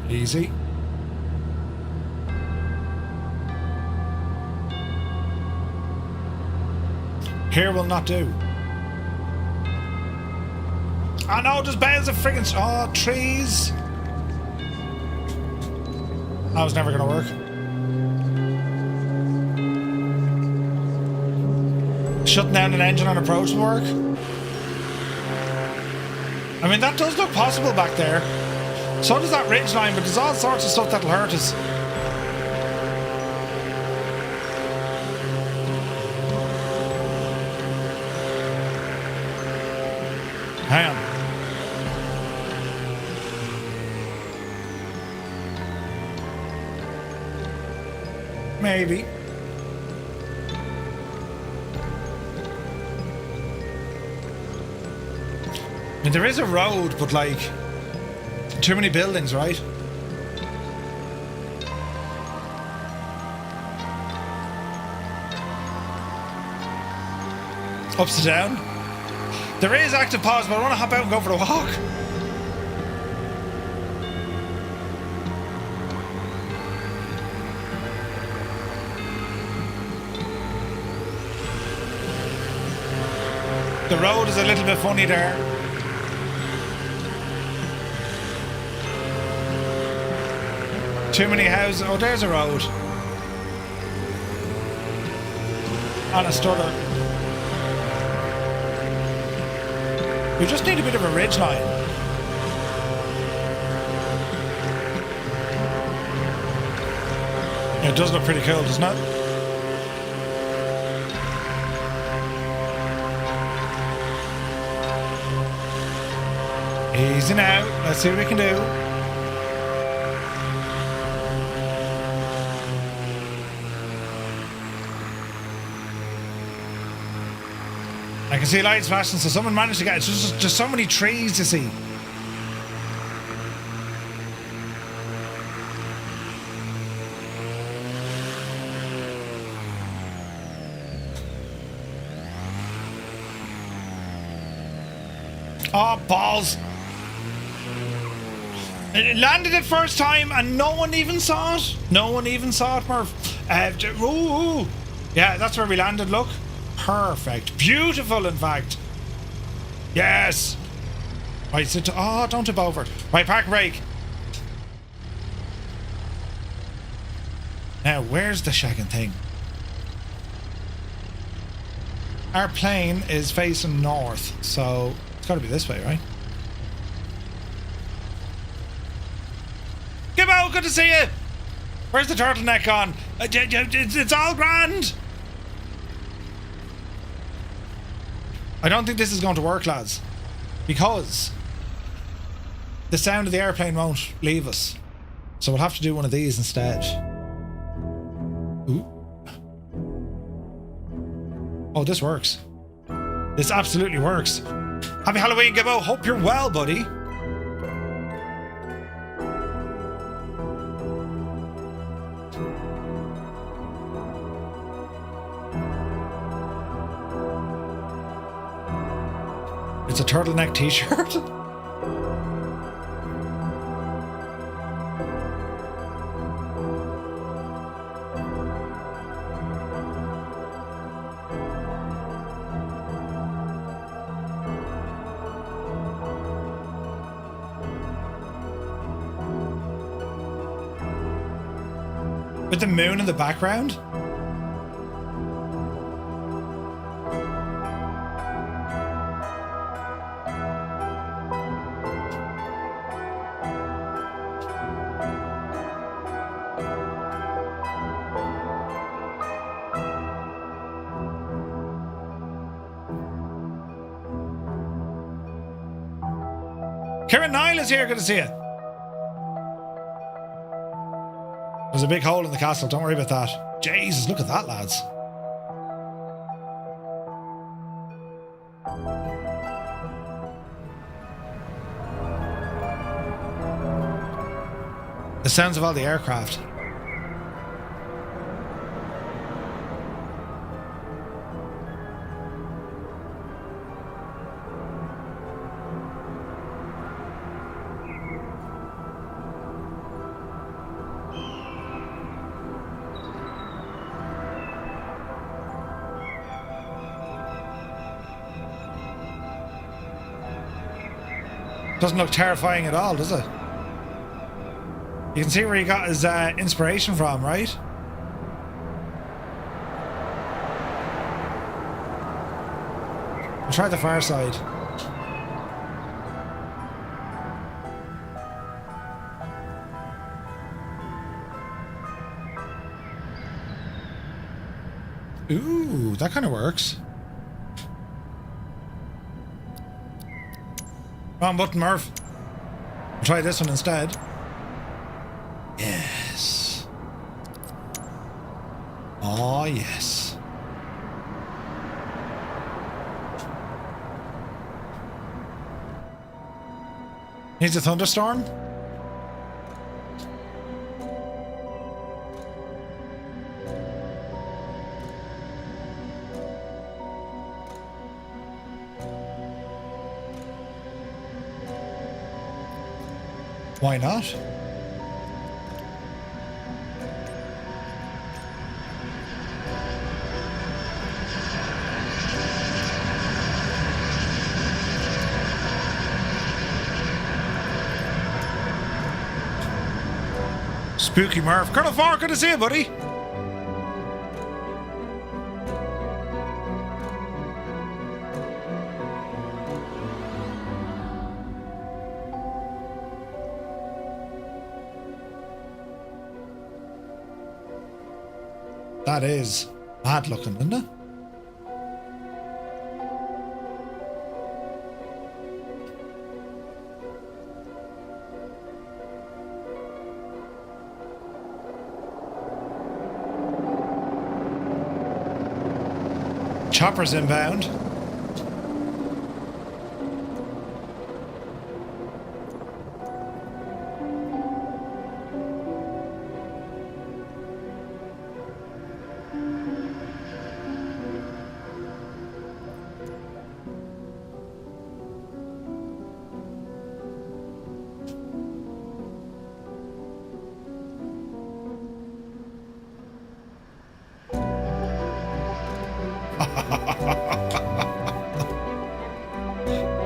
Easy. Here will not do. Oh no, there's bands of friggin' trees. That was never gonna work. Shutting down an engine on approach will work. I mean, that does look possible back there. So does that ridge line, but there's all sorts of stuff that'll hurt us. Hang on. Maybe. I mean, there is a road, but like, too many buildings, right? Ups and down. There is active pause, but I want to hop out and go for a walk. The road is a little bit funny there. Too many houses. Oh, there's a road. On a stutter. We just need a bit of a ridge line. Yeah, it does look pretty cool, doesn't it? Easy now. Let's see what we can do. I can see lights flashing, so someone managed to get it. It's just so many trees to see. Oh, balls. It landed it first time and no one even saw it. No one even saw it, Murph. Ooh. Yeah, that's where we landed, look. Perfect. Beautiful, in fact. Yes. Right, sit. Oh, don't tip over. Right, park and brake. Now, where's the shagging thing? Our plane is facing north, so it's got to be this way, right? Gibbo, good to see you. Where's the turtleneck on? It's all grand. I don't think this is going to work, lads, because the sound of the airplane won't leave us. So we'll have to do one of these instead. Ooh. Oh, this works. This absolutely works. Happy Halloween, Gibbo. Hope you're well, buddy. It's a turtleneck t-shirt. With the moon in the background? Kieran Nile is here, good to see you. There's a big hole in the castle, don't worry about that. Jesus, look at that, lads. The sounds of all the aircraft. Doesn't look terrifying at all, does it? You can see where he got his inspiration from, right? We'll try the far side. Ooh, that kind of works. Wrong button, Murph. We'll try this one instead. Yes. Oh, yes. Needs a thunderstorm? Why not? Spooky Murph. Colonel Farr, good to see you, buddy. That is mad looking, isn't it? Chopper's inbound.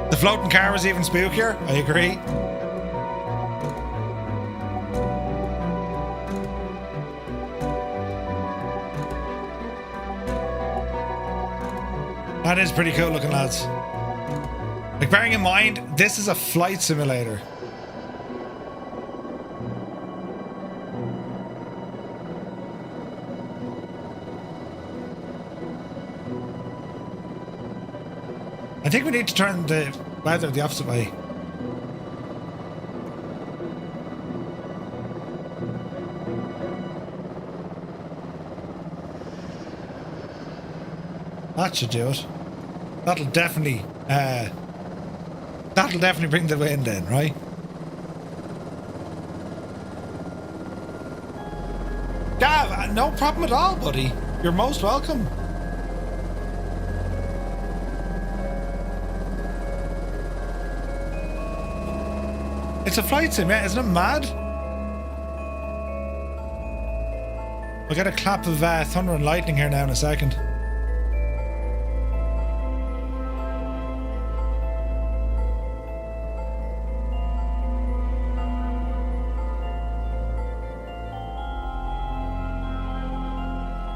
The floating car was even spookier, I agree. That is pretty cool looking, lads. Like, bearing in mind, this is a flight simulator. I think we need to turn the weather the opposite way. That should do it. That'll definitely bring the wind in, right? Gav, no problem at all, buddy. You're most welcome. It's a flight sim, yeah, isn't it mad? I'll get a clap of thunder and lightning here now in a second.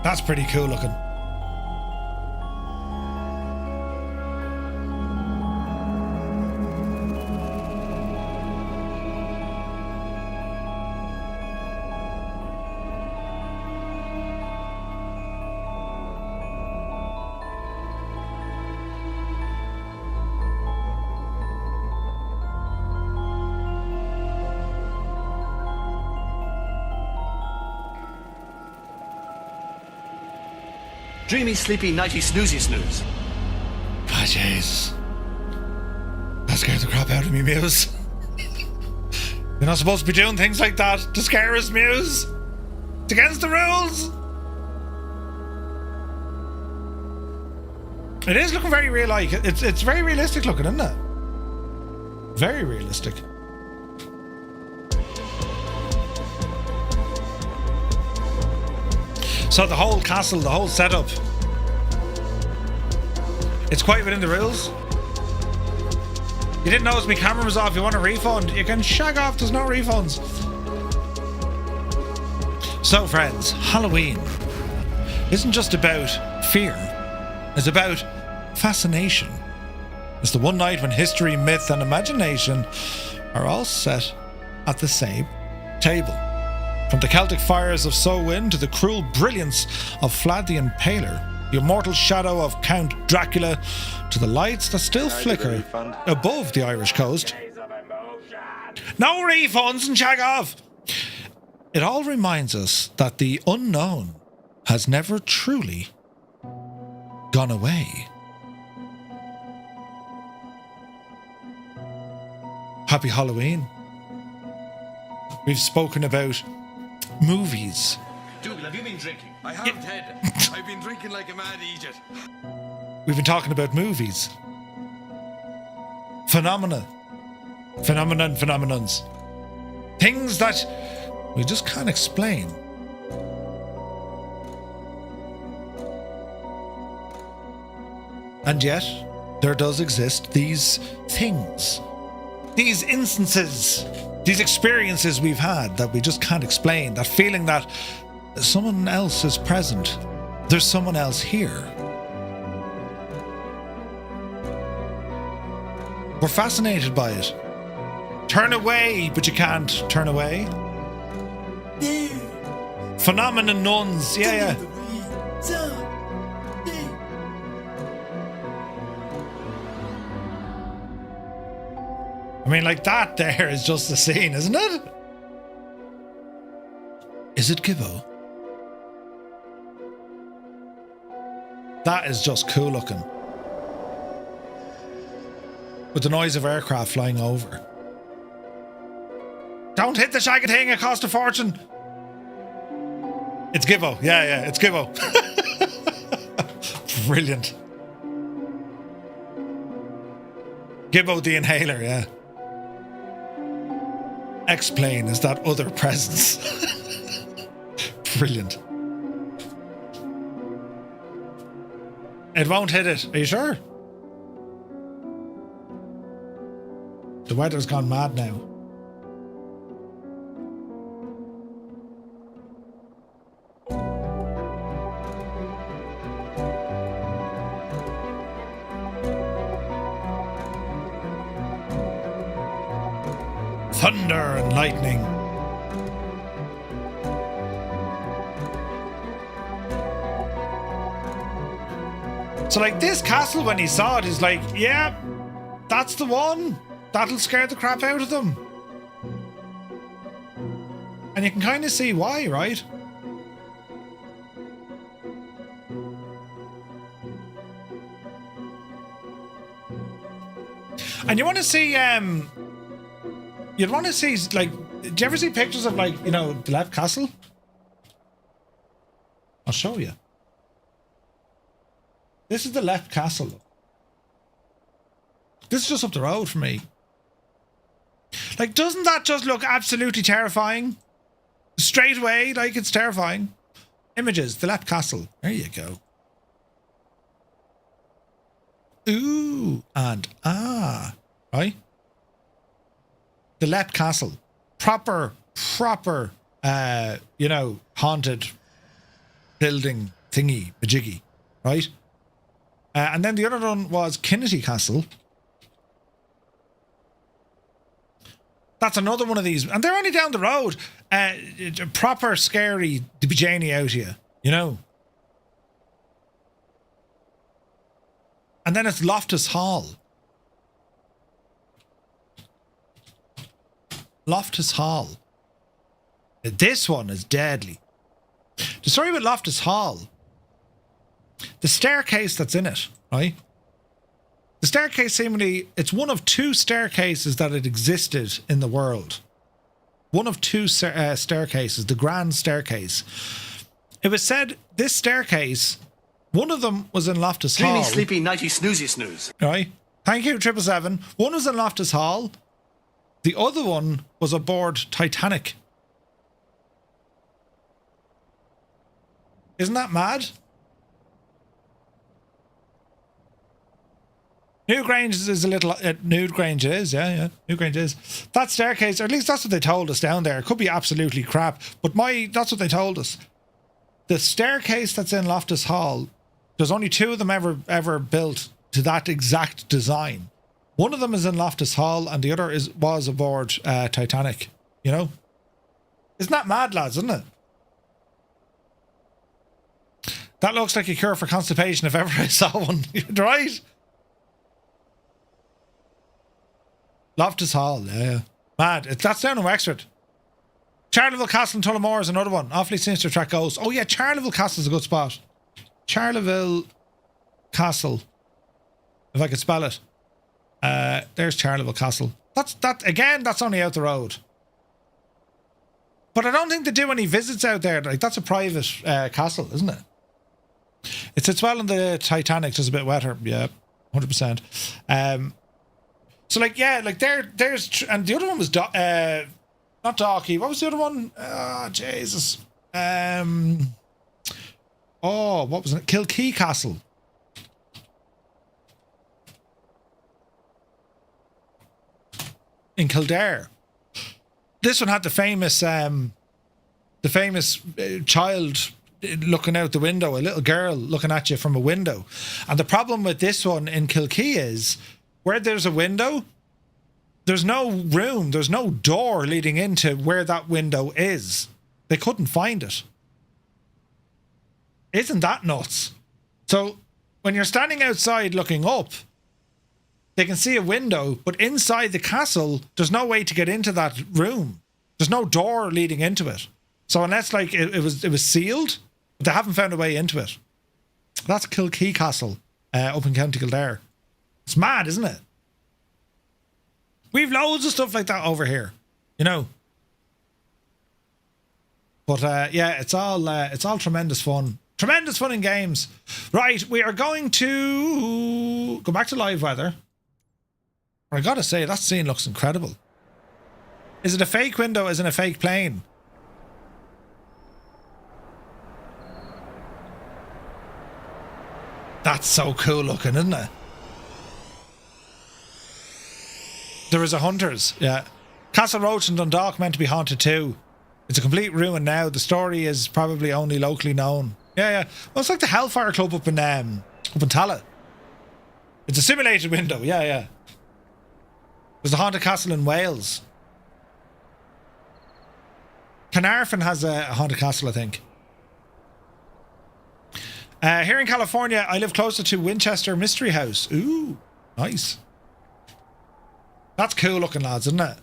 That's pretty cool looking. Dreamy, sleepy, nighty, snoozy, snooze. Ah, jeez. That scared the crap out of me, Muse. You're not supposed to be doing things like that to scare us, Muse. It's against the rules. It is looking very real, like it's very realistic looking, isn't it? Very realistic. So the whole castle, the whole setup, it's quite within the rules. You didn't notice my camera was off. You want a refund? You can shag off. There's no refunds. So, friends, Halloween isn't just about fear. It's about fascination. It's the one night when history, myth, and imagination are all set at the same table. From the Celtic fires of Samhain to the cruel brilliance of Vlad the Impaler, the immortal shadow of Count Dracula, to the lights that still flicker above the Irish coast. No refunds and shag off! It all reminds us that the unknown has never truly gone away. Happy Halloween. We've spoken about movies. Dougal, have you been drinking? I have, Ted. I've been drinking like a mad idiot. We've been talking about movies. Phenomenons. Things that we just can't explain. And yet, there does exist these things these instances, these experiences we've had that we just can't explain, that feeling that someone else is present, there's someone else here. We're fascinated by it. Turn away, but you can't turn away. Phenomenon nuns, yeah. I mean, like, that there is just the scene, isn't it? Is it Gibbo? That is just cool looking. With the noise of aircraft flying over. Don't hit the shaggy thing, it cost a fortune. It's Gibbo. Yeah, it's Gibbo. Brilliant. Gibbo the inhaler, yeah. X-plane is that other presence. Brilliant. It won't hit it. Are you sure? The weather's gone mad now. Thunder and lightning. So like this castle, when he saw it, he's like, yeah, that's the one. That'll scare the crap out of them. And you can kind of see why, right? And you want to see, you'd want to see, like, do you ever see pictures of, like, you know, the left castle? I'll show you. This is the left castle. This is just up the road for me. Like, doesn't that just look absolutely terrifying? Straight away, like, it's terrifying. Images, the left castle. There you go. Ooh, and ah, right? The Lep Castle. Proper, you know, haunted building thingy, majiggy, right? And then the other one was Kinnity Castle. That's another one of these. And they're only down the road. Proper scary to be Janie out here, you know? And then it's Loftus Hall. Loftus Hall. This one is deadly. The story with Loftus Hall, the staircase that's in it, right? The staircase seemingly, it's one of two staircases that had existed in the world. One of two staircases, the Grand Staircase. It was said this staircase, one of them was in Loftus Hall. Sleepy, sleepy, nighty, snoozy, snooze. Right. Thank you, 777. One was in Loftus Hall. The other one was aboard Titanic. Isn't that mad? Newgrange is a little... Newgrange is, yeah. Newgrange is. That staircase, or at least that's what they told us down there. It could be absolutely crap, but that's what they told us. The staircase that's in Loftus Hall, there's only two of them ever built to that exact design. One of them is in Loftus Hall, and the other was aboard Titanic. You know? Isn't that mad, lads, isn't it? That looks like a cure for constipation if ever I saw one. Right? Loftus Hall, yeah. Mad. That's down in Wexford. Charleville Castle in Tullamore is another one. Awfully sinister track goes. Oh yeah, Charleville Castle is a good spot. Charleville Castle. If I could spell it. There's Charleville Castle. That's only out the road. But I don't think they do any visits out there. Like, that's a private castle, isn't it? It sits well in the Titanic, just a bit wetter. Yeah, 100%. So like, yeah, like there's, and the other one was not Docky. What was the other one? Jesus. What was it? Kilkee Castle. in Kildare. This one had the famous child looking out the window, a little girl looking at you from a window. And the problem with this one in Kilkee is where there's a window, there's no room, there's no door leading into where that window is. They couldn't find it. Isn't that nuts? So when you're standing outside looking up, they can see a window, but inside the castle, there's no way to get into that room. There's no door leading into it. So unless like it was sealed, but they haven't found a way into it. That's Kilkee Castle up in County Kildare. It's mad, isn't it? We've loads of stuff like that over here, you know. But yeah, it's all tremendous fun. Tremendous fun in games. Right, we are going to go back to live weather. I gotta say, that scene looks incredible. Is it a fake window? Is it a fake plane? That's so cool looking, isn't it? There is a Hunters, yeah. Castle Roach in Dundalk meant to be haunted too. It's a complete ruin now. The story is probably only locally known. Yeah, yeah. Well, it's like the Hellfire Club up in Tala. It's a simulated window. Yeah, yeah. There's a haunted castle in Wales. Carnarvon has a haunted castle, I think. Here in California, I live closer to Winchester Mystery House. Ooh, nice. That's cool looking, lads, isn't it?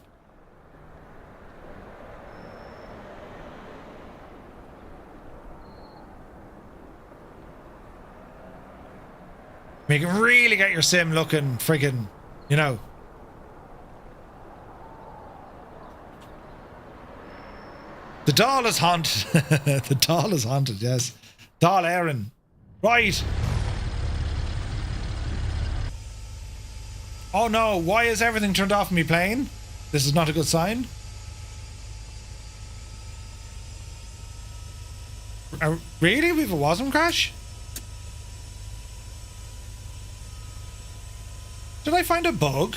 You can really get your sim looking friggin', you know. The doll is haunted. The doll is haunted, yes. Doll Aaron. Right. Oh no, why is everything turned off in me plane? This is not a good sign. Really? We've a WASM crash? Did I find a bug?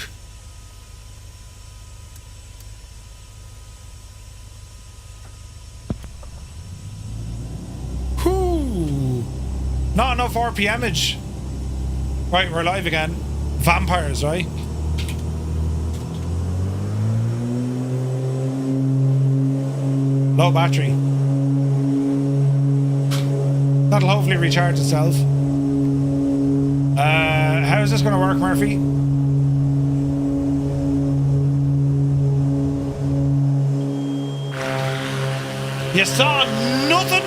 Whew. Not enough RPMage. Right, we're live again. Vampires, right? Low battery. That'll hopefully recharge itself. How is this going to work, Murphy? You saw nothing?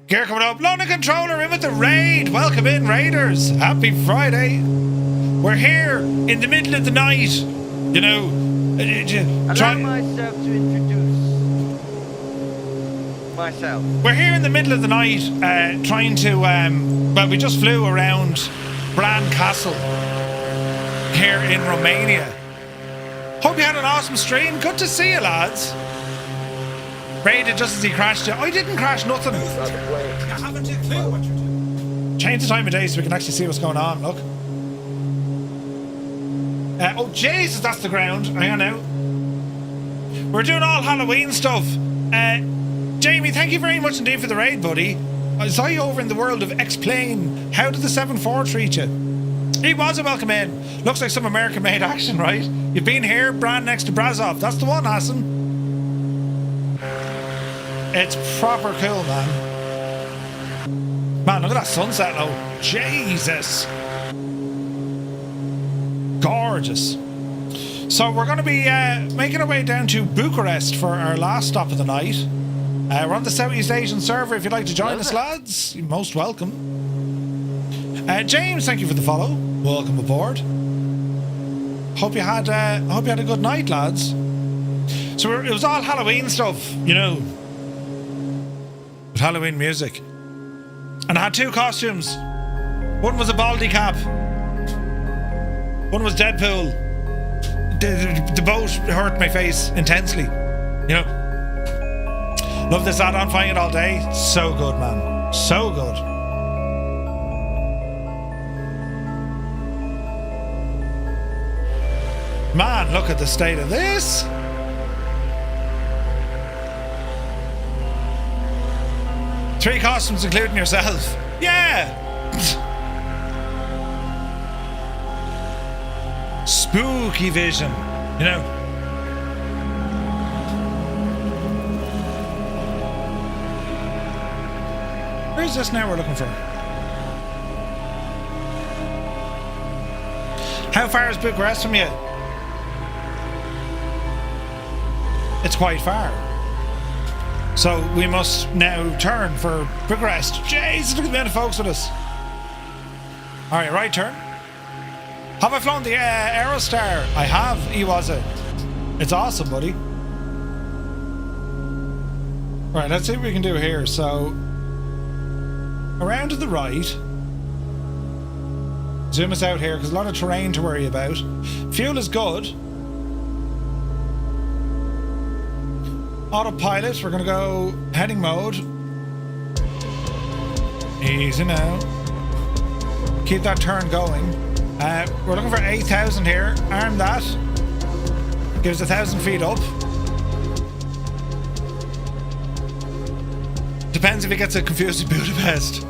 Gear coming up. Loading controller in with the raid. Welcome in, Raiders. Happy Friday. We're here in the middle of the night. You know. Allow myself to introduce myself. We're here in the middle of the night trying to... well, we just flew around Bran Castle here in Romania. Hope you had an awesome stream. Good to see you, lads. Raided just as he crashed you. I didn't crash nothing. You haven't a clue what you're doing. Change the time of day so we can actually see what's going on. Look. Oh, Jesus, that's the ground. Hang on now. We're doing all Halloween stuff. Jamie, thank you very much indeed for the raid, buddy. I saw you over in the world of Explain. How did the 7-4 treat you? He was a welcome in. Looks like some American-made action, right? You've been here, Bran next to Brașov. That's the one, Hassan. It's proper cool, man. Man, look at that sunset now. Jesus. Gorgeous. So we're going to be making our way down to Bucharest for our last stop of the night. We're on the Southeast Asian server. If you'd like to join us, lads, you're most welcome. James, thank you for the follow. Welcome aboard. Hope you had a good night, lads. So it was all Halloween stuff, you know. With Halloween music. And I had two costumes. One was a baldy cap. One was Deadpool. The boat hurt my face intensely. You know. Love this add-on, find it all day. So good, man. So good. Man, look at the state of this. Three costumes, including yourself. Yeah. Spooky vision, you know. Where's this now we're looking for? How far is Bucharest from you? It's quite far. So we must now turn for Bucharest. Jeez, look at the amount of folks with us. Alright, right turn. Have I flown the Aerostar? I have, Iwaza. It's awesome, buddy. Right, let's see what we can do here. So, around to the right. Zoom us out here, because a lot of terrain to worry about. Fuel is good. Autopilot, we're going to go heading mode. Easy now. Keep that turn going. We're looking for 8,000 here. Arm that. Gives 1,000 feet up. Depends if it gets a confused Budapest.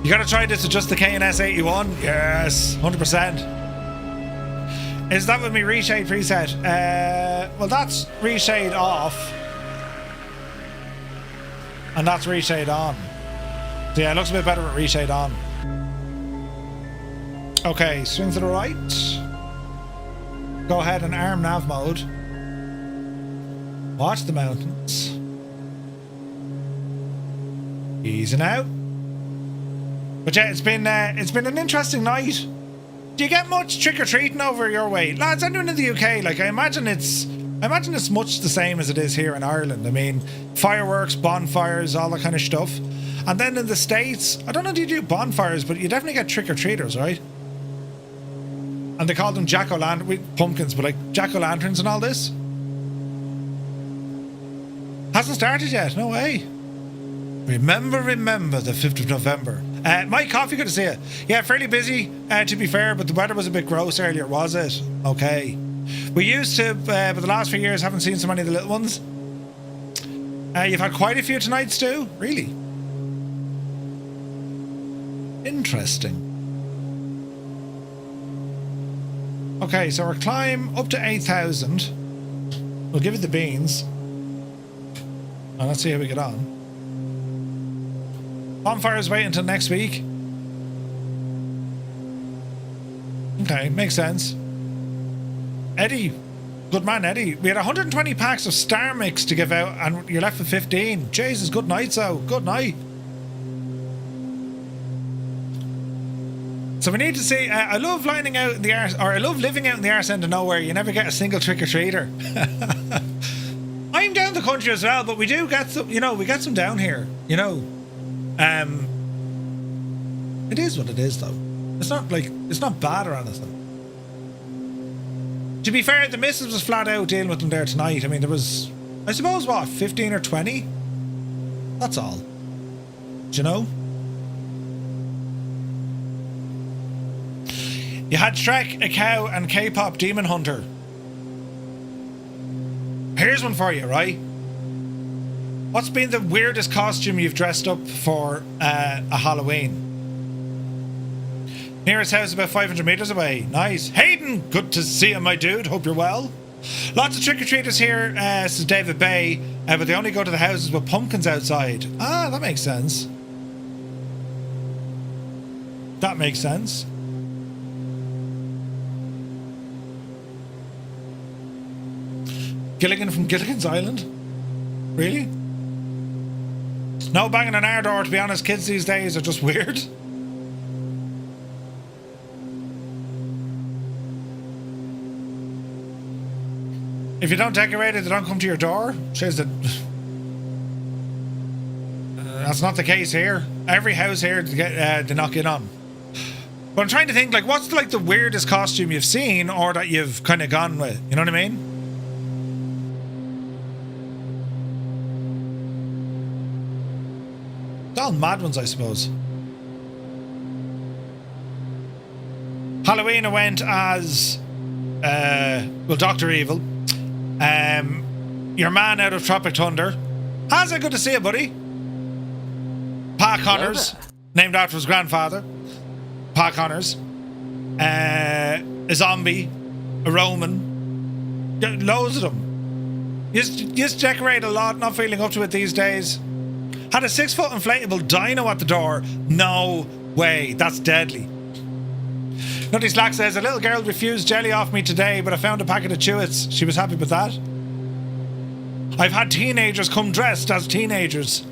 You gotta try this with just the KNS 81. Yes, 100%. Is that with me reshade preset? Well, that's reshade off. And that's reshade on. So yeah, it looks a bit better with reshade on. Okay, swing to the right. Go ahead and arm nav mode. Watch the mountains. Easing out. But yeah, it's been an interesting night. Do you get much trick-or-treating over your way? Lads, anyone in the UK, like I imagine it's much the same as it is here in Ireland. I mean, fireworks, bonfires, all that kind of stuff. And then in the States, I don't know, do you do bonfires, but you definitely get trick-or-treaters, right? And they call them pumpkins, but like jack-o'-lanterns and all this. Hasn't started yet, no way. Remember the 5th of November. Mike Coffee, good to see you. Yeah, fairly busy, to be fair, but the weather was a bit gross earlier, was it? Okay. We used to, but the last few years haven't seen so many of the little ones. You've had quite a few tonight, Stu? Really? Interesting. Okay, so our climb up to 8,000. We'll give it the beans. And let's see how we get on. Bonfires wait until next week. Okay, makes sense. Eddie, good man, Eddie. We had 120 packs of Star Mix to give out, and you're left with 15. Jesus, good night, so good night. So we need to see. I love lining out in the arse, or I love living out in the arse end of nowhere. You never get a single trick or treater. I'm down the country as well, but we do get some. You know, we get some down here. You know. It is what it is, though. It's not bad or anything. To be fair, the missus was flat out dealing with them there tonight. I mean, there was, I suppose, what, 15 or 20? That's all. Do you know? You had Shrek, a cow, and K-pop Demon Hunter. Here's one for you, right? What's been the weirdest costume you've dressed up for a Halloween? Nearest house about 500 meters away. Nice. Hayden, good to see you, my dude. Hope you're well. Lots of trick-or-treaters here, says David Bay, but they only go to the houses with pumpkins outside. Ah, that makes sense. That makes sense. Gilligan from Gilligan's Island? Really? No banging on our door, to be honest. Kids these days are just weird. If you don't decorate it, they don't come to your door. Says that. That's not the case here. Every house here to knock in on. But I'm trying to think, like, what's like the weirdest costume you've seen or that you've kind of gone with? You know what I mean? All mad ones, I suppose. Halloween I went as Dr. Evil. Your man out of Tropic Thunder. How's it? Good to see you, buddy. Pa Connors, named after his grandfather. Pa Connors. A zombie. A Roman. Loads of them. You just decorate a lot, not feeling up to it these days. Had a 6-foot inflatable dino at the door. No way. That's deadly. Nutty Slack says, a little girl refused jelly off me today, but I found a packet of Chewits. She was happy with that. I've had teenagers come dressed as teenagers.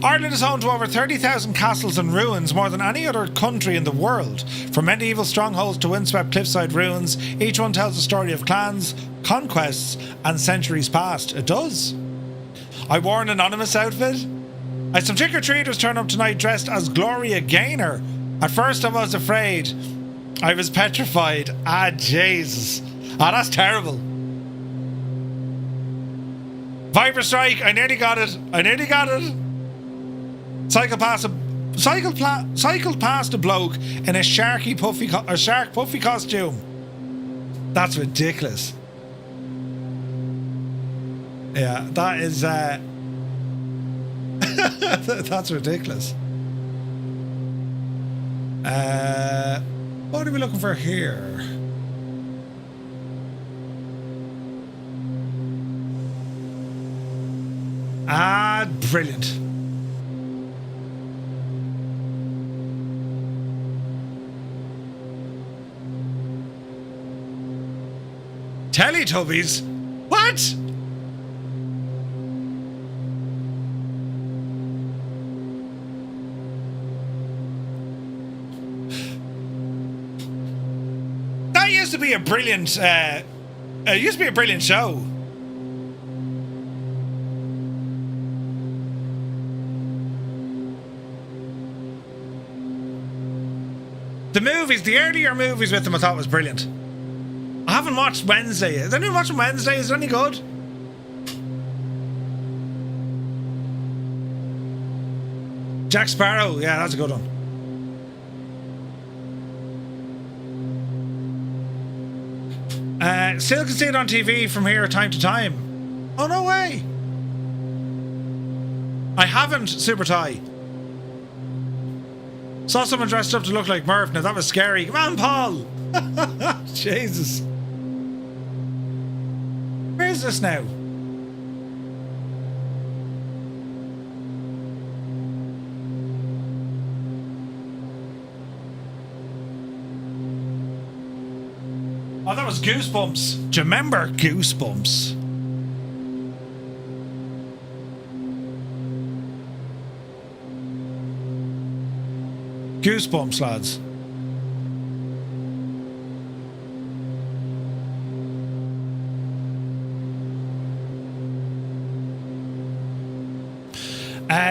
Ireland is home to over 30,000 castles and ruins, more than any other country in the world. From medieval strongholds to windswept cliffside ruins, each one tells a story of clans, conquests, and centuries past. It does. I wore an anonymous outfit. I had some trick-or-treaters turn up tonight dressed as Gloria Gaynor. At first I was afraid. I was petrified. Ah, Jesus. Ah, that's terrible. Viper Strike, I nearly got it. Cycled past a bloke in a shark puffy costume. That's ridiculous. Yeah, that is that's ridiculous. What are we looking for here? Ah, brilliant. Teletubbies? What? That used to be a brilliant, it used to be a brilliant show. The movies, the earlier movies with them, I thought was brilliant. I haven't watched Wednesday. Is anyone watching Wednesday? Is it any good? Jack Sparrow. Yeah, that's a good one. Still can see it on TV from here time to time. Oh, no way. I haven't, Super Tie. Saw someone dressed up to look like Murph. Now that was scary. Come on, Paul. Jesus. Where is this now? Oh, that was Goosebumps. Do you remember Goosebumps? Goosebumps, lads.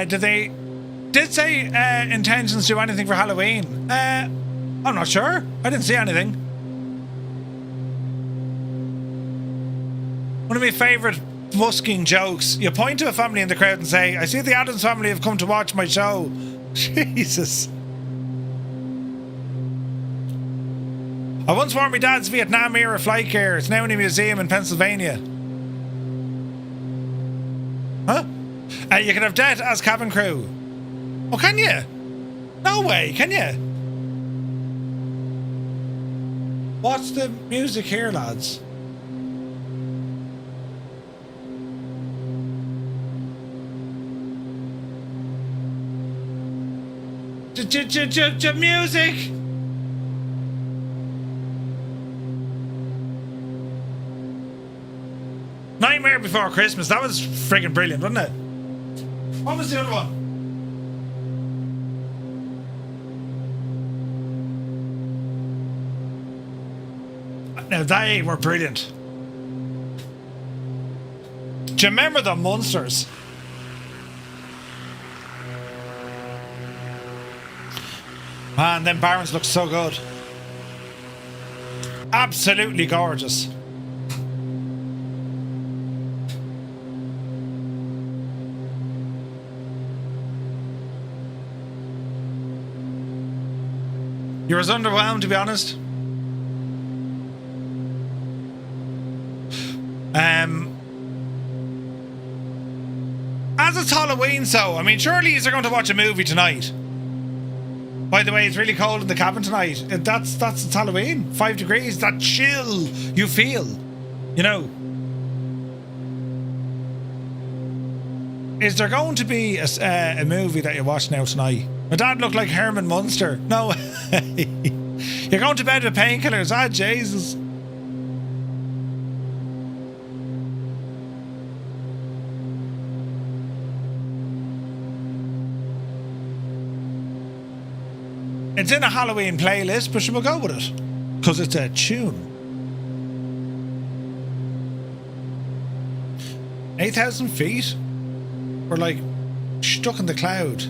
Did say intentions to do anything for Halloween? I'm not sure. I didn't see anything. One of my favourite busking jokes. You point to a family in the crowd and say, I see the Addams family have come to watch my show. Jesus. I once wore my dad's Vietnam era flight gear. It's now in a museum in Pennsylvania. Huh? You can have death as cabin crew. Oh, can you? No way, can you? What's the music here, lads? Music! Nightmare Before Christmas. That was friggin' brilliant, wasn't it? What was the other one? Now, they were brilliant. Do you remember the Munsters? Man, them Barons look so good. Absolutely gorgeous. You're as underwhelmed, to be honest. as it's Halloween, so I mean, surely you're going to watch a movie tonight. By the way, it's really cold in the cabin tonight. That's it's Halloween. 5 degrees. That chill you feel, you know. Is there going to be a movie that you watch now tonight? My dad looked like Herman Munster. No way. You're going to bed with painkillers. Ah, Jesus. It's in a Halloween playlist, but we'll go with it. Because it's a tune. 8,000 feet? We're like stuck in the cloud.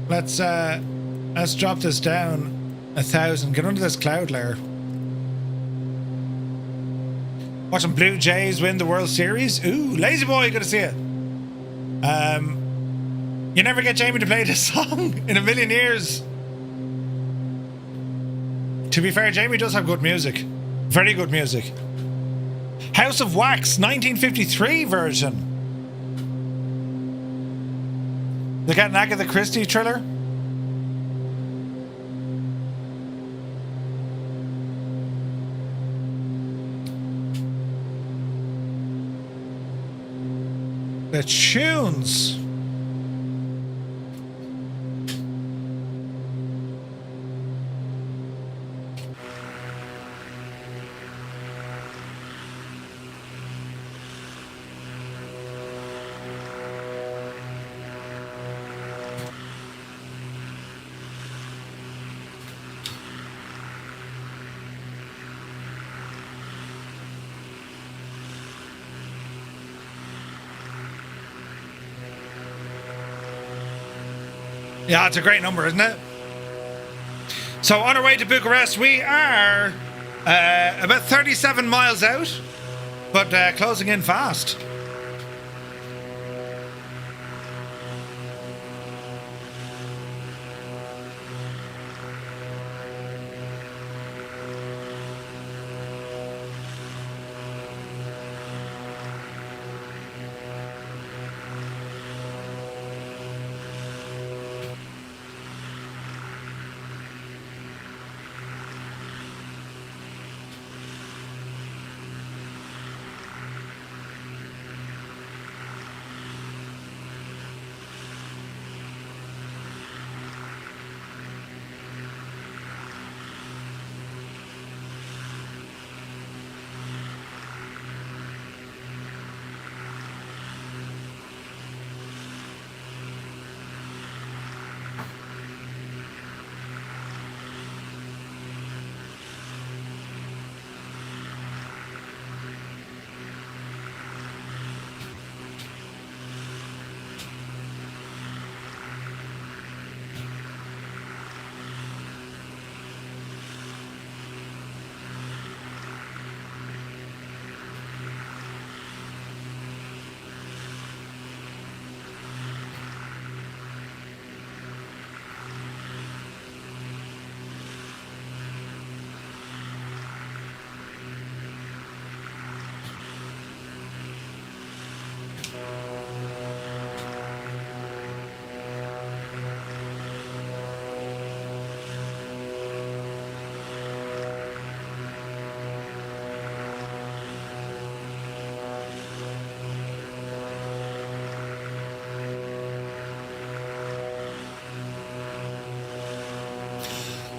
Let's drop this down 1,000. Get under this cloud layer. Watching Blue Jays win the World Series. Ooh, lazy boy, good to see you. You never get Jamie to play this song in a million years. To be fair, Jamie does have good music. Very good music. House of Wax, 1953 version. They got an Agatha Christie thriller. The tunes. Yeah, it's a great number, isn't it? So on our way to Bucharest, we are about 37 miles out, but closing in fast.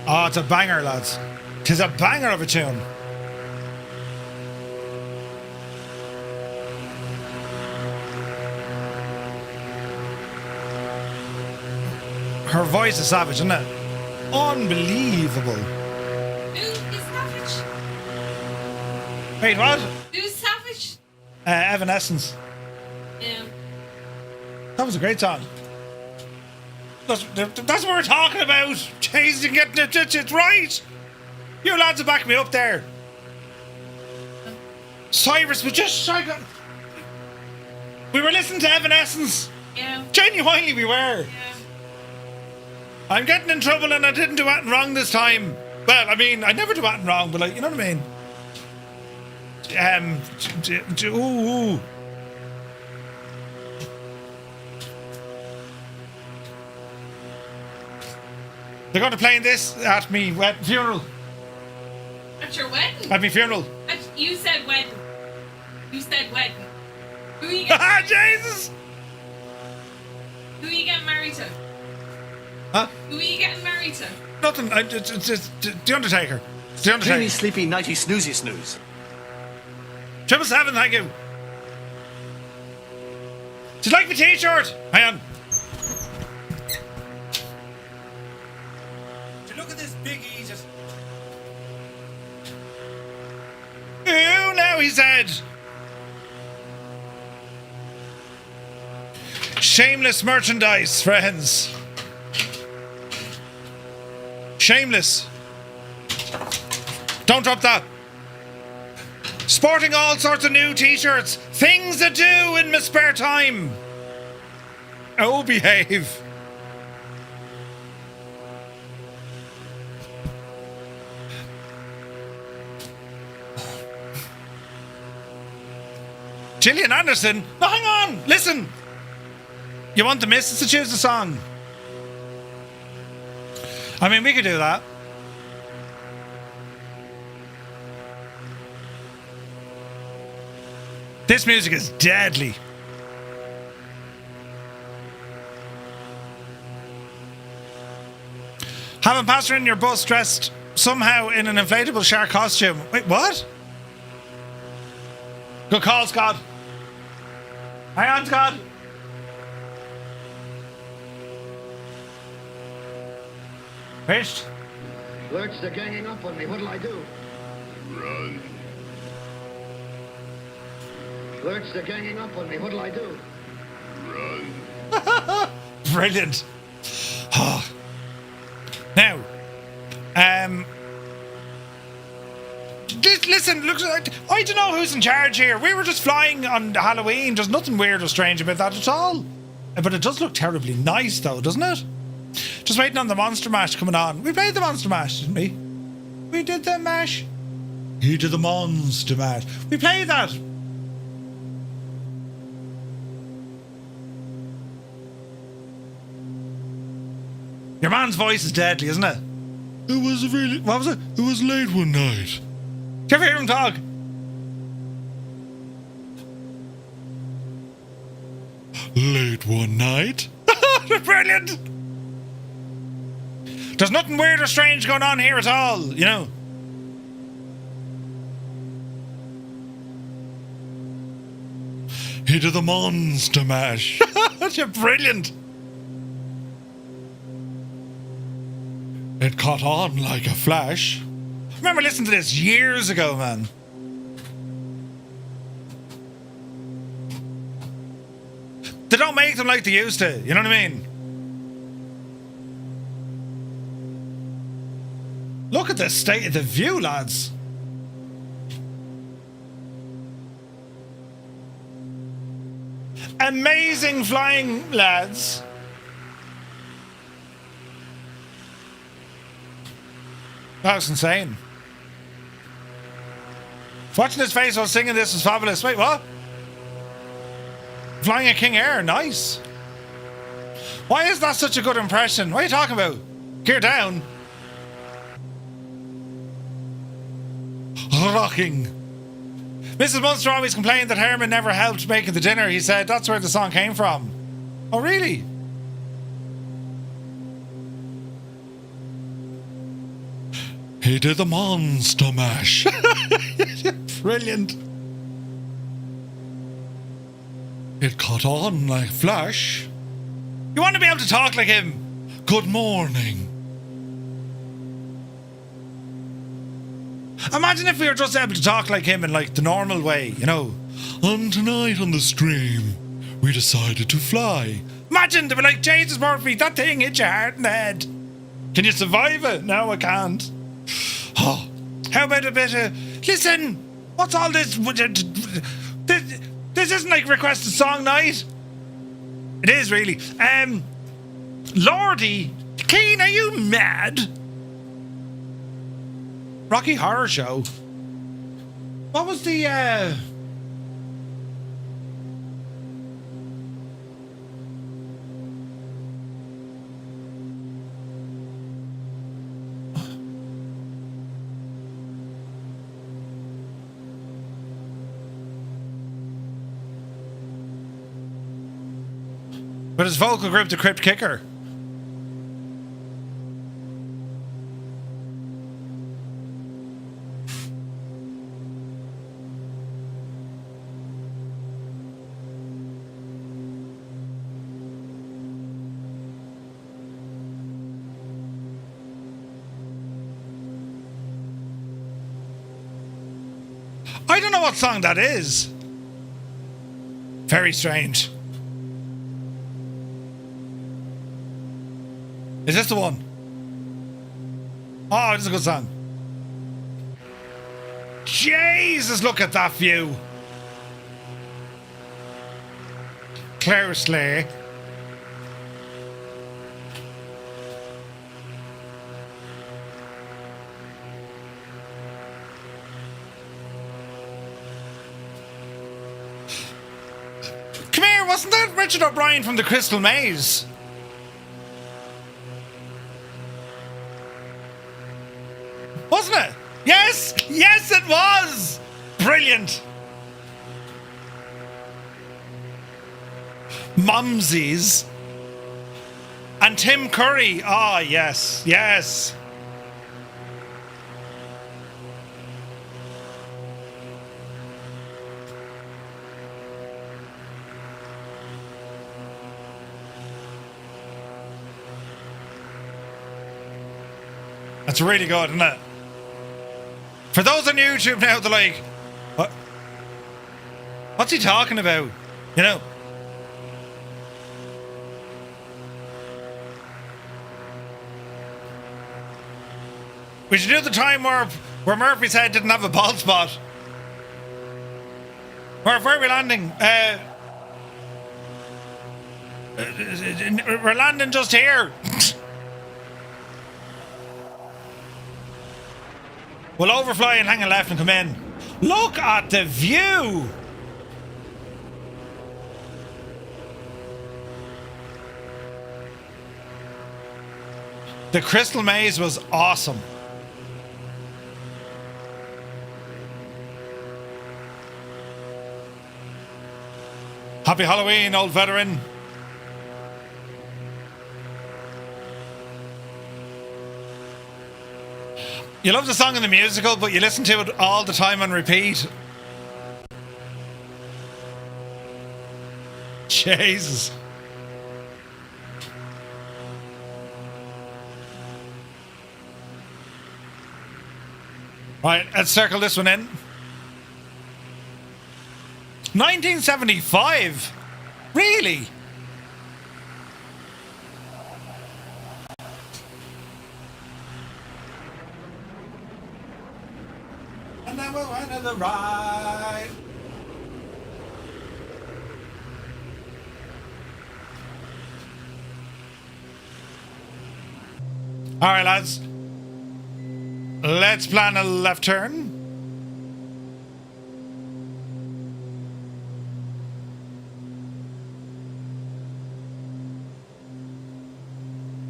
Oh, it's a banger, lads. Tis a banger of a tune. Her voice is savage, isn't it? Unbelievable. Who's Savage? Wait, what? Who's Savage? Evanescence. Yeah. That was a great song. That's what we're talking about. Jeez, you get it's right. You lads will back me up there. Cyrus, we were listening to Evanescence. Yeah. Genuinely, we were. Yeah. I'm getting in trouble and I didn't do anything wrong this time. Well, I mean, I never do anything wrong, but like, you know what I mean? They're going to play this at me funeral. At your wedding? At me funeral. You said wedding. You said wedding. Who are you Ah, getting, Jesus! who are you getting married to? Huh? Who are you getting married to? Nothing. It's the Undertaker. It's the Dreamy, Undertaker. sleepy, nighty, snoozy, snooze. 777, thank you. Do you like my t-shirt? Hang on. Look at this big Egypt. Ooh, now he's dead. Shameless merchandise, friends. Shameless. Don't drop that. Sporting all sorts of new t-shirts. Things to do in my spare time. Oh, behave. Gillian Anderson? No, hang on. Listen. You want the missus to choose the song? I mean, we could do that. This music is deadly. Have a passenger in your bus dressed somehow in an inflatable shark costume. Wait, what? Good call, Scott. Hang on, Scott. Finished? Lurch, they're ganging up on me. What'll I do? Run. Lurch, they're ganging up on me. What'll I do? Run. Brilliant. Now, listen, look, I don't know who's in charge here. We were just flying on Halloween. There's nothing weird or strange about that at all. But it does look terribly nice, though, doesn't it? Just waiting on the Monster Mash coming on. We played the Monster Mash, didn't we? We did the mash. He did the Monster Mash. We played that. Your man's voice is deadly, isn't it? It was really... What was it? It was late one night. Did you ever hear him talk? Late one night? Brilliant! There's nothing weird or strange going on here at all, you know. He did the Monster Mash. You're brilliant. It caught on like a flash. I remember listening to this years ago, man. They don't make them like they used to, you know what I mean? Look at the state of the view, lads. Amazing flying, lads. That's insane. Watching his face while singing this was fabulous. Wait, what? Flying a King Air, nice. Why is that such a good impression? What are you talking about? Gear down. Rocking. Mrs. Munster always complained that Herman never helped making the dinner. He said that's where the song came from. Oh, really? He did the Monster Mash. Brilliant. It caught on like flash. You want to be able to talk like him? Good morning. Imagine if we were just able to talk like him in like the normal way, you know. And tonight on the stream, we decided to fly. Imagine, they were like, Jesus Murphy, that thing hit you hard in the head. Can you survive it? No, I can't. Oh, how about a bit of... Listen, what's all this? This isn't like requested song night. It is really. Lordy, Keen, are you mad? Rocky Horror Show. What was the But his vocal group, the Crypt Kicker. I don't know what song that is. Very strange. Is this the one? Oh, this is a good song. Jesus, look at that view. Closely. Come here, wasn't that Richard O'Brien from the Crystal Maze? Wasn't it? Yes! Yes, it was! Brilliant! Mumsies. And Tim Curry. Ah, yes. Yes. That's really good, isn't it? For those on YouTube now, they're like, what? What's he talking about? You know? We should do the time where Murphy's head didn't have a bald spot. Where are we landing? We're landing just here. We'll overfly and hang a left and come in. Look at the view! The Crystal Maze was awesome. Happy Halloween, old veteran. You love the song in the musical, but you listen to it all the time on repeat. Jesus. Right, let's circle this one in. 1975? Really? And then we went to the right. All right, lads. Let's plan a left turn.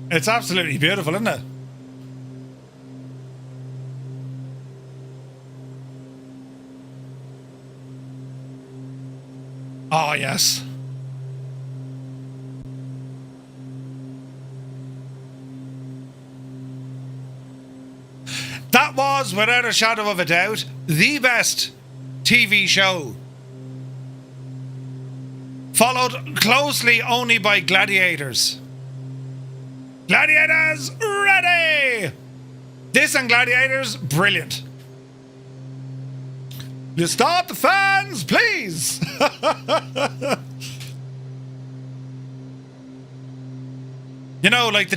It's absolutely beautiful, isn't it? Oh, yes. That was, without a shadow of a doubt, the best TV show. Followed closely only by Gladiators. Gladiators, ready! This and Gladiators, brilliant. You start the fans, please! You know, like the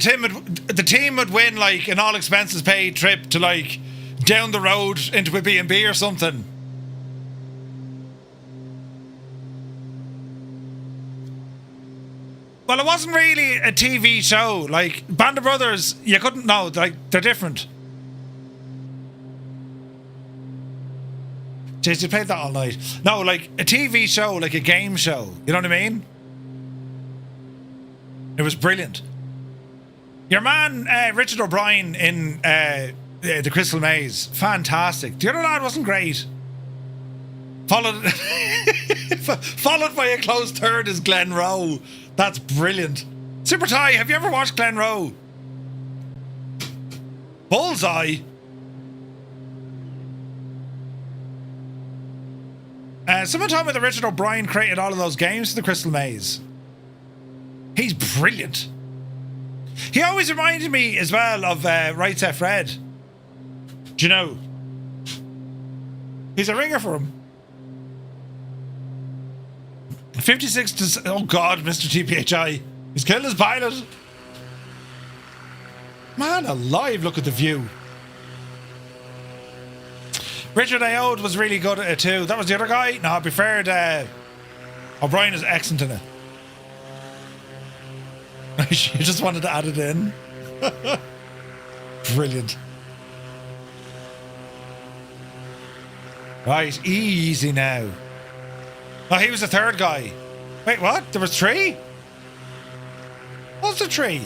team would win like an all expenses paid trip to like down the road into a B&B or something. Well, it wasn't really a TV show. Like Band of Brothers, you couldn't know. Like they're different. Jeez, you played that all night. No, like a TV show, like a game show. You know what I mean? It was brilliant. Your man, Richard O'Brien in The Crystal Maze, fantastic. The other lad wasn't great. Followed, followed by a close third is Glen Rowe. That's brilliant. Super Ty, have you ever watched Glen Rowe? Bullseye. Someone told me that Richard O'Brien created all of those games for the Crystal Maze. He's brilliant. He always reminded me as well of Right Set Fred. Do you know? He's a ringer for him. 56 to... Oh God, Mr. TPHI. He's killed his pilot. Man alive, look at the view. Richard Ayoade was really good at it too. That was the other guy? No, I preferred... O'Brien is excellent in it. You just wanted to add it in. Brilliant. Right, easy now. Oh, he was the third guy. Wait, what? There was three? What's the tree?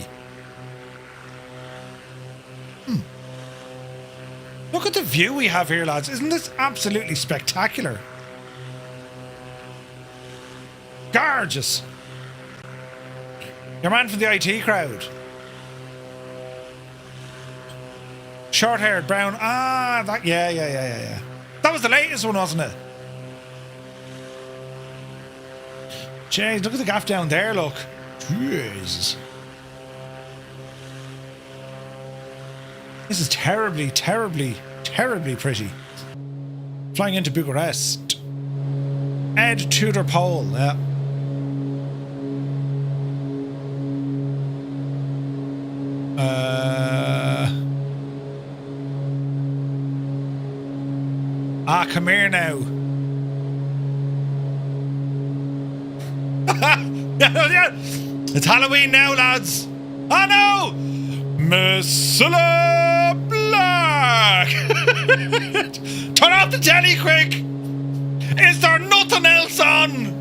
Look at the view we have here, lads. Isn't this absolutely spectacular? Gorgeous. Your man from the IT crowd. Short-haired, brown. Ah, that. Yeah. That was the latest one, wasn't it? Jeez, look at the gaff down there, look. Jesus. This is terribly pretty. Flying into Bucharest. Ed Tudor Pole, yeah. Come here now. Yeah. It's Halloween now, lads. Oh no! Missile Black! Turn off the telly quick! Is there nothing else on?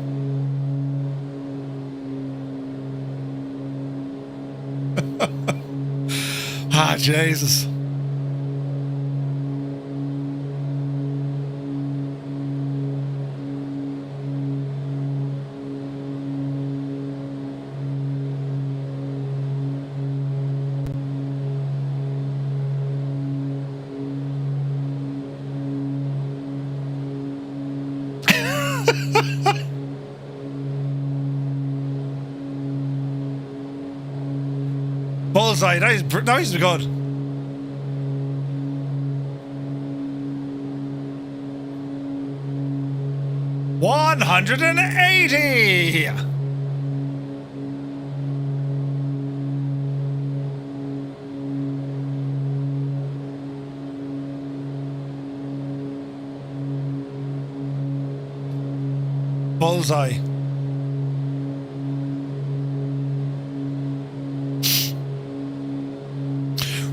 Ah, Jesus. Bullseye, that is good. $180. Bullseye.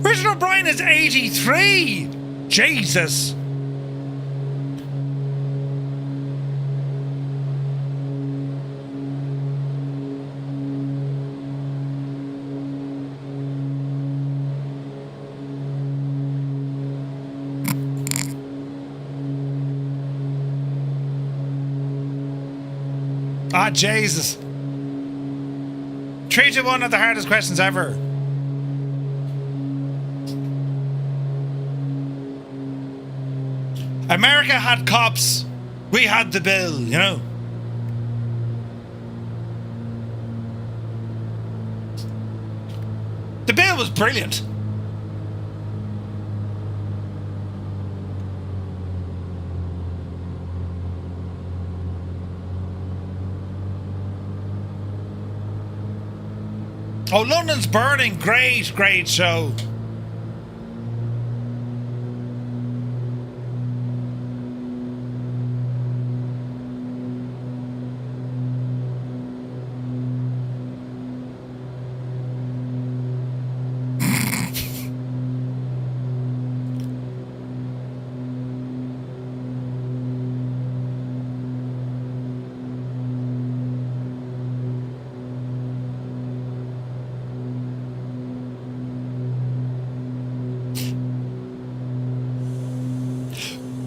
Richard O'Brien is 83. Jesus. Ah, Jesus. 3 to 1 of the hardest questions ever. America had cops. We had the bill, you know. The bill was brilliant. Oh, London's Burning, great show.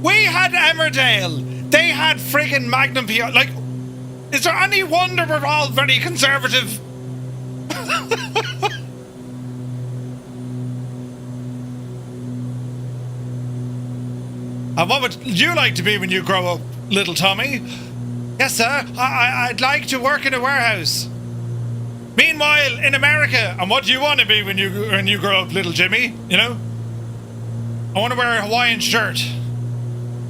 We had Emmerdale. They had friggin' Magnum PI. Like, is there any wonder we're all very conservative? And what would you like to be when you grow up, little Tommy? Yes, sir. I'd like to work in a warehouse. Meanwhile, in America, and what do you want to be when you grow up, little Jimmy? You know? I want to wear a Hawaiian shirt,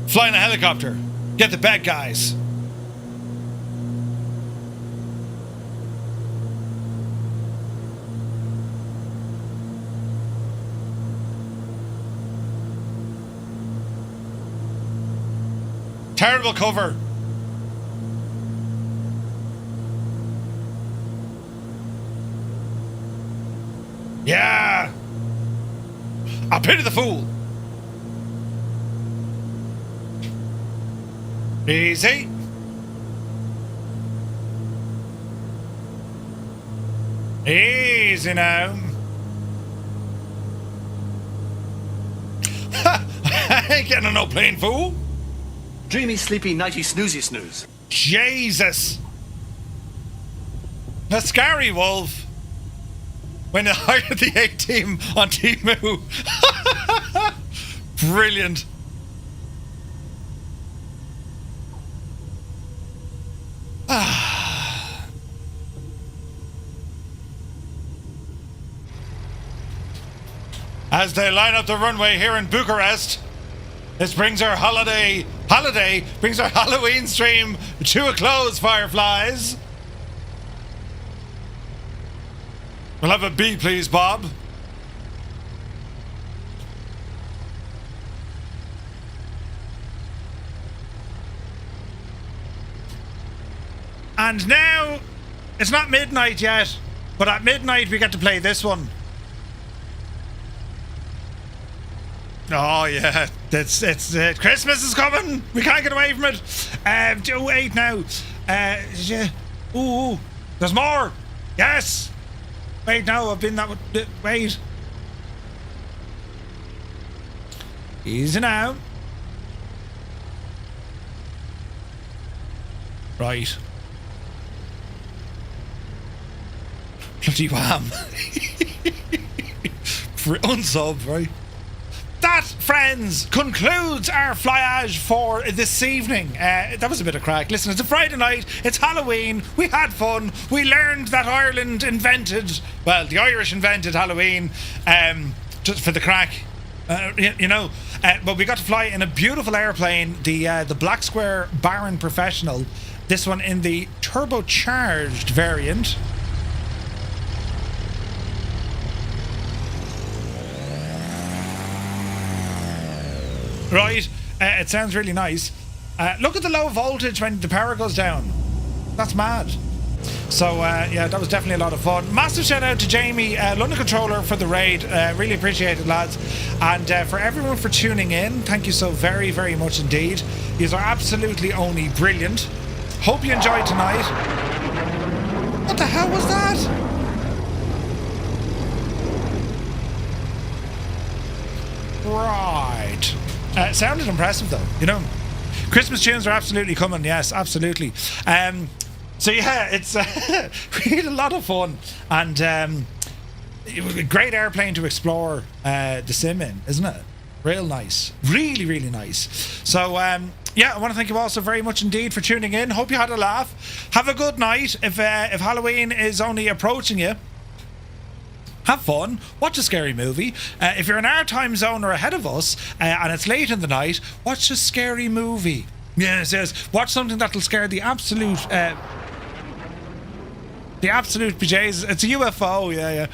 fly in a helicopter, get the bad guys. Terrible cover. Yeah. I pity the fool. Easy. Easy now. I ain't getting no plain fool. Dreamy, sleepy, nighty, snoozy, snooze. Jesus. The scary wolf. When I hired the A-team on Temu. Brilliant. As they line up the runway here in Bucharest, this brings our holiday brings our Halloween stream to a close, Fireflies. We'll have a B, please, Bob. And now, it's not midnight yet, but at midnight we get to play this one. Oh yeah, it's Christmas is coming. We can't get away from it. Wait now. Yeah. Ooh, there's more. Yes. Wait, no, I've been that. Wait. Easy now. Right. Bloody wham. Unsub, right? That, friends, concludes our flyage for this evening. That was a bit of crack. Listen, it's a Friday night, it's Halloween, we had fun, we learned that Ireland invented, well, the Irish invented Halloween just for the crack, you know. But we got to fly in a beautiful airplane, the Black Square Baron Professional, this one in the turbocharged variant. Right, it sounds really nice. Look at the low voltage when the power goes down. That's mad. So, yeah, that was definitely a lot of fun. Massive shout out to Jamie, London Controller, for the raid. Really appreciate it, lads. And for everyone for tuning in, thank you so very, very much indeed. You are absolutely only brilliant. Hope you enjoyed tonight. What the hell was that? Right. Sounded impressive though, you know. Christmas tunes are absolutely coming, yes, absolutely. So yeah, it's we had a lot of fun, and it was a great airplane to explore the sim in, isn't it? Real nice, really, really nice. So yeah, I want to thank you all so very much indeed for tuning in. Hope you had a laugh. Have a good night. If Halloween is only approaching you, have fun, watch a scary movie. If you're in our time zone or ahead of us, and it's late in the night, watch a scary movie. Yes, yes. Watch something that'll scare the absolute bejesus. It's a UFO, yeah.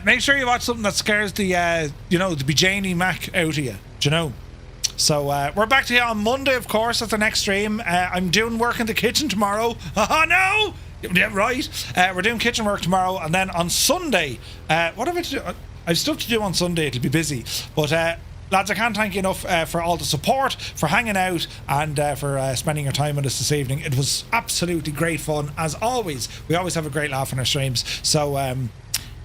Make sure you watch something that scares the, you know, the bejanie mac out of you, do you know? So, we're back to you on Monday, of course, at the next stream. I'm doing work in the kitchen tomorrow. Oh, no! Yeah, right. We're doing kitchen work tomorrow, and then on Sunday, what have I to do? I've stuff to do on Sunday. It'll be busy, but lads, I can't thank you enough for all the support, for hanging out, and for spending your time with us this evening. It was absolutely great fun, as always. We always have a great laugh on our streams. So,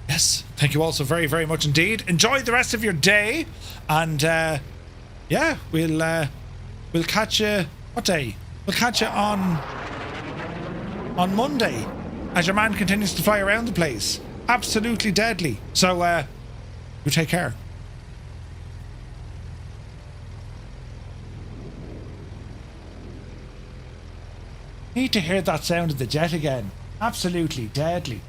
yes, thank you all so very, very much indeed. Enjoy the rest of your day, and yeah, we'll we'll catch you. What day? We'll catch you on Monday, as your man continues to fly around the place. Absolutely deadly. So, you take care. Need to hear that sound of the jet again. Absolutely deadly.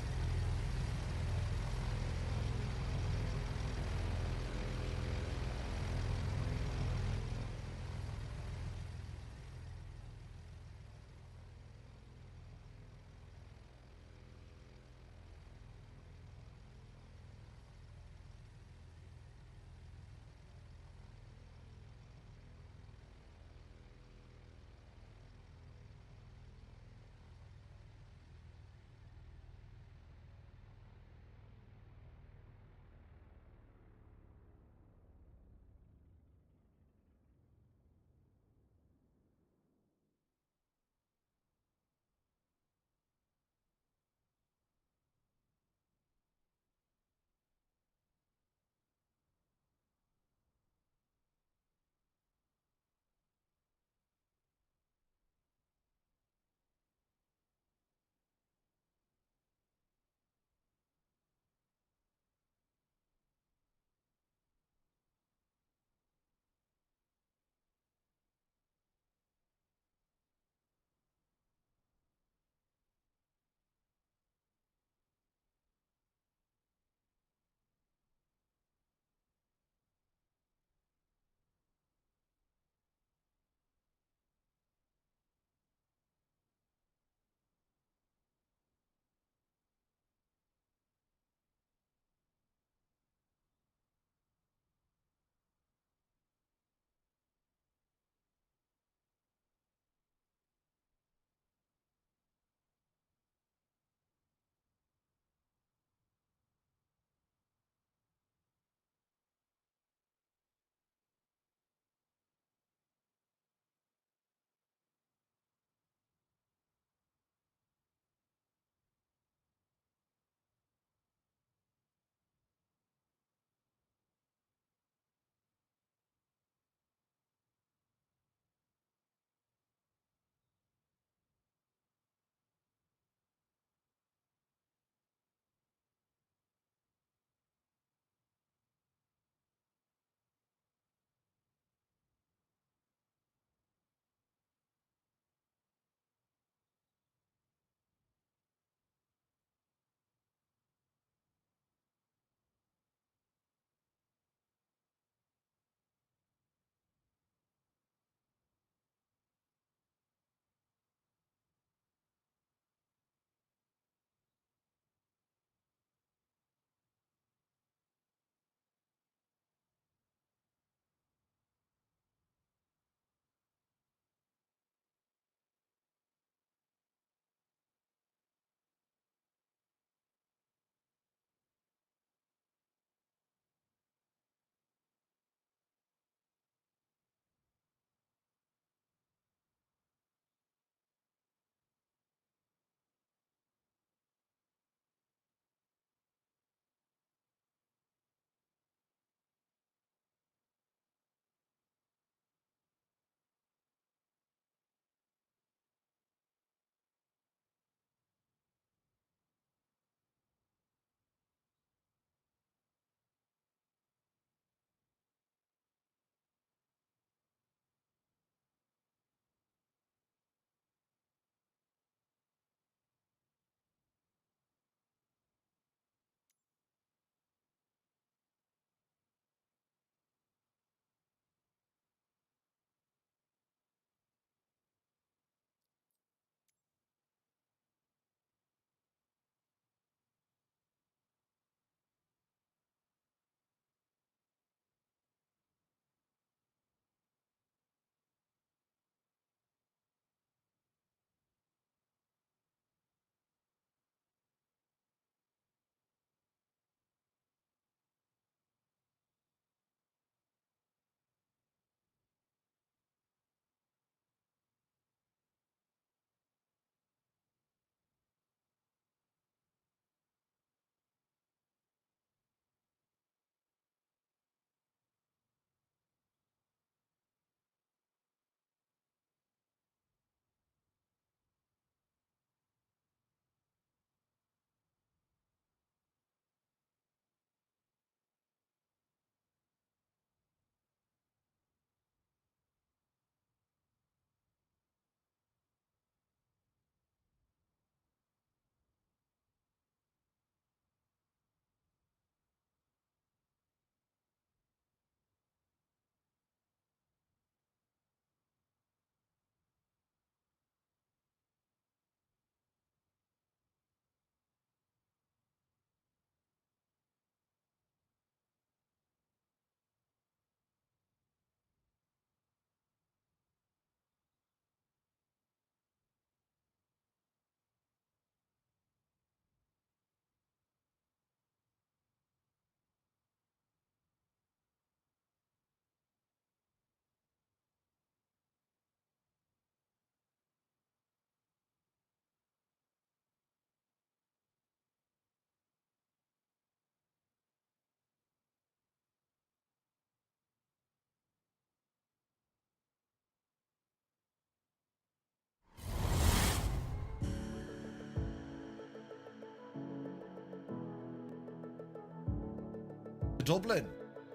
Dublin.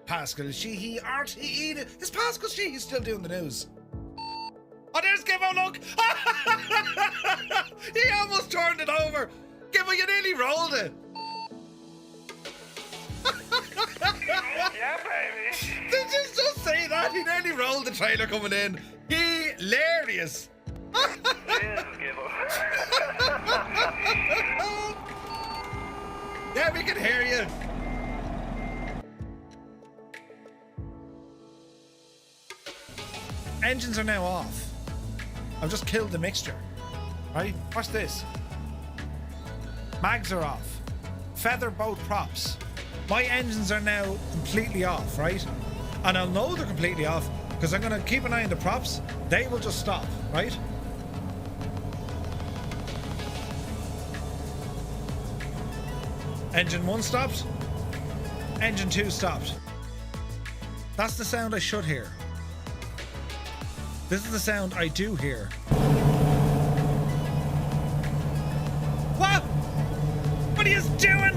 Pascal Sheehy, RTE. Is Pascal Sheehy still doing the news? Oh, there's Gibbo, look! He almost turned it over. Gibbo, you nearly rolled it. Yeah, baby. Did you just say that? He nearly rolled the trailer coming in. Hilarious. Yeah, we can hear you. Engines are now off. I've just killed the mixture. Right? Watch this. Mags are off. Feather boat props. My engines are now completely off, right? And I'll know they're completely off because I'm going to keep an eye on the props. They will just stop, right? Engine 1 stopped. Engine 2 stopped. That's the sound I should hear. This is the sound I do hear. What? What are you doing?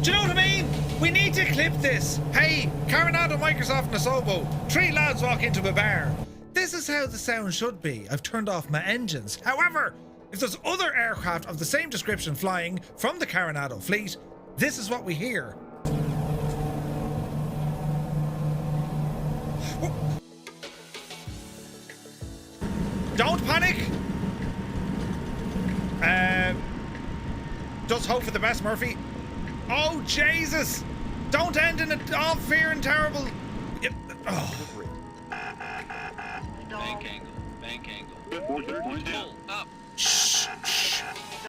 Do you know what I mean? We need to clip this. Hey, Coronado, Microsoft and Asobo. 3 lads walk into a bar. This is how the sound should be. I've turned off my engines. However, if there's other aircraft of the same description flying from the Coronado fleet, this is what we hear. Don't panic. Just hope for the best, Murphy. Oh, Jesus. Don't end in all fear and terrible. Oh. Bank angle. Bank angle. Pull.